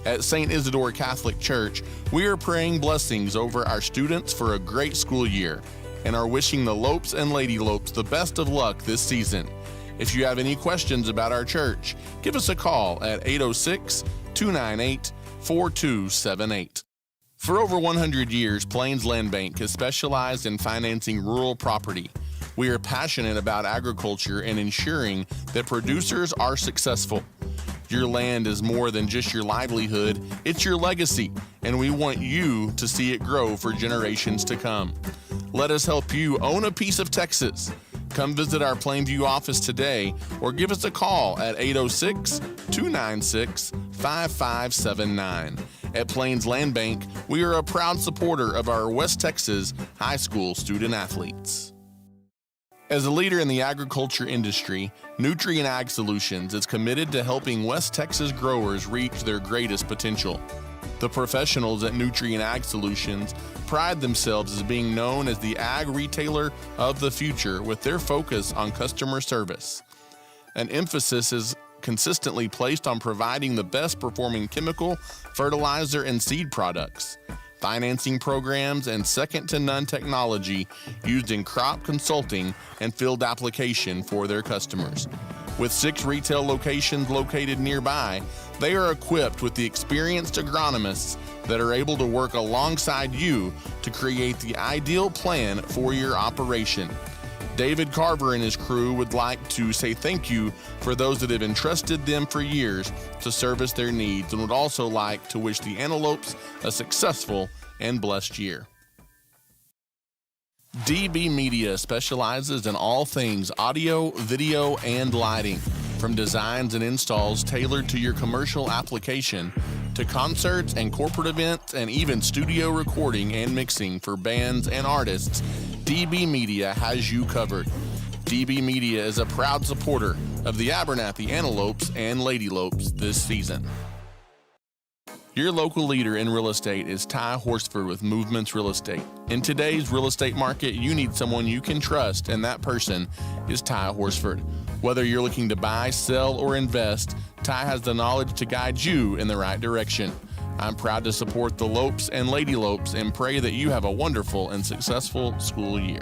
At St. Isidore Catholic Church, we are praying blessings over our students for a great school year and are wishing the Lopes and Lady Lopes the best of luck this season. If you have any questions about our church, give us a call at 806-298-4278. For over 100 years, Plains Land Bank has specialized in financing rural property. We are passionate about agriculture and ensuring that producers are successful. Your land is more than just your livelihood, it's your legacy, and we want you to see it grow for generations to come. Let us help you own a piece of Texas. Come visit our Plainview office today or give us a call at 806-296-5579. At Plains Land Bank, we are a proud supporter of our West Texas high school student athletes. As a leader in the agriculture industry, Nutrient Ag Solutions is committed to helping West Texas growers reach their greatest potential. The professionals at Nutrient Ag Solutions pride themselves as being known as the ag retailer of the future with their focus on customer service. An emphasis is consistently placed on providing the best performing chemical, fertilizer, and seed products, financing programs, and second-to-none technology used in crop consulting and field application for their customers. With 6 retail locations located nearby, they are equipped with the experienced agronomists that are able to work alongside you to create the ideal plan for your operation. David Carver and his crew would like to say thank you for those that have entrusted them for years to service their needs, and would also like to wish the Antelopes a successful and blessed year. DB Media specializes in all things audio, video, and lighting. From designs and installs tailored to your commercial application, to concerts and corporate events, and even studio recording and mixing for bands and artists, DB Media has you covered. DB Media is a proud supporter of the Abernathy Antelopes and Lady Lopes this season. Your local leader in real estate is Ty Horsford with Movements Real Estate. In today's real estate market, you need someone you can trust, and that person is Ty Horsford. Whether you're looking to buy, sell, or invest, Ty has the knowledge to guide you in the right direction. I'm proud to support the Lopes and Lady Lopes and pray that you have a wonderful and successful school year.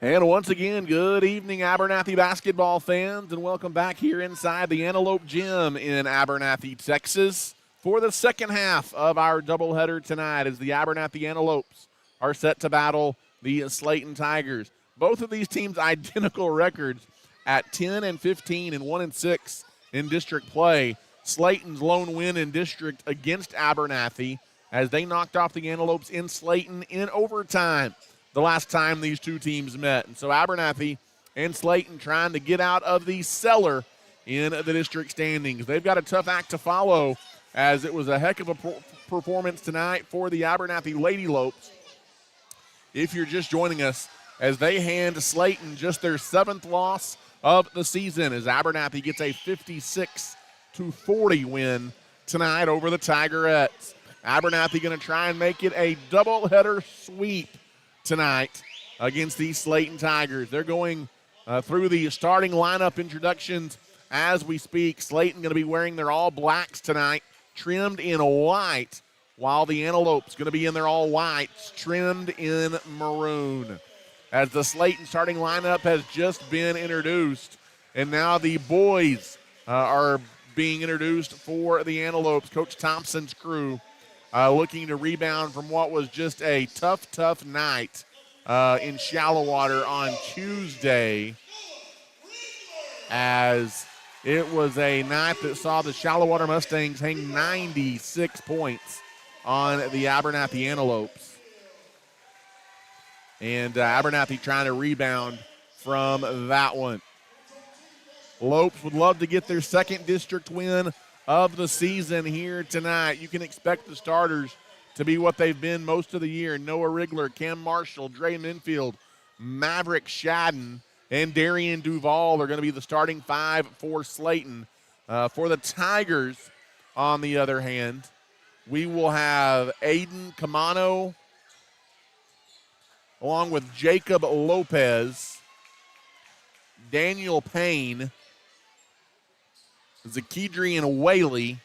And once again, good evening, Abernathy basketball fans, and welcome back here inside the Antelope Gym in Abernathy, Texas, for the second half of our doubleheader tonight as the Abernathy Antelopes are set to battle the Slaton Tigers. Both of these teams identical records at 10-15 and 1-6 in district play. Slaton's lone win in district against Abernathy as they knocked off the Antelopes in Slaton in overtime the last time these two teams met. And so Abernathy and Slaton trying to get out of the cellar in the district standings. They've got a tough act to follow as it was a heck of a performance tonight for the Abernathy Lady Lopes. If you're just joining us, as they hand Slaton just their 7th loss of the season as Abernathy gets a 56-40 win tonight over the Tigerettes. Abernathy going to try and make it a doubleheader sweep tonight against these Slaton Tigers. They're going through the starting lineup introductions as we speak. Slaton going to be wearing their all blacks tonight, trimmed in white, while the Antelopes going to be in their all whites, trimmed in maroon. As the Slaton starting lineup has just been introduced, and now the boys are being introduced for the Antelopes. Coach Thompson's crew looking to rebound from what was just a tough night in shallow water on Tuesday, as it was a night that saw the shallow water Mustangs hang 96 points on the Abernathy Antelopes. And Abernathy trying to rebound from that one. Lopes would love to get their 2nd district win of the season here tonight. You can expect the starters to be what they've been most of the year. Noah Rigler, Cam Marshall, Dre Minfield, Maverick Shadden, and Darian Duvall are going to be the starting 5 for Slaton. For the Tigers, on the other hand, we will have Aiden Camano along with Jacob Lopez, Daniel Payne, Zakedrian Whaley,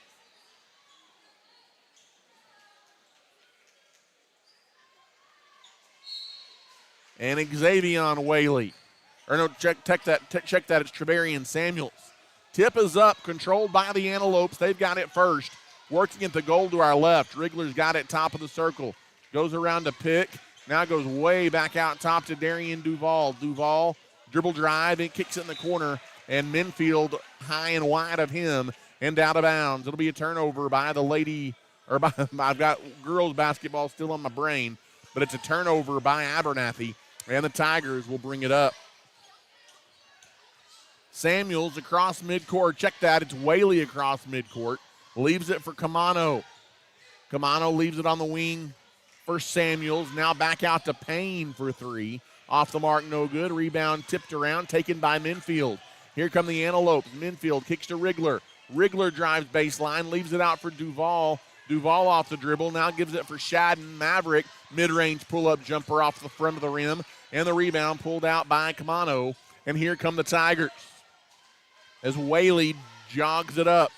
and Xavion Whaley. Or no, check that. It's Trevarian Samuels. Tip is up, controlled by the Antelopes. They've got it first. Working at the goal to our left. Rigler's got it top of the circle. Goes around to pick. Now goes way back out top to Darian Duvall. Duvall, dribble drive, and kicks it in the corner. And Minfield high and wide of him and out of bounds. It'll be a turnover by the lady, or by, I've got girls basketball still on my brain, but it's a turnover by Abernathy, and the Tigers will bring it up. Samuels across midcourt. Check that. It's Whaley across midcourt. Leaves it for Camano. Camano leaves it on the wing for Samuels. Now back out to Payne for 3. Off the mark, no good. Rebound tipped around, taken by Minfield. Here come the Antelopes. Minfield kicks to Rigler. Rigler drives baseline, leaves it out for Duvall. Duvall off the dribble, now gives it for Shadden. Maverick, mid-range pull-up jumper off the front of the rim. And the rebound pulled out by Camano. And here come the Tigers as Whaley jogs it up.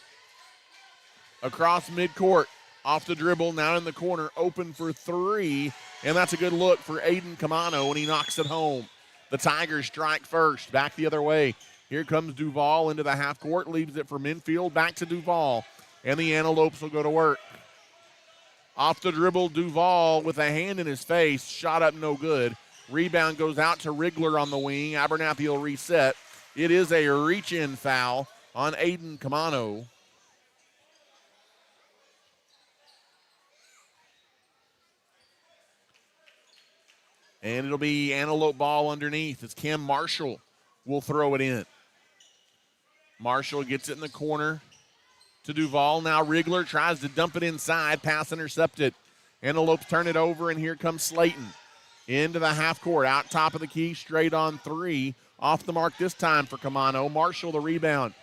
Across midcourt, off the dribble, now in the corner, open for 3. And that's a good look for Aiden Camano, and he knocks it home. The Tigers strike first, back the other way. Here comes Duvall into the half court, leaves it for Minfield, back to Duvall, and the Antelopes will go to work. Off the dribble, Duvall with a hand in his face, shot up no good. Rebound goes out to Rigler on the wing. Abernathy will reset. It is a reach-in foul on Aiden Camano. And it'll be Antelope ball underneath as Cam Marshall will throw it in. Marshall gets it in the corner to Duvall. Now Rigler tries to dump it inside. Pass intercepted. Antelopes turn it over, and here comes Slaton. Into the half court. Out top of the key. Straight on 3. Off the mark this time for Camano. Marshall the rebound.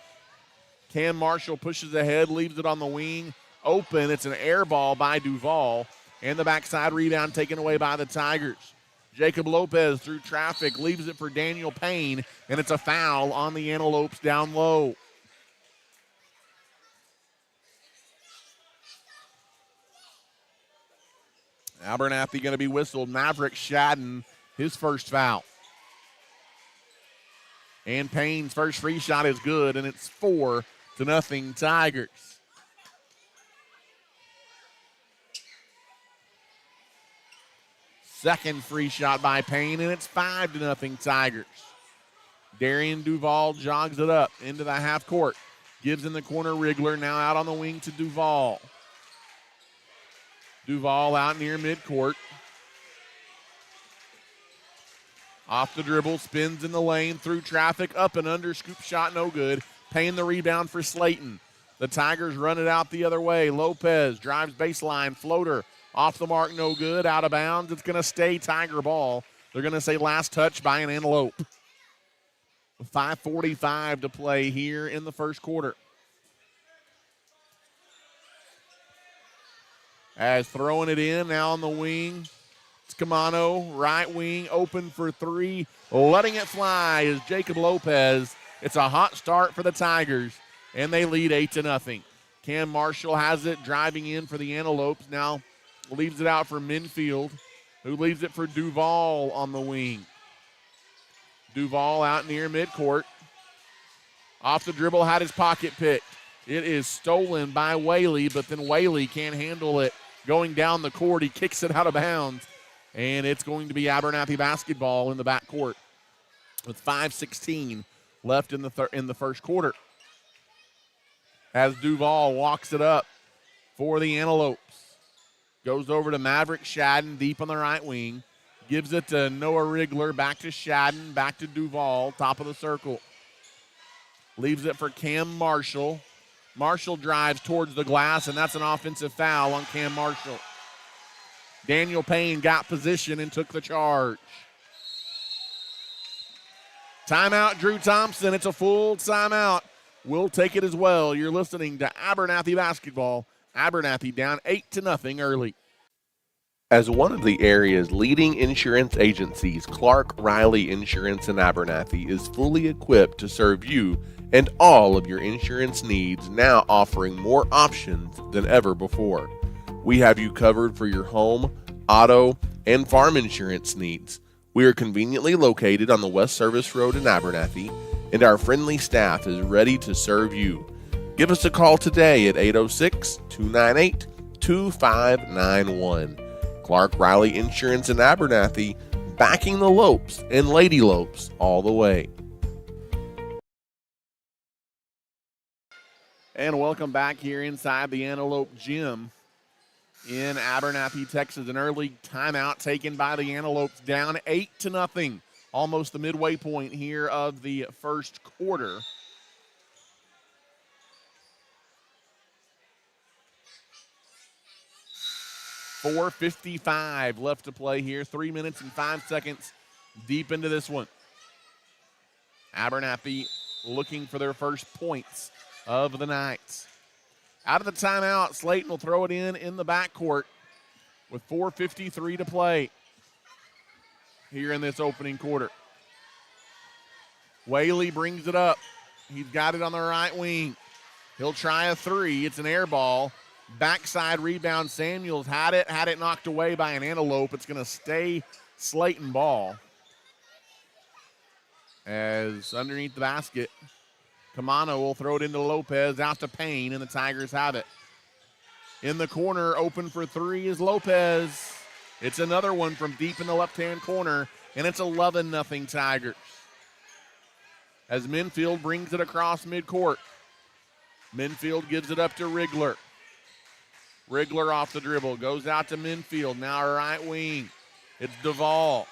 Cam Marshall pushes ahead. Leaves it on the wing. Open. It's an air ball by Duvall. And the backside rebound taken away by the Tigers. Jacob Lopez through traffic, leaves it for Daniel Payne, and it's a foul on the Antelopes down low. Abernathy going to be whistled. Maverick Shadden, his first foul. And Payne's first free shot is good, and it's 4-0 Tigers. Second free shot by Payne, and it's 5-0 Tigers. Darian Duvall jogs it up into the half court. Gives in the corner Wriggler, now out on the wing to Duval. Duval out near midcourt. Off the dribble, spins in the lane, through traffic, up and under, scoop shot, no good. Payne the rebound for Slaton. The Tigers run it out the other way. Lopes drives baseline, floater, off the mark, no good, out of bounds. It's going to stay Tiger ball. They're going to say last touch by an Antelope. 5:45 to play here in the first quarter. As throwing it in, now on the wing, it's Camano, right wing, open for three. Letting it fly is Jacob Lopez. It's a hot start for the Tigers, and they lead 8-0. Cam Marshall has it, driving in for the Antelopes. Now leaves it out for Minfield, who leaves it for Duval on the wing. Duval out near midcourt. Off the dribble, had his pocket picked. It is stolen by Whaley, but then Whaley can't handle it. Going down the court, he kicks it out of bounds, and it's going to be Abernathy basketball in the backcourt with 5:16 left in the first quarter. As Duval walks it up for the Antelopes. Goes over to Maverick Shadden deep on the right wing. Gives it to Noah Wriggler, back to Shadden, back to Duval, top of the circle. Leaves it for Cam Marshall. Marshall drives towards the glass, and that's an offensive foul on Cam Marshall. Daniel Payne got position and took the charge. Timeout, Drew Thompson. It's a full timeout. We'll take it as well. You're listening to Abernathy basketball. Abernathy down 8-0 early. As one of the area's leading insurance agencies, Clark Riley Insurance in Abernathy is fully equipped to serve you and all of your insurance needs, now offering more options than ever before. We have you covered for your home, auto, and farm insurance needs. We are conveniently located on the West Service Road in Abernathy, and our friendly staff is ready to serve you. Give us a call today at 806-298-2591. Clark Riley Insurance in Abernathy, backing the Lopes and Lady Lopes all the way. And welcome back here inside the Antelope Gym in Abernathy, Texas. An early timeout taken by the Antelopes, down 8-0. Almost the midway point here of the first quarter. .455 left to play here. 3 minutes and 5 seconds deep into this one. Abernathy looking for their first points of the night. Out of the timeout, Slaton will throw it in the backcourt with 4:53 to play here in this opening quarter. Whaley brings it up. He's got it on the right wing. He'll try a three. It's an air ball. Backside rebound. Samuels had it knocked away by an Antelope. It's going to stay Slaton ball. As underneath the basket, Camano will throw it into Lopez, out to Payne, and the Tigers have it. In the corner, open for three is Lopez. It's another one from deep in the left-hand corner, and it's 11-0 Tigers. As Minfield brings it across midcourt. Minfield gives it up to Wriggler. Wriggler off the dribble, goes out to Minfield, now right wing. It's Duval.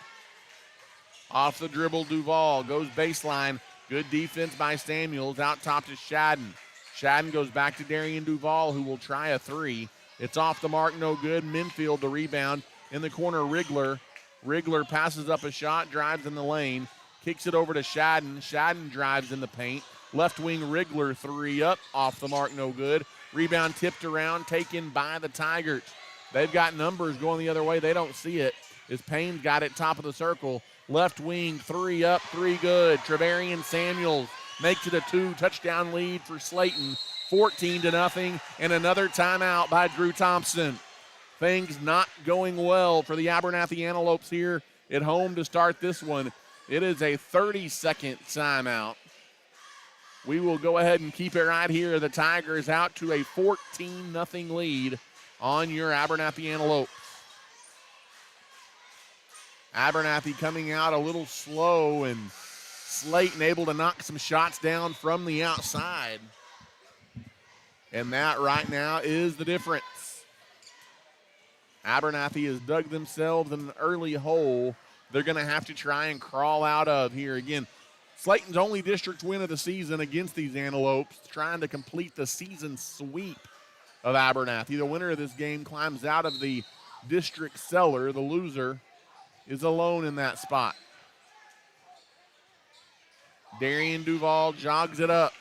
Off the dribble, Duval goes baseline. Good defense by Samuels, out top to Shadden. Shadden goes back to Darian Duval, who will try a three. It's off the mark, no good. Minfield the rebound. In the corner, Wriggler. Wriggler passes up a shot, drives in the lane, kicks it over to Shadden. Shadden drives in the paint. Left wing Wriggler, three up, off the mark, no good. Rebound tipped around, taken by the Tigers. They've got numbers going the other way. They don't see it. As Payne's got it top of the circle. Left wing, three up, three good. Trevarian Samuels makes it a 2-touchdown lead for Slaton. 14-0, and another timeout by Drew Thompson. Things not going well for the Abernathy Antelopes here at home to start this one. It is a 30-second timeout. We will go ahead and keep it right here. The Tigers out to a 14-0 lead on your Abernathy Antelopes. Abernathy coming out a little slow, and Slaton able to knock some shots down from the outside. And that right now is the difference. Abernathy has dug themselves in an early hole they're going to have to try and crawl out of here. Again, Slaton's only district win of the season against these Antelopes, trying to complete the season sweep of Abernathy. The winner of this game climbs out of the district cellar. The loser is alone in that spot. Darian Duval jogs it up.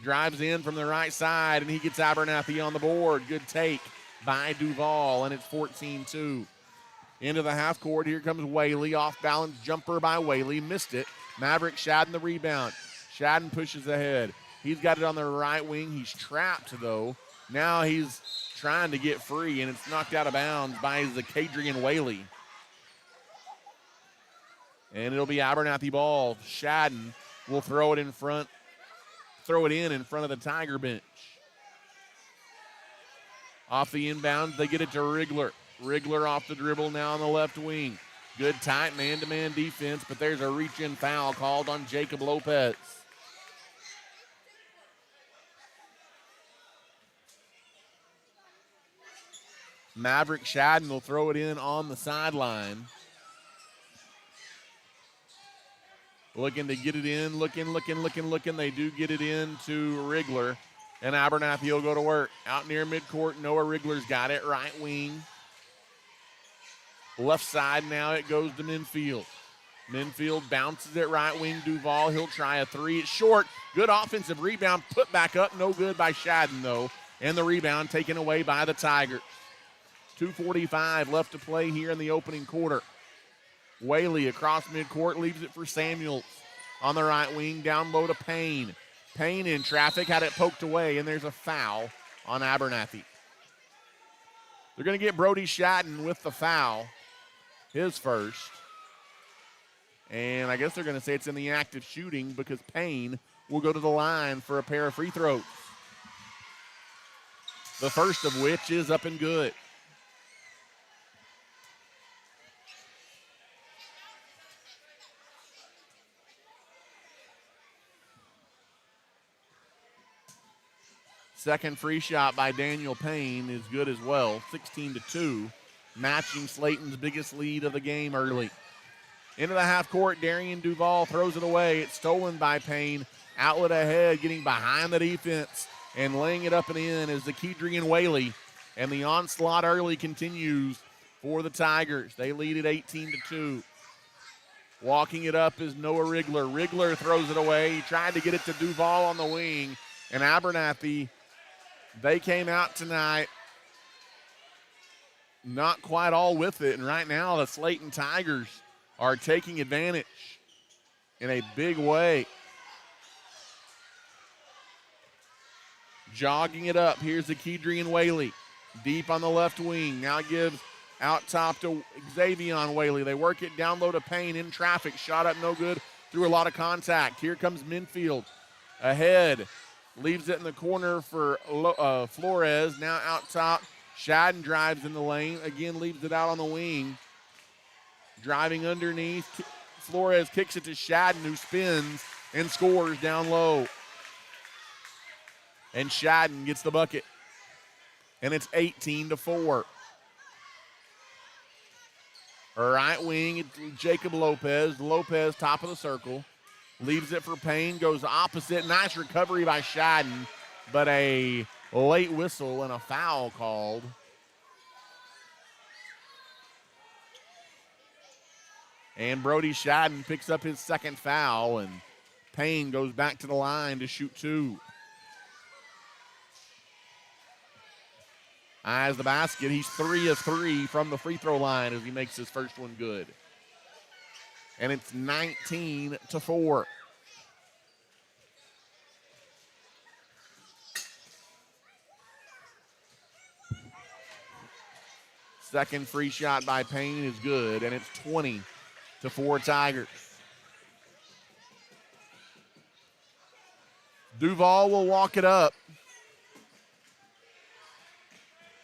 Drives in from the right side, and he gets Abernathy on the board. Good take by Duval, and it's 14-2. Into the half court, here comes Whaley. Off-balance jumper by Whaley. Missed it. Maverick Shadden the rebound. Shadden pushes ahead. He's got it on the right wing. He's trapped, though. Now he's trying to get free, and it's knocked out of bounds by Zakadrian Whaley. And it'll be Abernathy ball. Shadden will throw it in front of the Tiger bench. Off the inbounds, they get it to Rigler. Rigler off the dribble now on the left wing. Good tight man-to-man defense, but there's a reach-in foul called on Jacob Lopes. Maverick Shadden will throw it in on the sideline. Looking to get it in, looking. They do get it in to Rigler, and Abernathy will go to work. Out near midcourt, Noah Rigler's got it, right wing. Left side now, it goes to Minfield. Minfield bounces it right wing. Duval, he'll try a three. It's short. Good offensive rebound. Put back up. No good by Shadden, though. And the rebound taken away by the Tigers. 2:45 left to play here in the opening quarter. Whaley across midcourt, leaves it for Samuels. On the right wing, down low to Payne. Payne in traffic, had it poked away, and there's a foul on Abernathy. They're going to get Brody Shadden with the foul. His first. And I guess they're going to say it's in the act of shooting because Payne will go to the line for a pair of free throws. The first of which is up and good. Second free shot by Daniel Payne is good as well, 16-2, matching Slaton's biggest lead of the game early. Into the half court, Darian Duval throws it away. It's stolen by Payne. Outlet ahead, getting behind the defense and laying it up and in is the Zakadrian Whaley. And the onslaught early continues for the Tigers. They lead at 18-2. Walking it up is Noah Rigler. Rigler throws it away. He tried to get it to Duval on the wing, and Abernathy, they came out tonight not quite all with it, and right now the Slaton Tigers are taking advantage in a big way. Jogging it up, here's the Zakadrian Whaley. Deep on the left wing, now gives out top to Xavion Whaley. They work it down low to Payne in traffic, shot up no good, through a lot of contact. Here comes Minfield ahead. Leaves it in the corner for Flores. Now out top. Shadden drives in the lane. Again, leaves it out on the wing. Driving underneath. Flores kicks it to Shadden, who spins and scores down low. And Shadden gets the bucket. And it's 18-4. Right wing, it's Jacob Lopes. Lopes, top of the circle. Leaves it for Payne, goes opposite. Nice recovery by Shadden, but a late whistle and a foul called. And Brody Shadden picks up his second foul, and Payne goes back to the line to shoot two. Eyes the basket. He's 3 of 3 from the free throw line as he makes his first one good. And it's 19-4. Second free shot by Payne is good, and it's 20-4 Tigers. Duval will walk it up.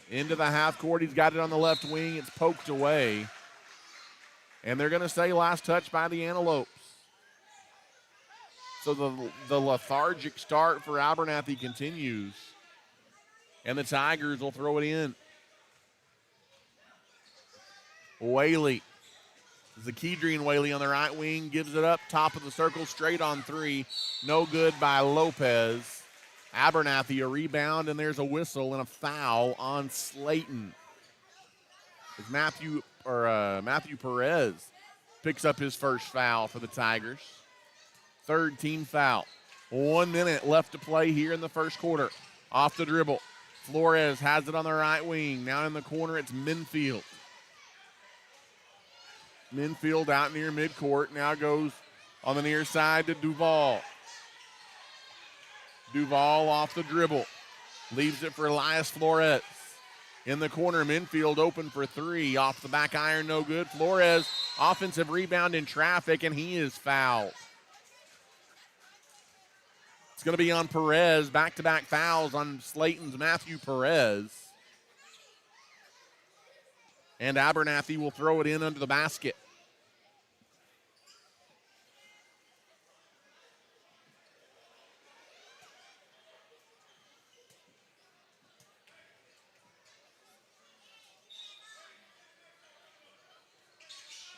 Into the half court. He's got it on the left wing. It's poked away. And they're going to say last touch by the Antelopes. So the lethargic start for Abernathy continues. And the Tigers will throw it in. Whaley. Zakidrian Whaley on the right wing gives it up, top of the circle, straight on three. No good by Lopes. Abernathy a rebound, and there's a whistle and a foul on Slaton. As Matthew Perez picks up his first foul for the Tigers. Third team foul. 1 minute left to play here in the first quarter. Off the dribble. Flores has it on the right wing. Now in the corner, it's Minfield. Minfield out near midcourt. Now goes on the near side to Duval. Duval off the dribble. Leaves it for Elias Flores. In the corner, Minfield open for three. Off the back iron, no good. Flores, offensive rebound in traffic, and he is fouled. It's going to be on Perez. Back-to-back fouls on Slaton's Matthew Perez. And Abernathy will throw it in under the basket.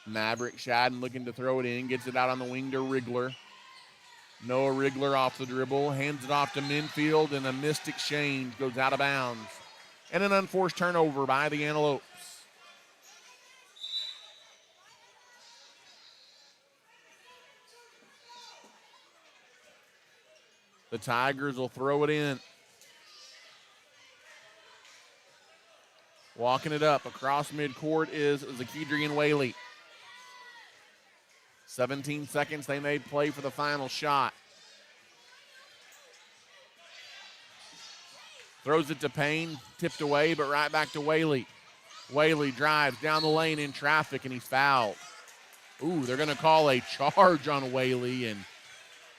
Maverick Shadden looking to throw it in, gets it out on the wing to Rigler. Noah Rigler off the dribble, hands it off to Minfield, and a missed exchange goes out of bounds. And an unforced turnover by the Antelopes. The Tigers will throw it in. Walking it up across midcourt is Zakidrian Whaley. 17 seconds, they made play for the final shot. Throws it to Payne, tipped away, but right back to Whaley. Whaley drives down the lane in traffic, and he's fouled. Ooh, they're going to call a charge on Whaley, and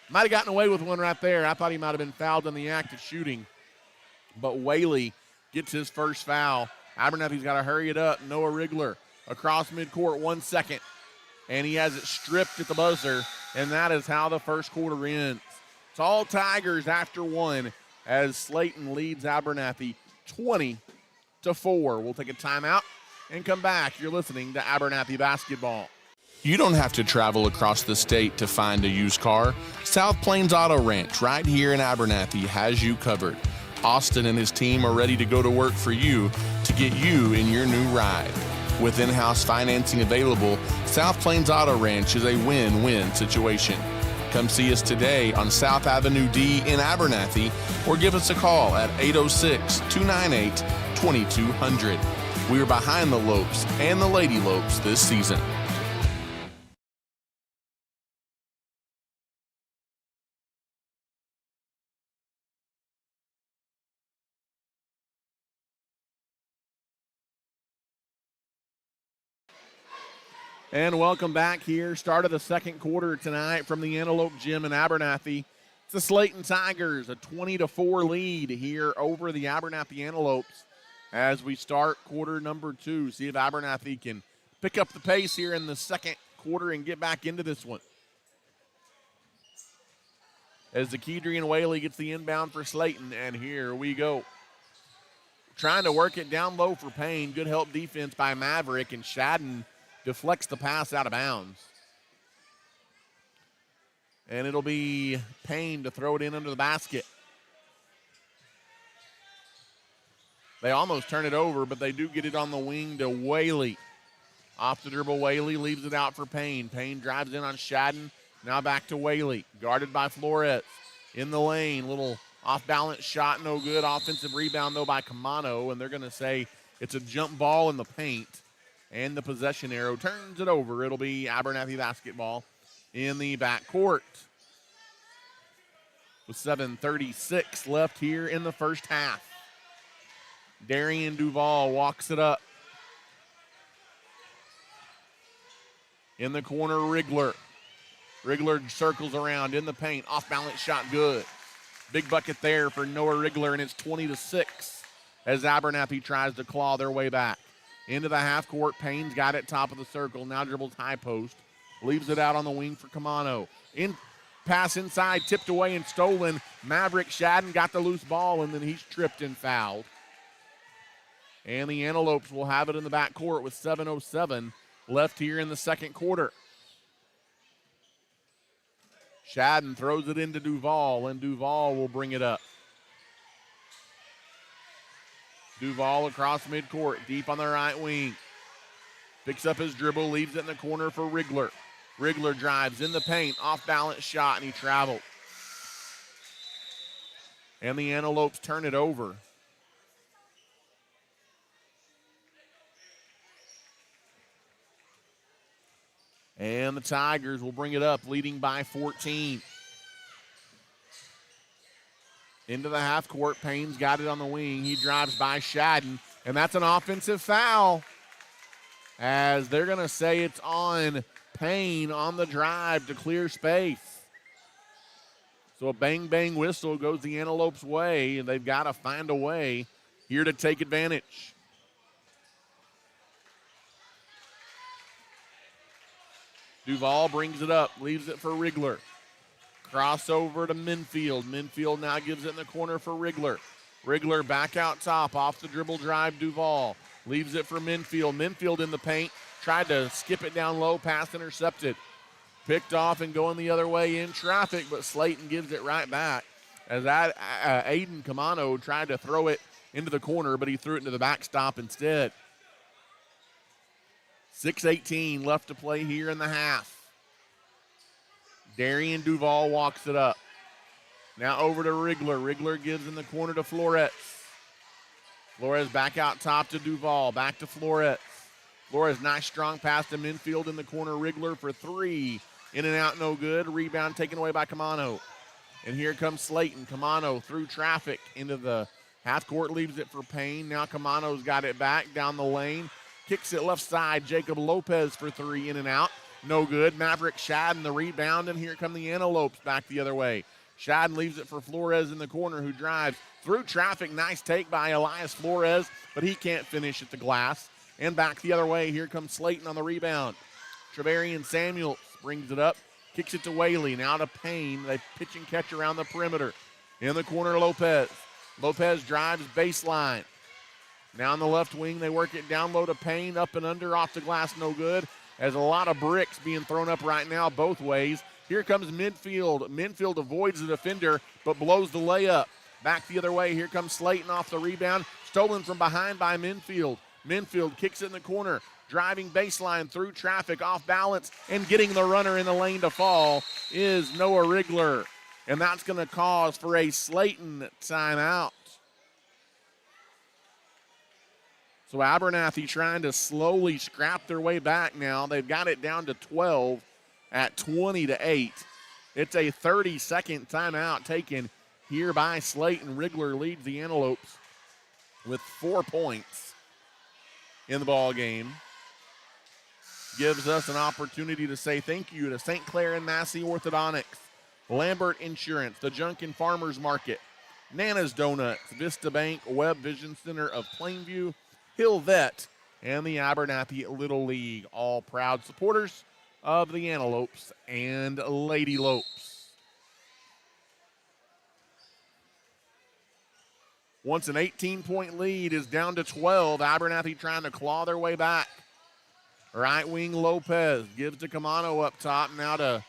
might have gotten away with one right there. I thought he might have been fouled in the act of shooting. But Whaley gets his first foul. Abernathy's got to hurry it up. Noah Rigler across midcourt, 1 second. And he has it stripped at the buzzer, and that is how the first quarter ends. It's all Tigers after one as Slaton leads Abernathy 20-4. We'll take a timeout and come back. You're listening to Abernathy Basketball. You don't have to travel across the state to find a used car. South Plains Auto Ranch right here in Abernathy has you covered. Austin and his team are ready to go to work for you to get you in your new ride. With in-house financing available, South Plains Auto Ranch is a win-win situation. Come see us today on South Avenue D in Abernathy or give us a call at 806-298-2200. We are behind the Lopes and the Lady Lopes this season. And welcome back here. Start of the second quarter tonight from the Antelope Gym in Abernathy. It's the Slaton Tigers, a 20-4 lead here over the Abernathy Antelopes as we start quarter number two. See if Abernathy can pick up the pace here in the second quarter and get back into this one. As Zakidrian Whaley gets the inbound for Slaton, and here we go. Trying to work it down low for Payne. Good help defense by Maverick, and Shadden deflects the pass out of bounds. And it'll be Payne to throw it in under the basket. They almost turn it over, but they do get it on the wing to Whaley. Off the dribble, Whaley leaves it out for Payne. Payne drives in on Shadden. Now back to Whaley. Guarded by Flores. In the lane, little off-balance shot, no good. Offensive rebound, though, by Camano, and they're going to say it's a jump ball in the paint. And the possession arrow turns it over. It'll be Abernathy basketball in the backcourt. With 7:36 left here in the first half. Darian Duval walks it up. In the corner, Rigler. Rigler circles around in the paint. Off-balance shot, good. Big bucket there for Noah Rigler, and it's 20-6 as Abernathy tries to claw their way back. Into the half court, Payne's got it top of the circle. Now dribbles high post. Leaves it out on the wing for Camano. pass inside, tipped away and stolen. Maverick Shadden got the loose ball, and then he's tripped and fouled. And the Antelopes will have it in the backcourt with 7:07 left here in the second quarter. Shadden throws it into Duval, and Duval will bring it up. Duval across midcourt, deep on the right wing. Picks up his dribble, leaves it in the corner for Rigler. Rigler drives in the paint, off-balance shot, and he traveled. And the Antelopes turn it over. And the Tigers will bring it up, leading by 14. Into the half court, Payne's got it on the wing. He drives by Shadden, and that's an offensive foul, as they're going to say it's on Payne on the drive to clear space. So a bang-bang whistle goes the Antelopes' way, and they've got to find a way here to take advantage. Duval brings it up, leaves it for Rigler. Crossover to Minfield. Minfield now gives it in the corner for Rigler. Rigler back out top, off the dribble drive, Duval. Leaves it for Minfield. Minfield in the paint, tried to skip it down low, pass intercepted. Picked off and going the other way in traffic, but Slaton gives it right back. As Aiden Camano tried to throw it into the corner, but he threw it into the backstop instead. 6:18 left to play here in the half. Darian Duval walks it up. Now over to Rigler. Rigler gives in the corner to Flores. Flores back out top to Duval. Back to Flores. Flores, nice strong pass to Minfield in the corner. Rigler for three. In and out, no good. Rebound taken away by Camano. And here comes Slaton. Camano through traffic into the half court, leaves it for Payne. Now Camano's got it back down the lane. Kicks it left side. Jacob Lopes for three, in and out. No good. Maverick Shadden the rebound, and here come the Antelopes back the other way. Shadden leaves it for Flores in the corner, who drives through traffic. Nice take by Elias Flores, but he can't finish at the glass. And back the other way, here comes Slaton on the rebound. Trevarian Samuels brings it up, kicks it to Whaley. Now to Payne. They pitch and catch around the perimeter. In the corner, Lopes. Lopes drives baseline. Now on the left wing, they work it down low to Payne, up and under, off the glass, no good. There's a lot of bricks being thrown up right now both ways. Here comes Minfield. Minfield avoids the defender, but blows the layup. Back the other way, here comes Slaton off the rebound. Stolen from behind by Minfield. Minfield kicks it in the corner, driving baseline through traffic, off balance, and getting the runner in the lane to fall is Noah Rigler. And that's going to cause for a Slaton timeout. So Abernathy trying to slowly scrap their way back now. They've got it down to 12 at 20-8. It's a 30-second timeout taken here by Slaton. Rigler leads the Antelopes with 4 points in the ball game. Gives us an opportunity to say thank you to St. Clair and Massey Orthodontics, Lambert Insurance, the Junkin Farmers Market, Nana's Donuts, Vista Bank, Webb Vision Center of Plainview, Hill Vet, and the Abernathy Little League, all proud supporters of the Antelopes and Lady Lopes. Once an 18-point lead is down to 12, Abernathy trying to claw their way back. Right wing Lopes gives to Camano up top, now to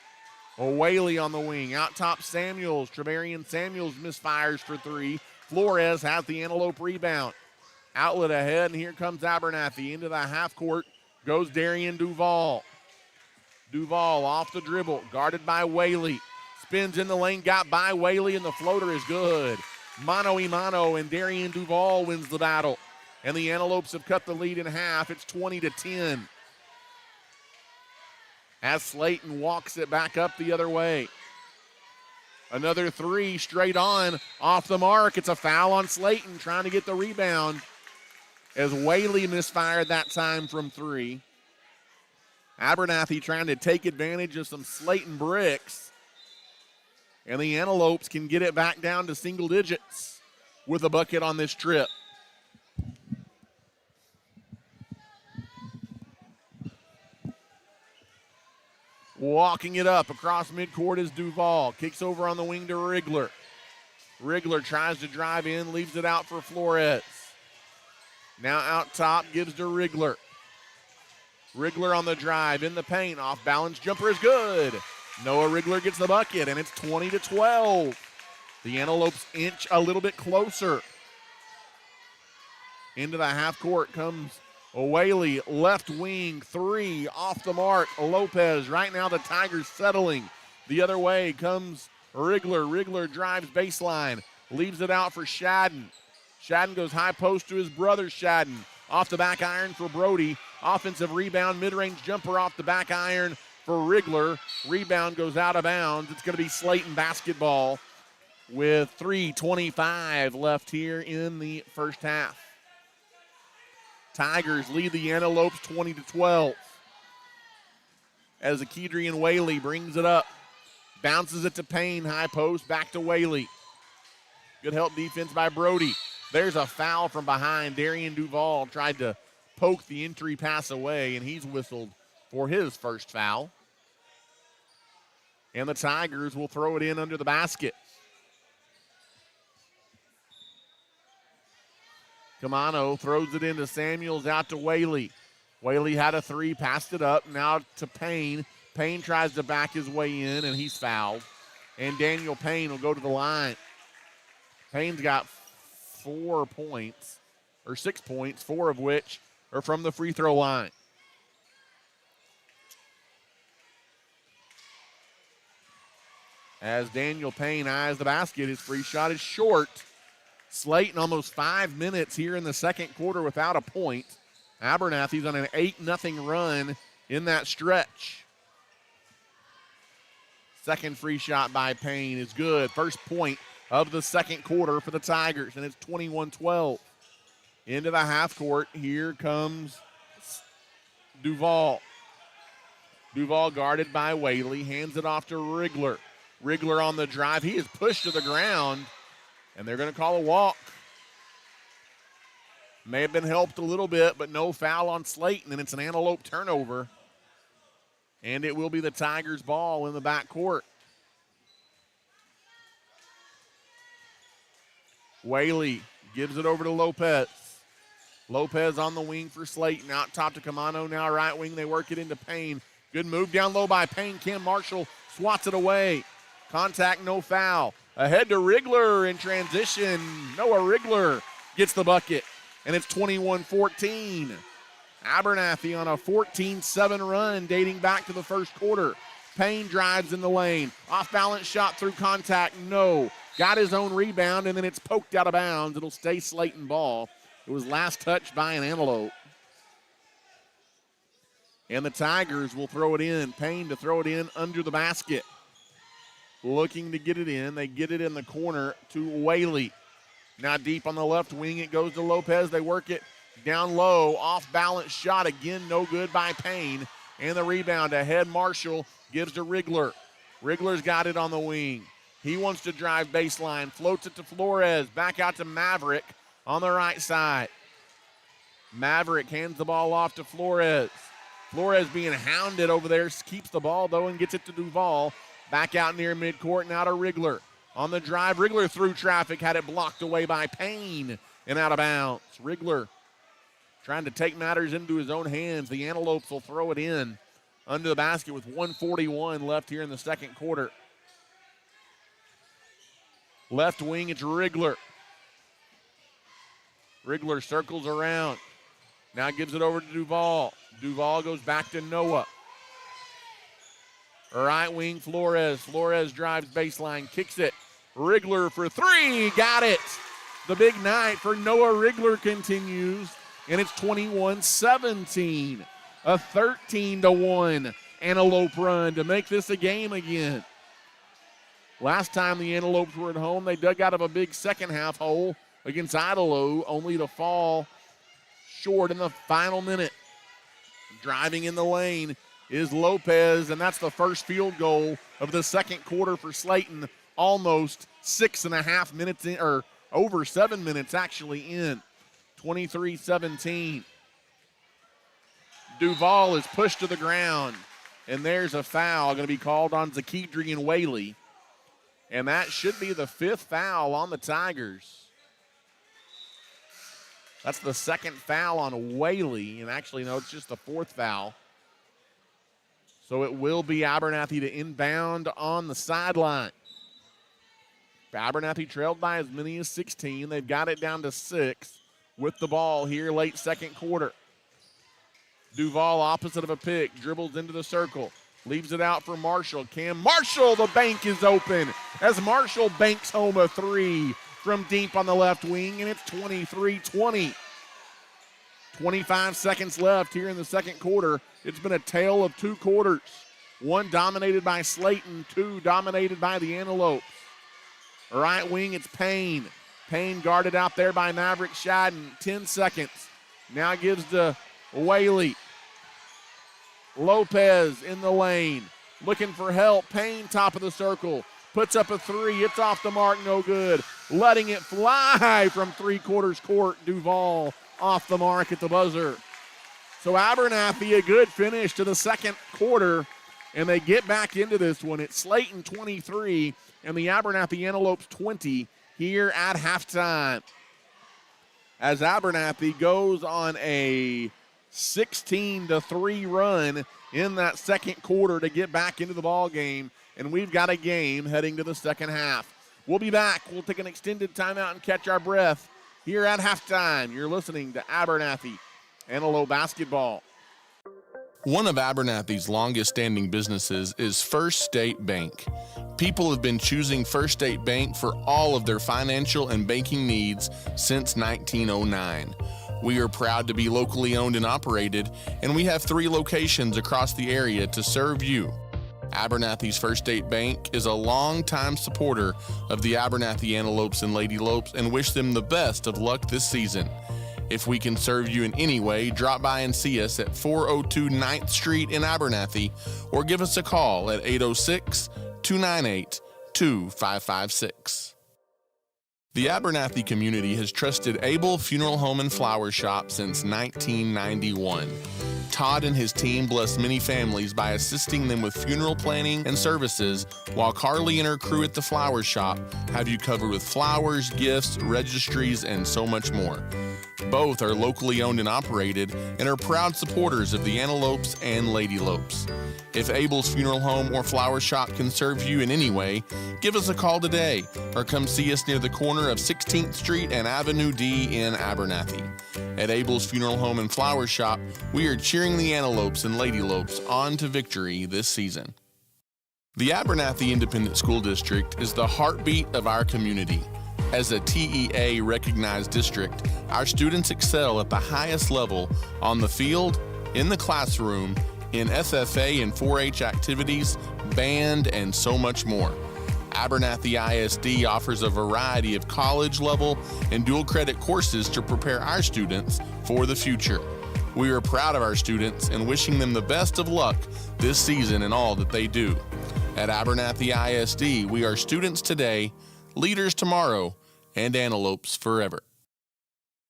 Whaley on the wing. Out top Samuels, Trevarian Samuels misfires for three. Flores has the Antelope rebound. Outlet ahead, and here comes Abernathy. Into the half court goes Darian Duval. Duval off the dribble, guarded by Whaley. Spins in the lane, got by Whaley, and the floater is good. Mano-a-mano, and Darian Duval wins the battle. And the Antelopes have cut the lead in half. It's 20-10. As Slaton walks it back up the other way. Another three straight on, off the mark. It's a foul on Slaton, trying to get the rebound, as Whaley misfired that time from three. Abernathy trying to take advantage of some Slaton bricks. And the Antelopes can get it back down to single digits with a bucket on this trip. Walking it up across midcourt is Duval. Kicks over on the wing to Rigler. Rigler tries to drive in, leaves it out for Flores. Now out top, gives to Rigler. Rigler on the drive, in the paint, off balance, jumper is good. Noah Rigler gets the bucket, and it's 20-12. The Antelopes inch a little bit closer. Into the half court comes Whaley, left wing, three, off the mark. Lopes, right now the Tigers settling. The other way comes Rigler. Rigler drives baseline, leaves it out for Shadden. Shadden goes high post to his brother Shadden. Off the back iron for Brody. Offensive rebound, mid-range jumper off the back iron for Rigler. Rebound goes out of bounds. It's going to be Slaton basketball with 3:25 left here in the first half. Tigers lead the Antelopes 20-12. As Akedrian Whaley brings it up. Bounces it to Payne, high post, back to Whaley. Good help defense by Brody. There's a foul from behind. Darian Duval tried to poke the entry pass away, and he's whistled for his first foul. And the Tigers will throw it in under the basket. Camano throws it into Samuels, out to Whaley. Whaley had a three, passed it up, now to Payne. Payne tries to back his way in, and he's fouled. And Daniel Payne will go to the line. Payne's got 4 points, or 6 points, 4 of which are from the free throw line. As Daniel Payne eyes the basket, his free shot is short. Slaton almost 5 minutes here in the second quarter without a point. Abernathy's on an 8-0 run in that stretch. Second free shot by Payne is good. First point of the second quarter for the Tigers, and it's 21-12. Into the half court, here comes Duval. Duval guarded by Whaley, hands it off to Rigler. Rigler on the drive, he is pushed to the ground, and they're going to call a walk. May have been helped a little bit, but no foul on Slaton, and it's an Antelope turnover. And it will be the Tigers' ball in the backcourt. Whaley gives it over to Lopes. Lopes on the wing for Slaton. Out top to Camano, now right wing. They work it into Payne. Good move down low by Payne. Cam Marshall swats it away. Contact, no foul. Ahead to Rigler in transition. Noah Rigler gets the bucket, and it's 21-14. Abernathy on a 14-7 run dating back to the first quarter. Payne drives in the lane. Off-balance shot through contact, no. Got his own rebound, and then it's poked out of bounds. It'll stay Slaton ball. It was last touched by an Antelope. And the Tigers will throw it in. Payne to throw it in under the basket. Looking to get it in. They get it in the corner to Whaley. Now deep on the left wing, it goes to Lopes. They work it down low. Off-balance shot again, no good by Payne. And the rebound ahead, Marshall gives to Rigler. Rigler's got it on the wing. He wants to drive baseline, floats it to Flores, back out to Maverick on the right side. Maverick hands the ball off to Flores. Flores being hounded over there, keeps the ball though and gets it to Duval. Back out near midcourt, now to Rigler. On the drive, Rigler through traffic, had it blocked away by Payne and out of bounds. Rigler trying to take matters into his own hands. The Antelopes will throw it in under the basket with 1:41 left here in the second quarter. Left wing, it's Rigler. Rigler circles around. Now gives it over to Duval. Duval goes back to Noah. Right wing, Flores. Flores drives baseline, kicks it. Rigler for three, got it. The big night for Noah Rigler continues, and it's 21-17. A 13-1 Antelope run to make this a game again. Last time the Antelopes were at home, they dug out of a big second half hole against Idaho, only to fall short in the final minute. Driving in the lane is Lopes, and that's the first field goal of the second quarter for Slaton. Almost 6.5 minutes in, or over 7 minutes actually in. 23-17. Duval is pushed to the ground. And there's a foul going to be called on Zakedrian Whaley. And that should be the 5th foul on the Tigers. That's the 2nd foul on Whaley. And actually, no, it's just the 4th foul. So it will be Abernathy to inbound on the sideline. Abernathy trailed by as many as 16. They've got it down to 6 with the ball here late second quarter. Duval, opposite of a pick, dribbles into the circle, leaves it out for Marshall. Cam Marshall, the bank is open as Marshall banks home a 3 from deep on the left wing, and it's 23-20. 25 seconds left here in the second quarter. It's been a tale of 2 quarters. 1 dominated by Slaton, 2 dominated by the Antelopes. Right wing, it's Payne. Payne guarded out there by Maverick Shadden. 10 seconds. Now gives to Whaley. Lopes in the lane. Looking for help. Payne, top of the circle. Puts up a 3. It's off the mark, no good. Letting it fly from 3/4 court. Duval off the mark at the buzzer. So Abernathy, a good finish to the second quarter, and they get back into this one. It's Slaton 23 and the Abernathy Antelopes 20 here at halftime. As Abernathy goes on a 16-3 run in that second quarter to get back into the ball game, and we've got a game heading to the second half. We'll be back. We'll take an extended timeout and catch our breath here at halftime. You're listening to Abernathy Antelope basketball. One of Abernathy's longest-standing businesses is First State Bank. People have been choosing First State Bank for all of their financial and banking needs since 1909. We are proud to be locally owned and operated, and we have 3 locations across the area to serve you. Abernathy's First State Bank is a longtime supporter of the Abernathy Antelopes and Lady Lopes and wish them the best of luck this season. If we can serve you in any way, drop by and see us at 402 9th Street in Abernathy or give us a call at 806-298-2556. The Abernathy community has trusted Abel Funeral Home and Flower Shop since 1991. Todd and his team bless many families by assisting them with funeral planning and services, while Carly and her crew at the Flower Shop have you covered with flowers, gifts, registries, and so much more. Both are locally owned and operated and are proud supporters of the Antelopes and Lady Lopes. If Abel's Funeral Home or Flower Shop can serve you in any way, give us a call today or come see us near the corner of 16th Street and Avenue D in Abernathy. At Abel's Funeral Home and Flower Shop, we are cheering the Antelopes and Lady Lopes on to victory this season. The Abernathy Independent School District is the heartbeat of our community. As a TEA-recognized district, our students excel at the highest level on the field, in the classroom, in FFA and 4-H activities, band, and so much more. Abernathy ISD offers a variety of college-level and dual-credit courses to prepare our students for the future. We are proud of our students and wishing them the best of luck this season in all that they do. At Abernathy ISD, we are students today, leaders tomorrow, and antelopes forever.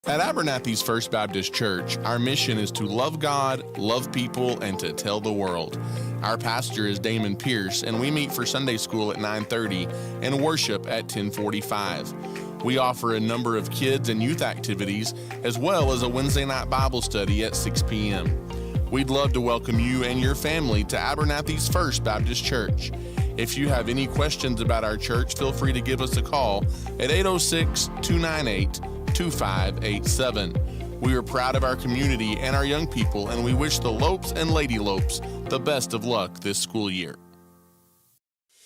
At Abernathy's First Baptist Church, our mission is to love God, love people, and to tell the world. Our pastor is Damon Pierce, and we meet for Sunday school at 9:30 and worship at 10:45. We offer a number of kids and youth activities, as well as a Wednesday night Bible study at 6 p.m. We'd love to welcome you and your family to Abernathy's First Baptist Church. If you have any questions about our church, feel free to give us a call at 806-298-2587. We are proud of our community and our young people, and we wish the Lopes and Lady Lopes the best of luck this school year.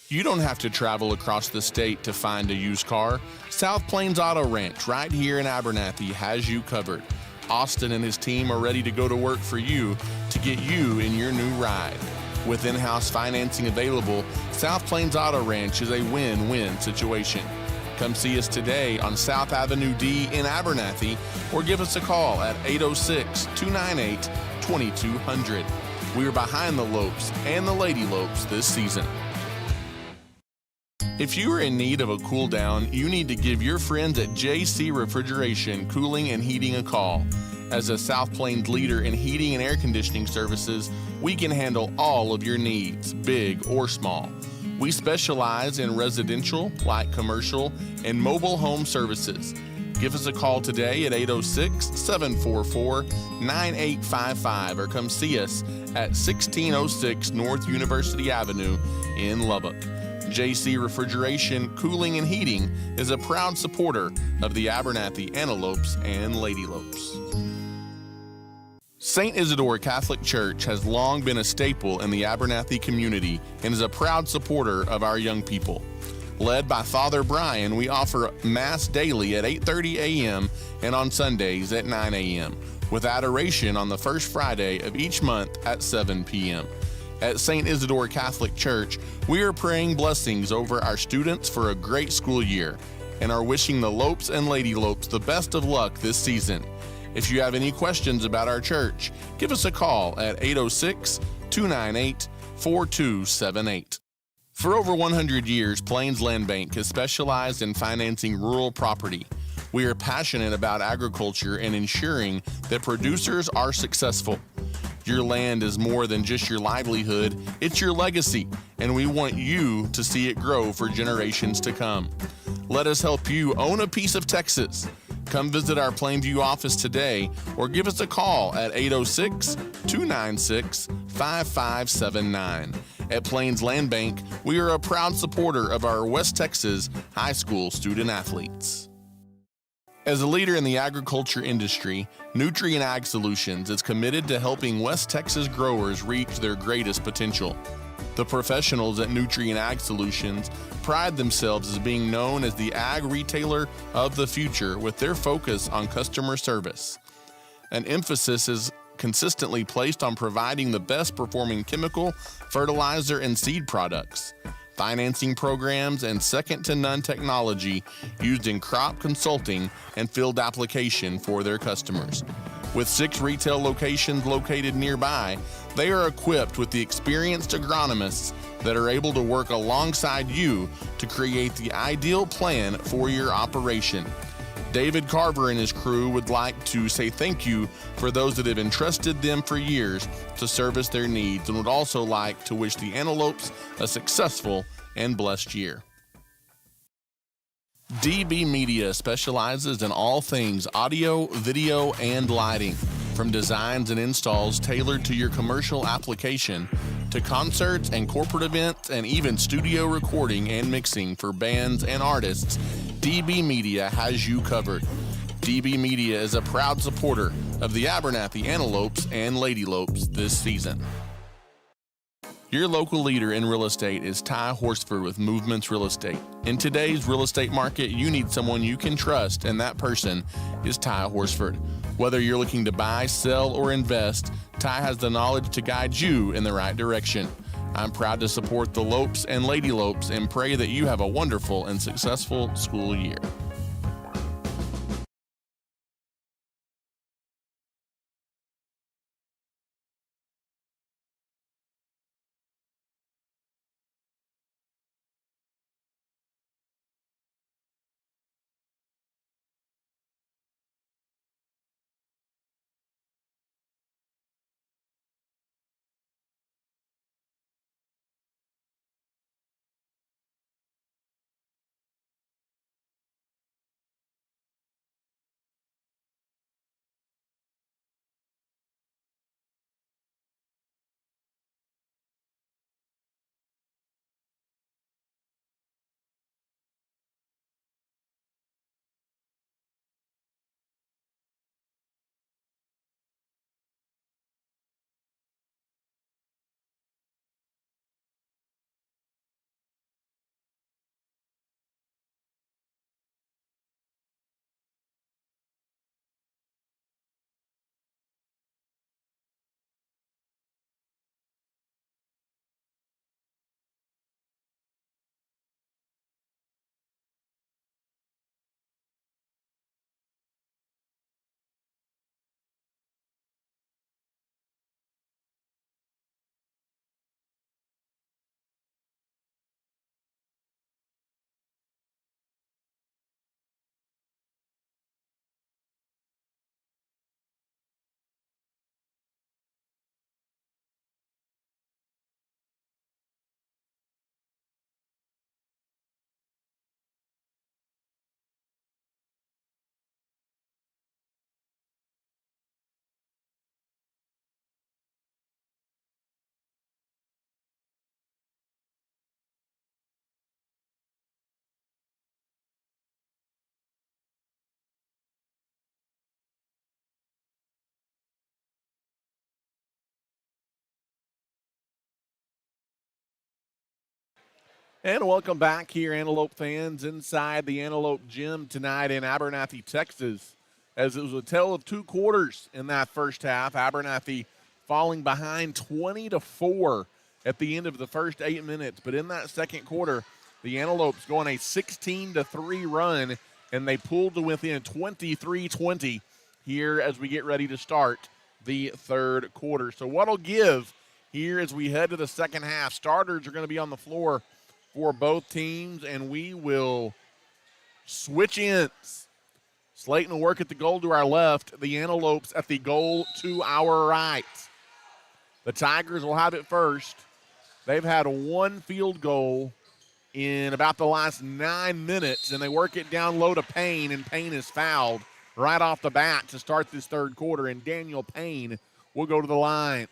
You don't have to travel across the state to find a used car. South Plains Auto Ranch right here in Abernathy has you covered. Austin and his team are ready to go to work for you to get you in your new ride. With in-house financing available, South Plains Auto Ranch is a win-win situation. Come see us today on South Avenue D in Abernathy or give us a call at 806-298-2200. We are behind the Lopes and the Lady Lopes this season. If you are in need of a cool down, you need to give your friends at JC Refrigeration Cooling and Heating a call. As a South Plains leader in heating and air conditioning services, we can handle all of your needs, big or small. We specialize in residential, light commercial, and mobile home services. Give us a call today at 806-744-9855 or come see us at 1606 North University Avenue in Lubbock. JC Refrigeration, Cooling, and Heating is a proud supporter of the Abernathy Antelopes and Lady Lopes. St. Isidore Catholic Church has long been a staple in the Abernathy community and is a proud supporter of our young people. Led by Father Brian, we offer Mass daily at 8:30 a.m. and on Sundays at 9 a.m., with adoration on the first Friday of each month at 7 p.m. At St. Isidore Catholic Church, we are praying blessings over our students for a great school year and are wishing the Lopes and Lady Lopes the best of luck this season. If you have any questions about our church, give us a call at 806-298-4278. For over 100 years, Plains Land Bank has specialized in financing rural property. We are passionate about agriculture and ensuring that producers are successful. Your land is more than just your livelihood, it's your legacy, and we want you to see it grow for generations to come. Let us help you own a piece of Texas. Come visit our Plainview office today or give us a call at 806-296-5579. At Plains Land Bank, we are a proud supporter of our West Texas high school student athletes. As a leader in the agriculture industry, Nutrient Ag Solutions is committed to helping West Texas growers reach their greatest potential. The professionals at Nutrient Ag Solutions pride themselves as being known as the ag retailer of the future with their focus on customer service. An emphasis is consistently placed on providing the best performing chemical, fertilizer, and seed products, financing programs, and second-to-none technology used in crop consulting and field application for their customers. With 6 retail locations located nearby, they are equipped with the experienced agronomists that are able to work alongside you to create the ideal plan for your operation. David Carver and his crew would like to say thank you for those that have entrusted them for years to service their needs, and would also like to wish the Antelopes a successful and blessed year. DB Media specializes in all things audio, video, and lighting. From designs and installs tailored to your commercial application, to concerts and corporate events, and even studio recording and mixing for bands and artists, DB Media has you covered. DB Media is a proud supporter of the Abernathy Antelopes and Lady Lopes this season. Your local leader in real estate is Ty Horsford with Movements Real Estate. In today's real estate market, you need someone you can trust, and that person is Ty Horsford. Whether you're looking to buy, sell, or invest, Ty has the knowledge to guide you in the right direction. I'm proud to support the Lopes and Lady Lopes and pray that you have a wonderful and successful school year. And welcome back here, Antelope fans, inside the Antelope Gym tonight in Abernathy, Texas. As it was a tale of two quarters in that first half, Abernathy falling behind 20-4 at the end of the first 8 minutes. But in that second quarter, the Antelopes going a 16-3 run, and they pulled to within 23-20 here as we get ready to start the third quarter. So what'll give here as we head to the second half? Starters are going to be on the floor for both teams, and we will switch ends. Slaton will work at the goal to our left, the Antelopes at the goal to our right. The Tigers will have it first. They've had one field goal in about the last 9 minutes, and they work it down low to Payne, and Payne is fouled right off the bat to start this third quarter, and Daniel Payne will go to the line.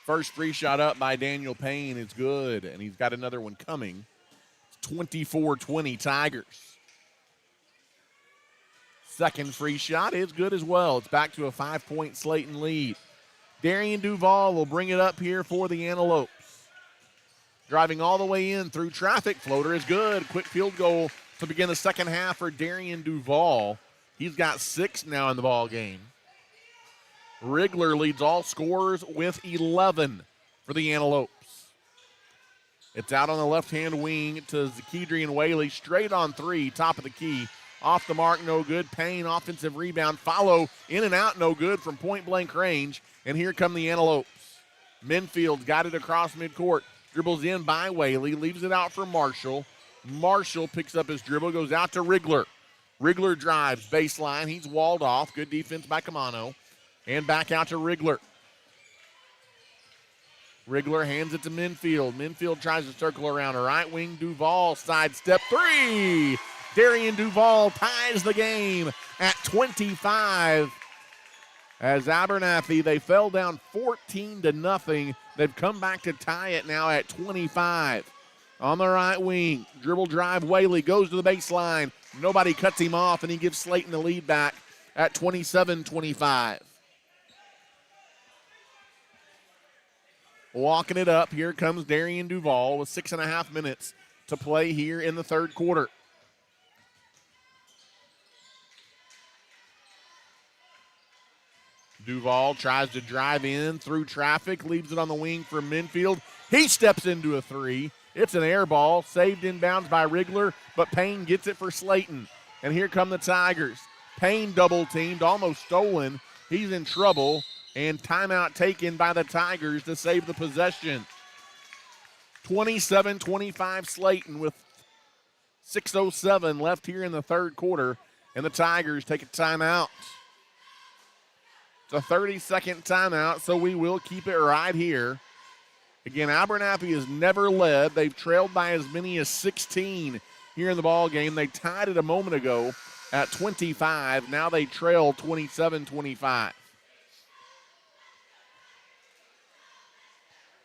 First free shot up by Daniel Payne is good, and he's got another one coming. It's 24-20 Tigers. Second free shot is good as well. It's back to a 5-point Slaton lead. Darian Duval will bring it up here for the Antelopes. Driving all the way in through traffic. Floater is good. Quick field goal to begin the second half for Darian Duval. He's got 6 now in the ball game. Rigler leads all scorers with 11 for the Antelopes. It's out on the left-hand wing to Zakedrian Whaley. Straight on three, top of the key. Off the mark, no good. Payne, offensive rebound. Follow, in and out, no good from point-blank range. And here come the Antelopes. Minfield got it across midcourt. Dribbles in by Whaley. Leaves it out for Marshall. Marshall picks up his dribble, goes out to Rigler. Rigler drives, baseline. He's walled off. Good defense by Camano. And back out to Rigler. Rigler hands it to Minfield. Minfield tries to circle around a right wing. Duval sidestep three. Darian Duval ties the game at 25. As Abernathy, they fell down 14-0. They've come back to tie it now at 25. On the right wing, dribble drive, Whaley goes to the baseline. Nobody cuts him off, and he gives Slaton the lead back at 27-25. Walking it up, here comes Darian Duval with 6.5 minutes to play here in the third quarter. Duval tries to drive in through traffic, leaves it on the wing for Minfield. He steps into a three. It's an air ball, saved inbounds by Rigler, but Payne gets it for Slaton. And here come the Tigers. Payne double-teamed, almost stolen. He's in trouble, and timeout taken by the Tigers to save the possession. 27-25 Slaton with 6:07 left here in the third quarter, and the Tigers take a timeout. It's a 30-second timeout, so we will keep it right here. Again, Abernathy has never led. They've trailed by as many as 16 here in the ball game. They tied it a moment ago at 25. Now they trail 27-25.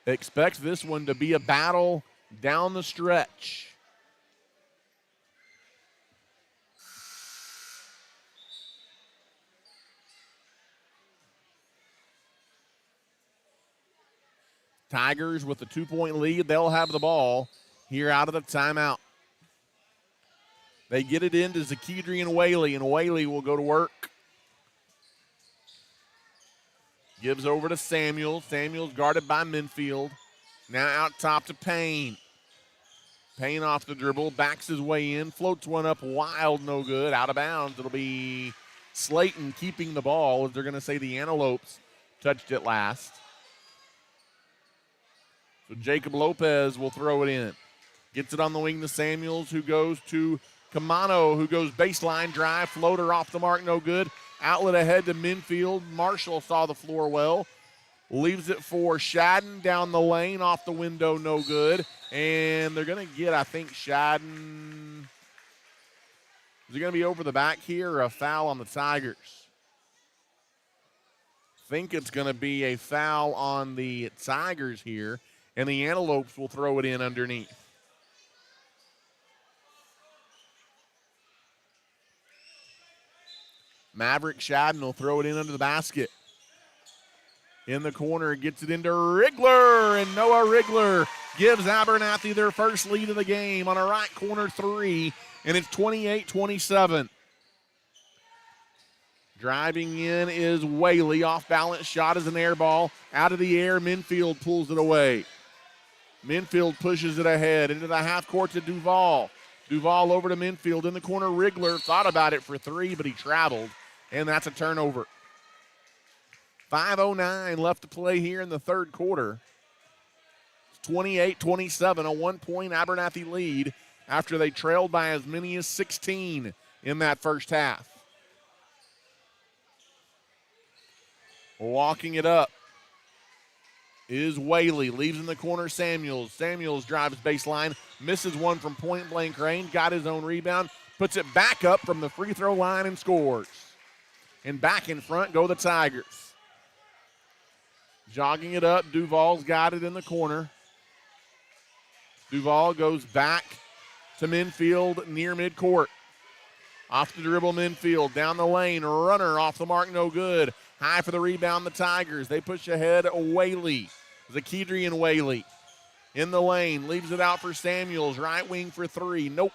Expect this one to be a battle down the stretch. Tigers with a 2-point lead. They'll have the ball here out of the timeout. They get it into Zakedrian Whaley, and Whaley will go to work. Gives over to Samuels. Samuels guarded by Minfield. Now out top to Payne. Payne off the dribble, backs his way in, floats one up wild, no good, out of bounds. It'll be Slaton keeping the ball, as they're going to say the Antelopes touched it last. So Jacob Lopez will throw it in. Gets it on the wing to Samuels, who goes to Camano, who goes baseline drive, floater off the mark, no good. Outlet ahead to Minfield. Marshall saw the floor well. Leaves it for Shadden down the lane, off the window, no good. And they're going to get, I think, Shadden. Is he going to be over the back here or a foul on the Tigers? I think it's going to be a foul on the Tigers here, and the Antelopes will throw it in underneath. Maverick Shadden will throw it in under the basket. In the corner, gets it into Rigler, and Noah Rigler gives Abernathy their first lead of the game on a right corner three, and it's 28-27. Driving in is Whaley. Off-balance shot is an air ball. Out of the air, Minfield pulls it away. Minfield pushes it ahead into the half court to Duval. Duval over to Minfield. In the corner, Rigler thought about it for three, but he traveled, and that's a turnover. 5:09 left to play here in the third quarter. It's 28-27, a 1-point Abernathy lead after they trailed by as many as 16 in that first half. Walking it up is Whaley. Leaves in the corner Samuels. Samuels drives baseline. Misses one from point-blank range. Got his own rebound. Puts it back up from the free throw line and scores. And back in front go the Tigers. Jogging it up. Duval's got it in the corner. Duval goes back to Minfield near midcourt. Off the dribble, Minfield. Down the lane. Runner off the mark, no good. High for the rebound, the Tigers. They push ahead, Whaley. Zakidrian Whaley in the lane. Leaves it out for Samuels. Right wing for three. Nope.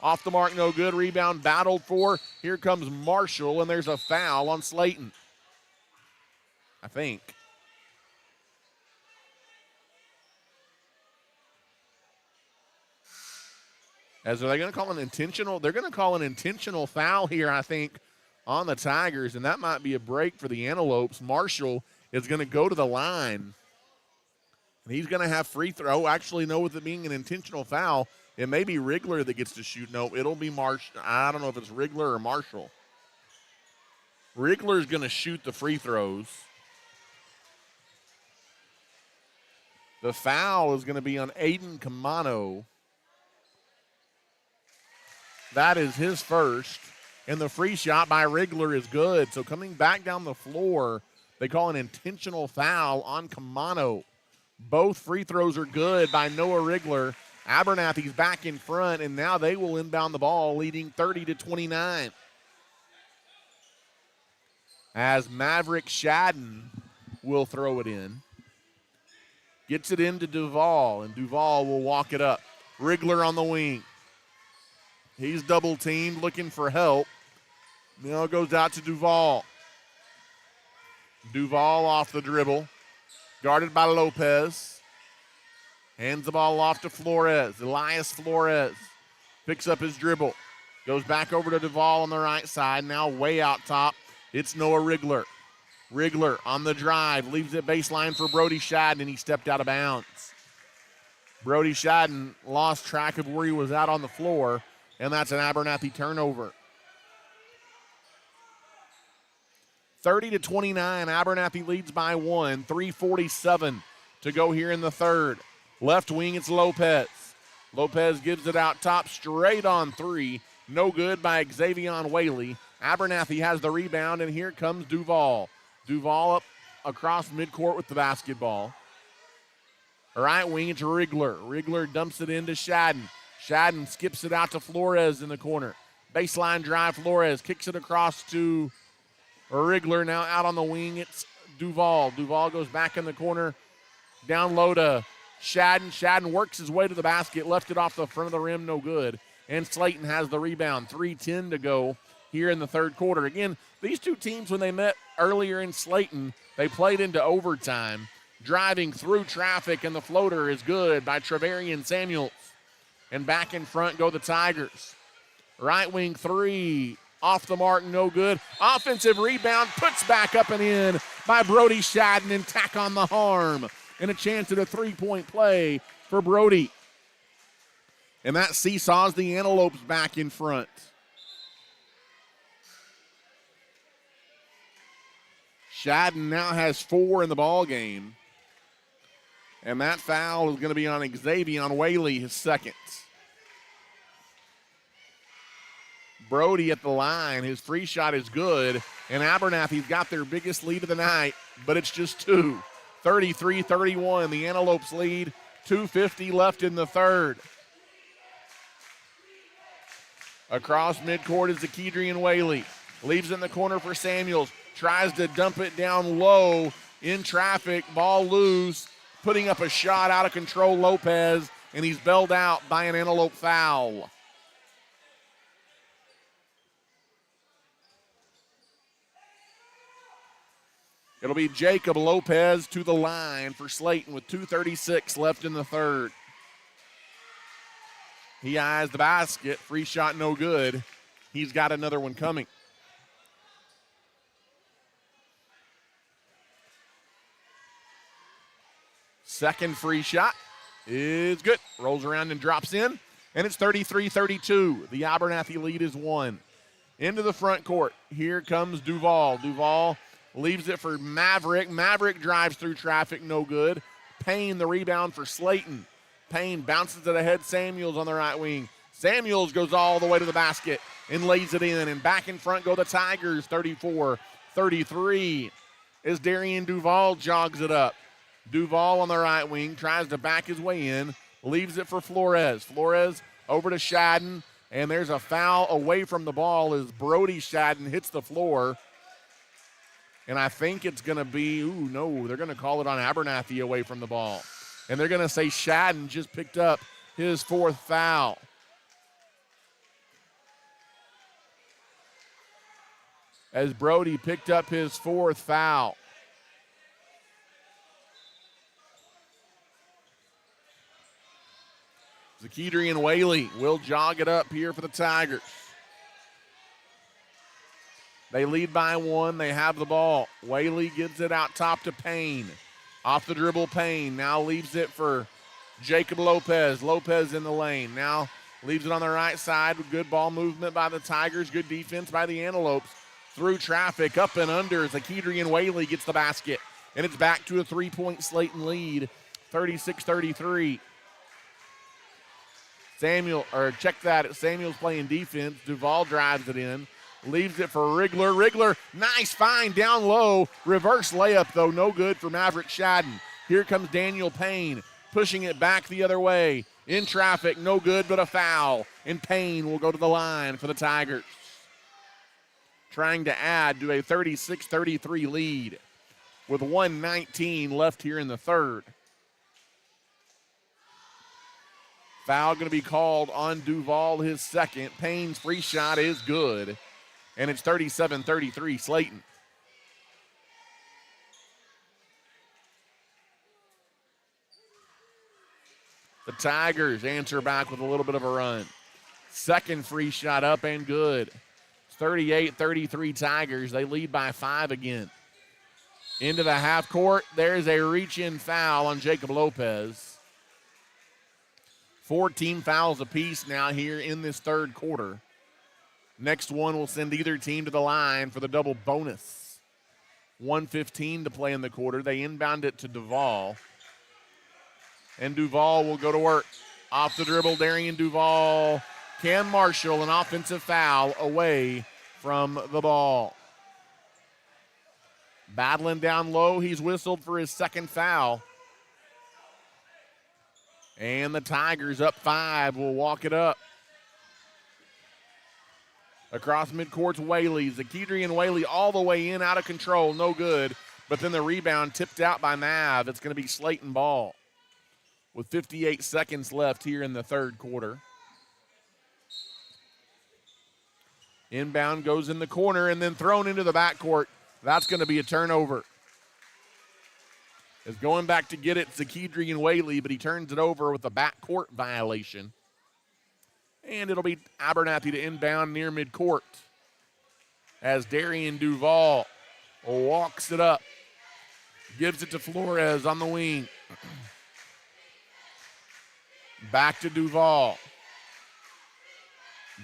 Off the mark, no good. Rebound battled for. Here comes Marshall, and there's a foul on Slaton, I think. As are they going to call an intentional? They're going to call an intentional foul here, I think, on the Tigers, and that might be a break for the Antelopes. Marshall is going to go to the line, and he's going to have free throw. Actually, no, with it being an intentional foul, it may be Rigler that gets to shoot. No, it'll be Marshall. I don't know if it's Rigler or Marshall. Rigler's going to shoot the free throws. The foul is going to be on Aiden Kamano. That is his first. And the free shot by Rigler is good. So coming back down the floor, they call an intentional foul on Kamano. Both free throws are good by Noah Rigler. Abernathy's back in front, and now they will inbound the ball, leading 30-29. As Maverick Shadden will throw it in. Gets it into Duval, and Duval will walk it up. Rigler on the wing. He's double-teamed, looking for help. Now it goes out to Duval. Duval off the dribble. Guarded by Lopes. Hands the ball off to Flores. Elias Flores picks up his dribble. Goes back over to Duval on the right side. Now way out top. It's Noah Rigler. Rigler on the drive. Leaves it baseline for Brody Shadden, and he stepped out of bounds. Brody Shadden lost track of where he was out on the floor, and that's an Abernathy turnover. 30-29, Abernathy leads by one. 3:47 to go here in the third. Left wing, it's Lopes. Lopes gives it out top, straight on three. No good by Xavion Whaley. Abernathy has the rebound, and here comes Duval. Duval up across midcourt with the basketball. Right wing, it's Rigler. Rigler dumps it into Shadden. Shadden skips it out to Flores in the corner. Baseline drive, Flores kicks it across to Rigler. Now out on the wing, it's Duval. Duval goes back in the corner. Down low to Shadden. Shadden works his way to the basket. Left it off the front of the rim, no good. And Slaton has the rebound. 3:10 to go here in the third quarter. Again, these two teams, when they met earlier in Slaton, they played into overtime. Driving through traffic, and the floater is good by Trevarian Samuels. And back in front go the Tigers. Right wing three, off the mark, no good. Offensive rebound, puts back up and in by Brody Shadden, and tack on the harm. And a chance at a three-point play for Brody. And that seesaws the Antelopes back in front. Shadden now has 4 in the ball game. And that foul is going to be on Xavion Whaley, his second. Brody at the line. His free shot is good. And Abernathy's got their biggest lead of the night, but it's just 2. 33-31, the Antelopes lead. 2:50 left in the third. Across midcourt is Zakidrian Whaley. Leaves in the corner for Samuels. Tries to dump it down low in traffic. Ball loose. Putting up a shot out of control, Lopes, and he's bailed out by an Antelope foul. It'll be Jacob Lopes to the line for Slaton with 2:36 left in the third. He eyes the basket. Free shot no good. He's got another one coming. Second free shot is good. Rolls around and drops in. And it's 33-32. The Abernathy lead is 1. Into the front court. Here comes Duval. Duval leaves it for Maverick. Maverick drives through traffic, no good. Payne the rebound for Slaton. Payne bounces it ahead. Samuels on the right wing. Samuels goes all the way to the basket and lays it in. And back in front go the Tigers, 34-33. As Darian Duval jogs it up. Duval on the right wing, tries to back his way in, leaves it for Flores. Flores over to Shadden, and there's a foul away from the ball as Brody Shadden hits the floor. And I think it's going to be, they're going to call it on Abernathy away from the ball. And they're going to say Shadden just picked up his 4th foul. As Brody picked up his 4th foul. Zakedrian Whaley will jog it up here for the Tigers. They lead by 1. They have the ball. Whaley gives it out top to Payne. Off the dribble, Payne now leaves it for Jacob Lopes. Lopes in the lane. Now leaves it on the right side with good ball movement by the Tigers. Good defense by the Antelopes. Through traffic, up and under. Zakedrian Whaley gets the basket. And it's back to a 3-point Slaton lead, 36-33. Check that. Samuel's playing defense. Duval drives it in. Leaves it for Rigler. Rigler, nice find down low. Reverse layup, though, no good for Maverick Shadden. Here comes Daniel Payne, pushing it back the other way. In traffic, no good, but a foul. And Payne will go to the line for the Tigers. Trying to add to a 36-33 lead with 1:19 left here in the third. Foul going to be called on Duval, his second. Payne's free shot is good. And it's 37-33 Slaton. The Tigers answer back with a little bit of a run. Second free shot up and good. It's 38-33 Tigers. They lead by 5 again. Into the half court. There's a reach-in foul on Jacob Lopes. 14 fouls apiece now here in this third quarter. Next one will send either team to the line for the double bonus. 1:15 to play in the quarter. They inbound it to Duval. And Duval will go to work. Off the dribble, Darian Duval can marshal an offensive foul away from the ball. Battling down low, he's whistled for his second foul. And the Tigers up 5 will walk it up. Across midcourt's Whaley. Zakedrian Whaley all the way in, out of control, no good. But then the rebound tipped out by Mav. It's going to be Slaton ball with 58 seconds left here in the third quarter. Inbound goes in the corner and then thrown into the backcourt. That's going to be a turnover. Is going back to get it, Zakedrian Whaley, but he turns it over with a backcourt violation. And it'll be Abernathy to inbound near midcourt as Darian Duval walks it up. Gives it to Flores on the wing. Back to Duval.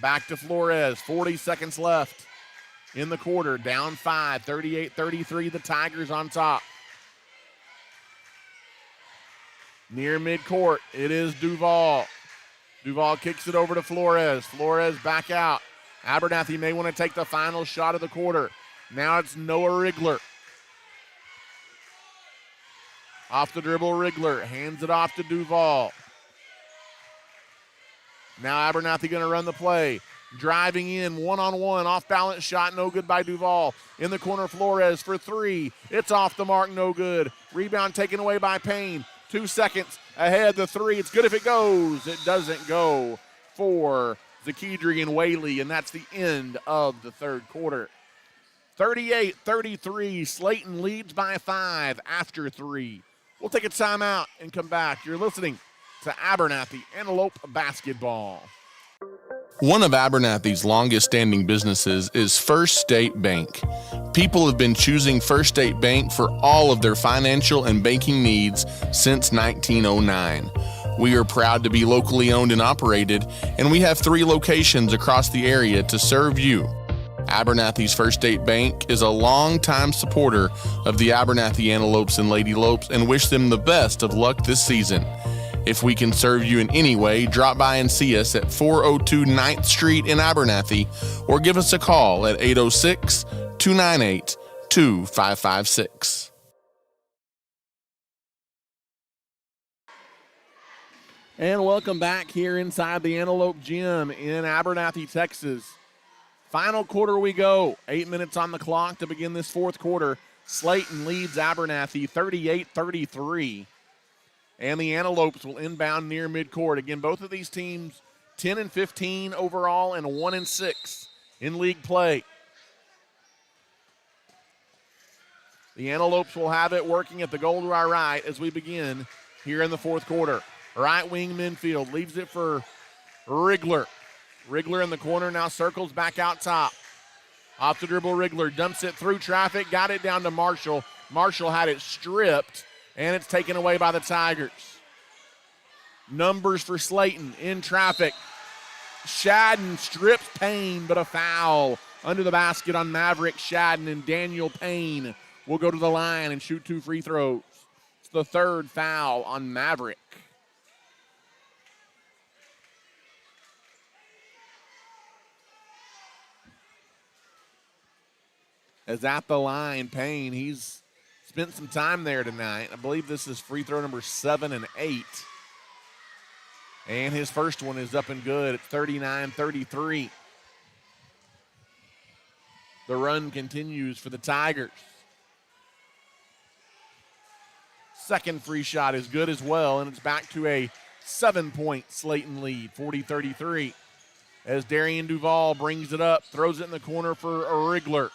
Back to Flores. 40 seconds left in the quarter. Down 5, 38-33. The Tigers on top. Near midcourt, it is Duval. Duval kicks it over to Flores. Flores back out. Abernathy may want to take the final shot of the quarter. Now it's Noah Rigler. Off the dribble, Rigler hands it off to Duval. Now Abernathy going to run the play. driving in, one-on-one, off-balance shot, no good by Duval. In the corner, Flores for three. It's off the mark, no good. Rebound taken away by Payne. 2 seconds ahead, the three. It's good if it goes. It doesn't go for Zakedri and Whaley, and that's the end of the third quarter. 38-33, Slaton leads by 5 after 3. We'll take a timeout and come back. You're listening to Abernathy Antelope basketball. One of Abernathy's longest-standing businesses is First State Bank. People have been choosing First State Bank for all of their financial and banking needs since 1909. We are proud to be locally owned and operated, and we have 3 locations across the area to serve you. Abernathy's First State Bank is a longtime supporter of the Abernathy Antelopes and Lady Lopes and wish them the best of luck this season. If we can serve you in any way, drop by and see us at 402 9th Street in Abernathy or give us a call at 806-298-2556. And welcome back here inside the Antelope Gym in Abernathy, Texas. Final quarter we go. 8 minutes on the clock to begin this fourth quarter. Slaton leads Abernathy 38-33. And the Antelopes will inbound near midcourt. Again, both of these teams 10-15 overall and 1-6 in league play. The Antelopes will have it working at the goal to our right as we begin here in the fourth quarter. Right wing Minfield leaves it for Rigler. Rigler in the corner now circles back out top. Off the dribble, Rigler dumps it through traffic, got it down to Marshall. Marshall had it stripped, and it's taken away by the Tigers. Numbers for Slaton in traffic. Shadden strips Payne, but a foul under the basket on Maverick Shadden, and Daniel Payne will go to the line and shoot 2 free throws. It's the third foul on Maverick. As at the line, Payne, he's spent some time there tonight. I believe this is free throw number 7 and 8. And his first one is up and good. It's 39-33. The run continues for the Tigers. Second free shot is good as well, and it's back to a 7-point Slaton lead, 40-33. As Darian Duval brings it up, throws it in the corner for Rigler.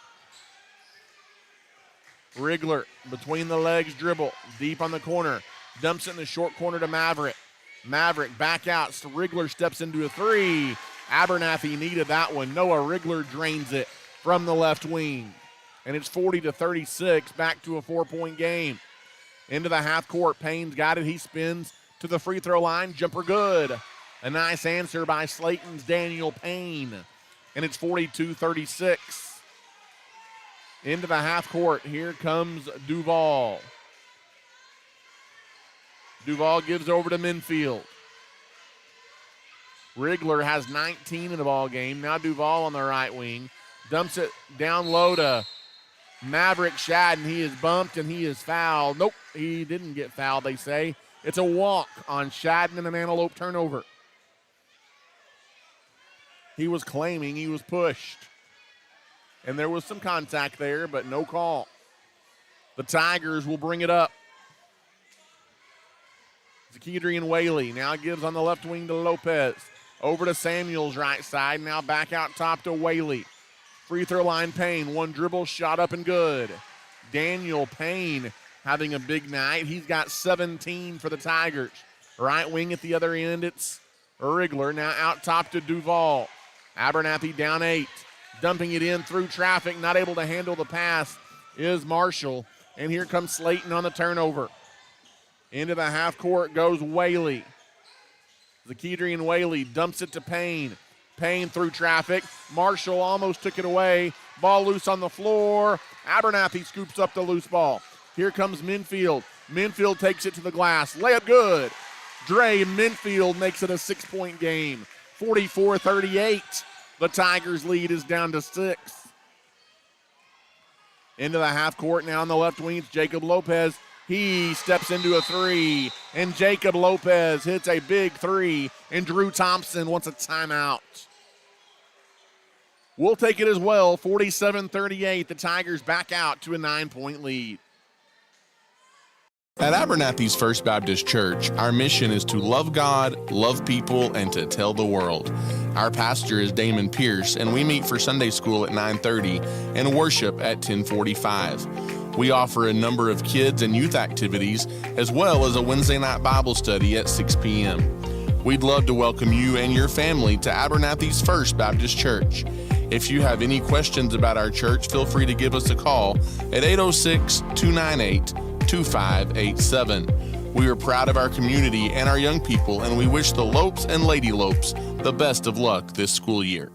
Rigler between the legs dribble, deep on the corner, dumps it in the short corner to Maverick. Maverick back out, so Rigler steps into a three. Abernathy needed that one. Noah Rigler drains it from the left wing. And it's 40-36, back to a 4-point game. Into the half court, Payne's got it, he spins to the free throw line, jumper good. A nice answer by Slaton's Daniel Payne. And it's 42-36. Into the half court, here comes Duval. Duval gives over to Minfield. Rigler has 19 in the ball game. Now Duval on the right wing. Dumps it down low to Maverick Shadden. He is bumped and he is fouled. Nope, he didn't get fouled, they say. It's a walk on Shadden and an Antelope turnover. He was claiming he was pushed. And there was some contact there, but no call. The Tigers will bring it up. Zakedri and Whaley now gives on the left wing to Lopes. Over to Samuel's right side. Now back out top to Whaley. Free throw line Payne. One dribble, shot up and good. Daniel Payne having a big night. He's got 17 for the Tigers. Right wing at the other end, it's Rigler. Now out top to Duval. Abernathy down 8. Dumping it in through traffic, not able to handle the pass is Marshall. And here comes Slaton on the turnover. Into the half court goes Whaley. Zakedri and Whaley dumps it to Payne. Payne through traffic. Marshall almost took it away. Ball loose on the floor. Abernathy scoops up the loose ball. Here comes Minfield. Minfield takes it to the glass. Layup good. Dre Minfield makes it a 6-point game. 44-38. The Tigers' lead is down to 6. Into the half court now on the left wing, it's Jacob Lopez. He steps into a three, and Jacob Lopez hits a big three, and Drew Thompson wants a timeout. We'll take it as well. 47-38. The Tigers back out to a 9-point lead. At Abernathy's First Baptist Church, our mission is to love God, love people, and to tell the world. Our pastor is Damon Pierce, and we meet for Sunday school at 9:30 and worship at 10:45. We offer a number of kids and youth activities, as well as a Wednesday night Bible study at 6 p.m. We'd love to welcome you and your family to Abernathy's First Baptist Church. If you have any questions about our church, feel free to give us a call at 806-298-2587. We are proud of our community and our young people, and we wish the Lopes and Lady Lopes the best of luck this school year.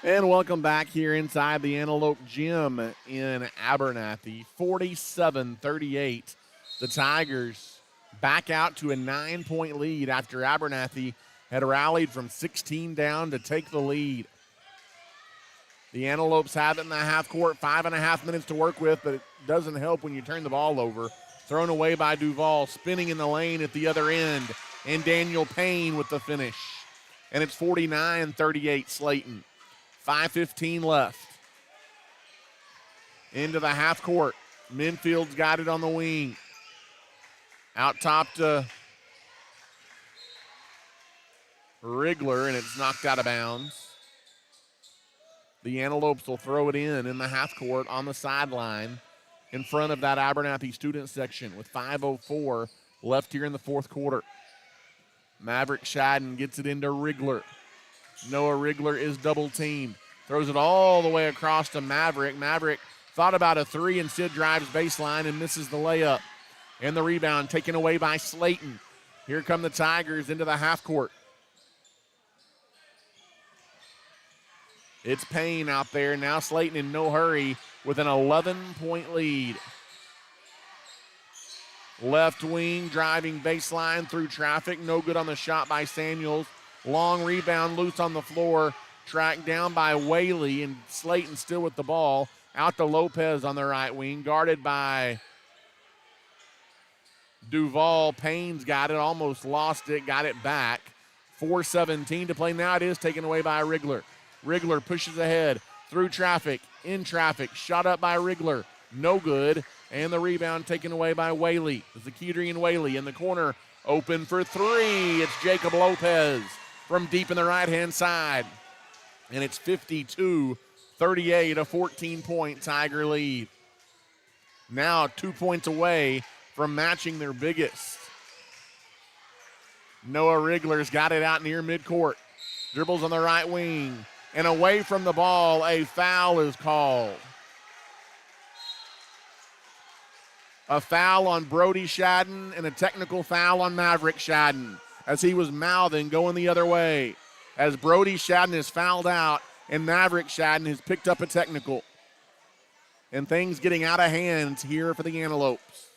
And welcome back here inside the Antelope Gym in Abernathy. 47-38. The Tigers back out to a 9-point lead after Abernathy had rallied from 16 down to take the lead. The Antelopes have it in the half court, 5.5 minutes to work with, but it doesn't help when you turn the ball over. Thrown away by Duval, spinning in the lane at the other end, and Daniel Payne with the finish. And it's 49-38 Slaton. 5:15 left. Into the half court. Minfield's got it on the wing. Out top to Rigler, and it's knocked out of bounds. The Antelopes will throw it in the half court on the sideline in front of that Abernathy student section with 5:04 left here in the fourth quarter. Maverick Shadden gets it into Rigler. Noah Rigler is double teamed. Throws it all the way across to Maverick. Maverick thought about a three, instead drives baseline and misses the layup. And the rebound taken away by Slaton. Here come the Tigers into the half court. It's Payne out there. Now Slaton in no hurry with an 11-point lead. Left wing driving baseline through traffic. No good on the shot by Samuels. Long rebound loose on the floor. Tracked down by Whaley, and Slaton still with the ball. Out to Lopes on the right wing. Guarded by Duval. Payne's got it. Almost lost it. Got it back. 4:17 to play. Now it is taken away by Rigler. Rigler pushes ahead. Through traffic. In traffic. Shot up by Rigler. No good. And the rebound taken away by Whaley. Zakidrian Whaley in the corner. Open for three. It's Jacob Lopes from deep in the right-hand side. And it's 52-38, a 14-point Tiger lead. Now 2 points away from matching their biggest. Noah Rigler's got it out near midcourt. Dribbles on the right wing. And away from the ball, a foul is called. A foul on Brody Shadden and a technical foul on Maverick Shadden as he was mouthing going the other way. As Brody Shadden is fouled out and Maverick Shadden has picked up a technical. And things getting out of hand here for the Antelopes.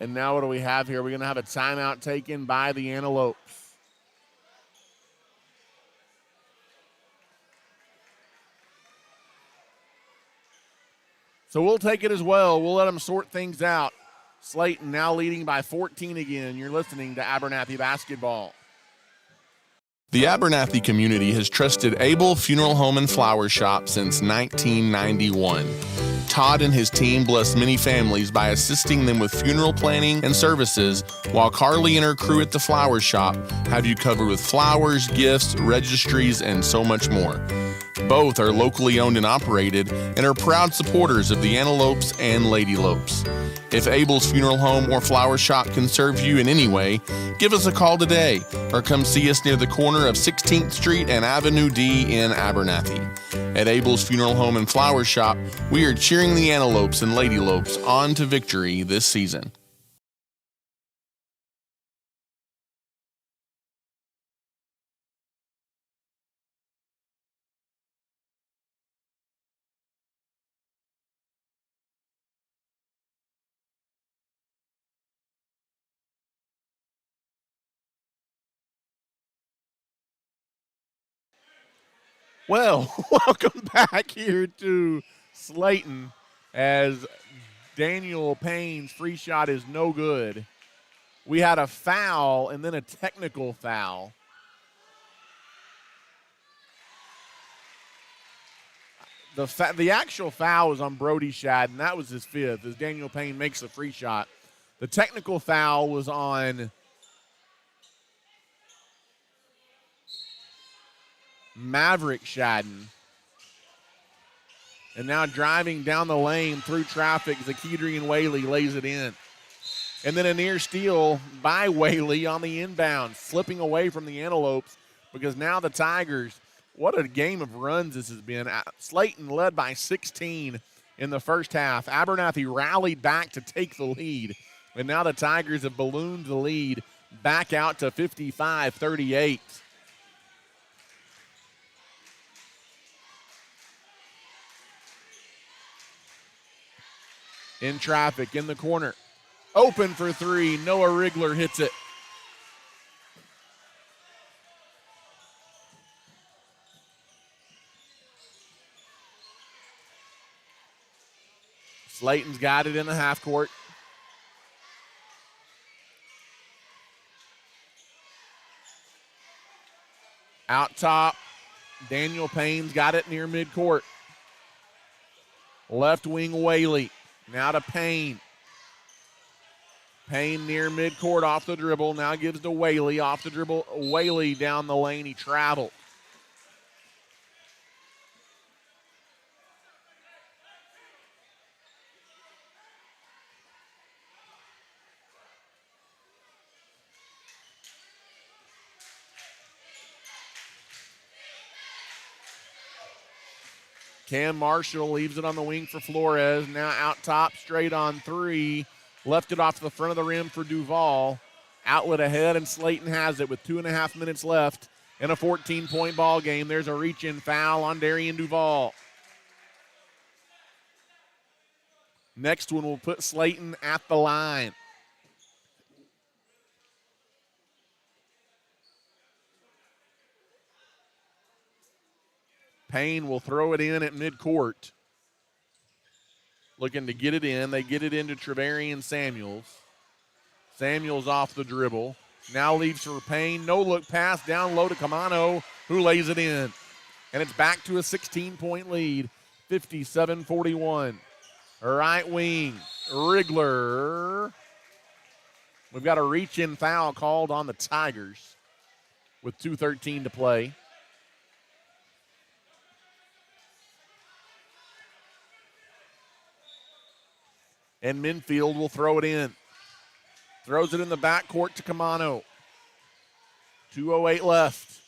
And now what do we have here? We're going to have a timeout taken by the Antelopes. So we'll take it as well. We'll let them sort things out. Slaton now leading by 14 again. You're listening to Abernathy Basketball. The Abernathy community has trusted Abel Funeral Home and Flower Shop since 1991. Todd and his team bless many families by assisting them with funeral planning and services, while Carly and her crew at the flower shop have you covered with flowers, gifts, registries, and so much more. Both are locally owned and operated and are proud supporters of the Antelopes and Lady Lopes. If Abel's Funeral Home or Flower Shop can serve you in any way, give us a call today or come see us near the corner of 16th Street and Avenue D in Abernathy. At Abel's Funeral Home and Flower Shop, we are cheering the Antelopes and Lady Lopes on to victory this season. Well, welcome back here to Slaton as Daniel Payne's free shot is no good. We had a foul and then a technical foul. The actual foul was on Brody Shad, and that was his fifth as Daniel Payne makes the free shot. The technical foul was on Maverick Shadden. And now driving down the lane through traffic, Zakidrian Whaley lays it in. And then a near steal by Whaley on the inbound, slipping away from the Antelopes because now the Tigers, what a game of runs this has been. Slaton led by 16 in the first half. Abernathy rallied back to take the lead. And now the Tigers have ballooned the lead back out to 55-38. In traffic, in the corner. Open for three. Noah Rigler hits it. Slaton's got it in the half court. Out top, Daniel Payne's got it near midcourt. Left wing Whaley. Now to Payne. Payne near midcourt off the dribble. Now gives to Whaley off the dribble. Whaley down the lane. He traveled. Cam Marshall leaves it on the wing for Flores. Now out top, straight on three. Left it off the front of the rim for Duval. Outlet ahead, and Slaton has it with 2.5 minutes left in a 14-point ball game. There's a reach-in foul on Darian Duval. Next one will put Slaton at the line. Payne will throw it in at midcourt. Looking to get it in. They get it into Trevarian Samuels. Samuels off the dribble. Now leaves for Payne. No look pass down low to Camano, who lays it in. And it's back to a 16-point lead, 57-41. Right wing, Rigler. We've got a reach-in foul called on the Tigers with 2:13 to play. And Minfield will throw it in. Throws it in the backcourt to Camano. 2:08 left.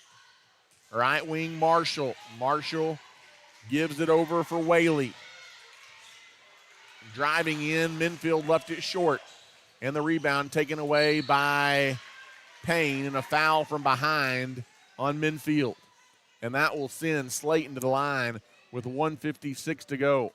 Right wing Marshall. Marshall gives it over for Whaley. Driving in, Minfield left it short. And the rebound taken away by Payne, and a foul from behind on Minfield. And that will send Slaton to the line with 1:56 to go.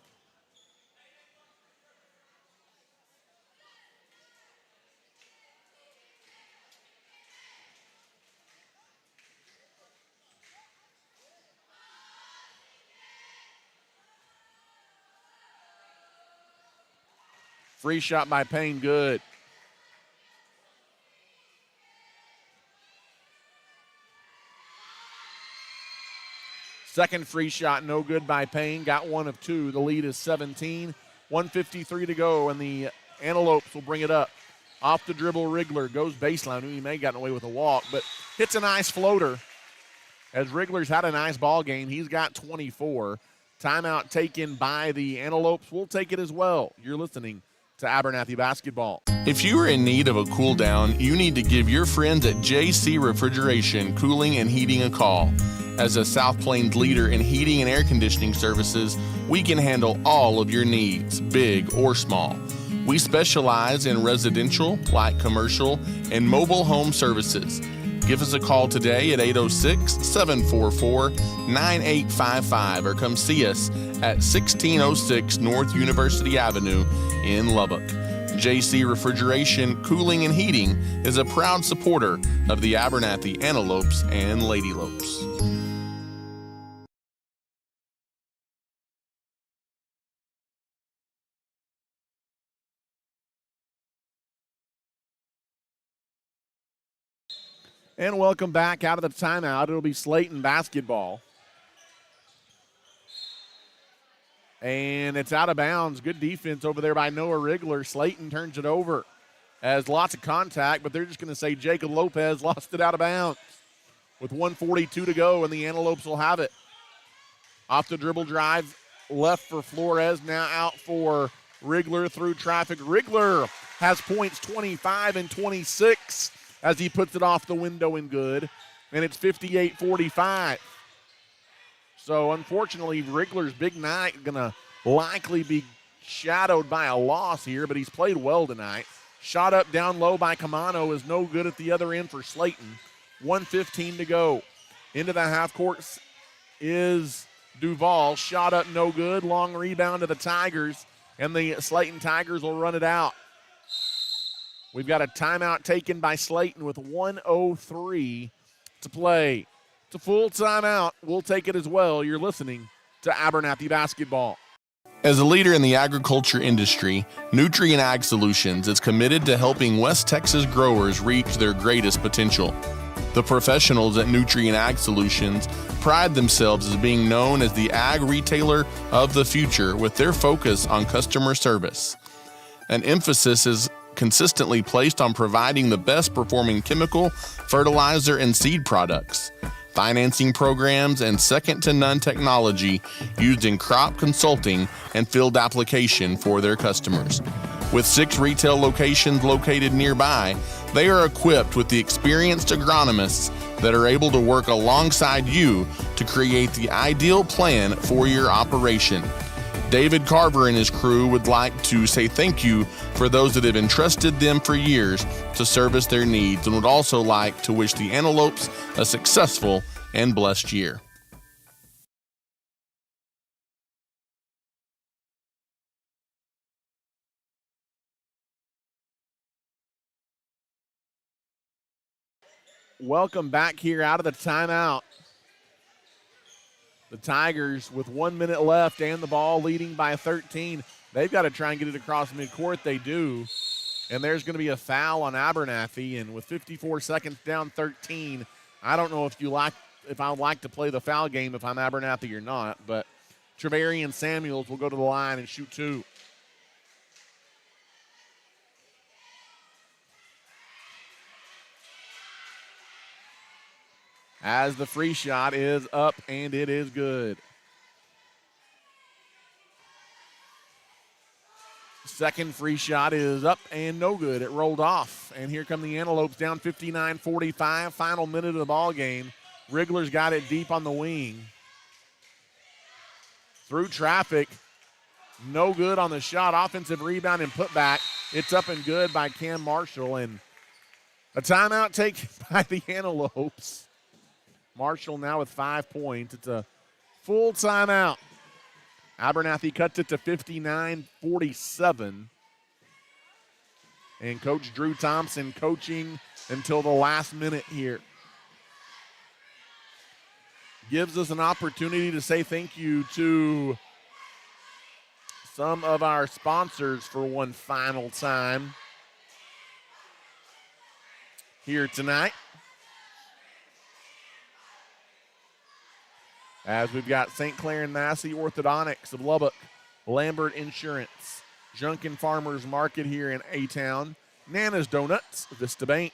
Free shot by Payne, good. Second free shot, no good by Payne. Got one of two. The lead is 17. 1:53 to go, and the Antelopes will bring it up. Off the dribble, Rigler goes baseline. He may have gotten away with a walk, but hits a nice floater. as Wriggler's had a nice ball game. He's got 24. Timeout taken by the Antelopes. We'll take it as well. You're listening to Abernathy Basketball. If you are in need of a cool down, you need to give your friends at JC Refrigeration, Cooling and Heating a call. As a South Plains leader in heating and air conditioning services, we can handle all of your needs, big or small. We specialize in residential, light commercial, and mobile home services. Give us a call today at 806-744-9855 or come see us at 1606 North University Avenue in Lubbock. JC Refrigeration, Cooling and Heating is a proud supporter of the Abernathy Antelopes and Lady Lopes. And welcome back out of the timeout. It'll be Slaton basketball. And it's out of bounds. Good defense over there by Noah Wriggler. Slaton turns it over. Has lots of contact, but they're just going to say Jacob Lopez lost it out of bounds with 1:42 to go, and the Antelopes will have it. Off the dribble drive, left for Flores, now out for Wriggler through traffic. Wriggler has points 25 and 26 as he puts it off the window and good, and it's 58-45. So, unfortunately, Wriggler's big night going to likely be shadowed by a loss here, but he's played well tonight. Shot up down low by Camano is no good at the other end for Slaton. 1:15 to go. Into the half court is Duval. Shot up no good. Long rebound to the Tigers, and the Slaton Tigers will run it out. We've got a timeout taken by Slaton with 1:03 to play. It's a full timeout. We'll take it as well. You're listening to Abernathy Basketball. As a leader in the agriculture industry, Nutrient Ag Solutions is committed to helping West Texas growers reach their greatest potential. The professionals at Nutrient Ag Solutions pride themselves as being known as the ag retailer of the future with their focus on customer service. An emphasis is consistently placed on providing the best performing chemical, fertilizer, and seed products, financing programs, and second-to-none technology used in crop consulting and field application for their customers. With 6 retail locations located nearby, they are equipped with the experienced agronomists that are able to work alongside you to create the ideal plan for your operation. David Carver and his crew would like to say thank you for those that have entrusted them for years to service their needs, and would also like to wish the Antelopes a successful and blessed year. Welcome back here out of the timeout. The Tigers with 1 minute left and the ball leading by 13. They've got to try and get it across midcourt. They do. And there's going to be a foul on Abernathy. And with 54 seconds down 13, I don't know if I would like to play the foul game if I'm Abernathy or not. But Trevarian Samuels will go to the line and shoot 2. As the free shot is up, and it is good. Second free shot is up and no good. It rolled off. And here come the Antelopes down 59-45. Final minute of the ball game. Wriggler's got it deep on the wing. Through traffic. No good on the shot. Offensive rebound and putback. It's up and good by Cam Marshall. And a timeout taken by the Antelopes. Marshall now with 5 points. It's a full timeout. Abernathy cuts it to 59-47. And Coach Drew Thompson coaching until the last minute here. Gives us an opportunity to say thank you to some of our sponsors for one final time here tonight. As we've got St. Clair and Massey Orthodontics of Lubbock, Lambert Insurance, Junkin Farmers Market here in A-Town, Nana's Donuts, Vista Bank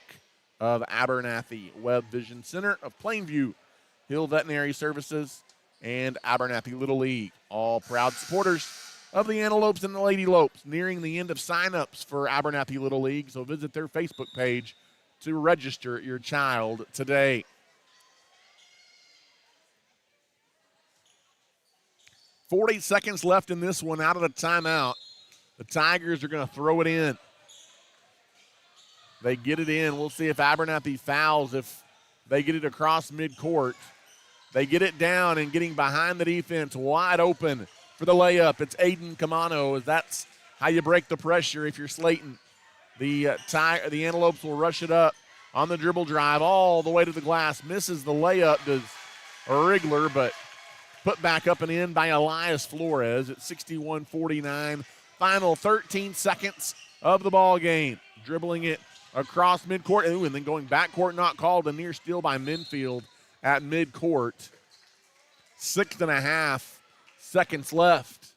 of Abernathy, Webb Vision Center of Plainview, Hill Veterinary Services, and Abernathy Little League, all proud supporters of the Antelopes and the Lady Lopes, nearing the end of sign-ups for Abernathy Little League, so visit their Facebook page to register your child today. 40 seconds left in this one out of the timeout. The Tigers are going to throw it in. They get it in. We'll see if Abernathy fouls if they get it across midcourt. They get it down and getting behind the defense, wide open for the layup. It's Aiden Camano, as that's how you break the pressure if you're Slaton. The Antelopes will rush it up on the dribble drive all the way to the glass. Misses the layup, does Rigler, but put back up and in by Elias Flores at 61-49. Final 13 seconds of the ball game. Dribbling it across midcourt, and then going backcourt, not called. A near steal by Minfield at midcourt. 6.5 seconds left.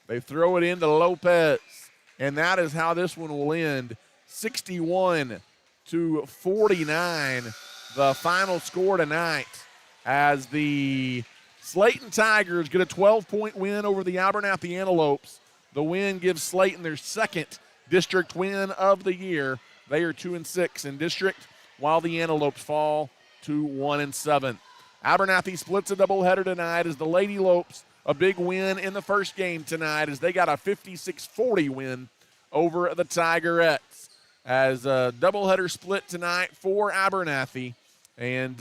They throw it into Lopes, and that is how this one will end. 61-49, the final score tonight, as the Slaton Tigers get a 12-point win over the Abernathy Antelopes. The win gives Slaton their second district win of the year. They are 2-6 in district, while the Antelopes fall to 1-7. Abernathy splits a doubleheader tonight as the Lady Lopes, a big win in the first game tonight, as they got a 56-40 win over the Tigerettes. As a doubleheader split tonight for Abernathy, and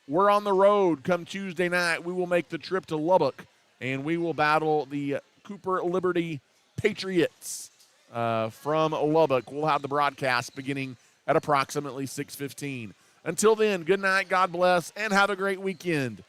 we're on the road come Tuesday night. We will make the trip to Lubbock, and we will battle the Cooper Liberty Patriots from Lubbock. We'll have the broadcast beginning at approximately 6:15. Until then, good night, God bless, and have a great weekend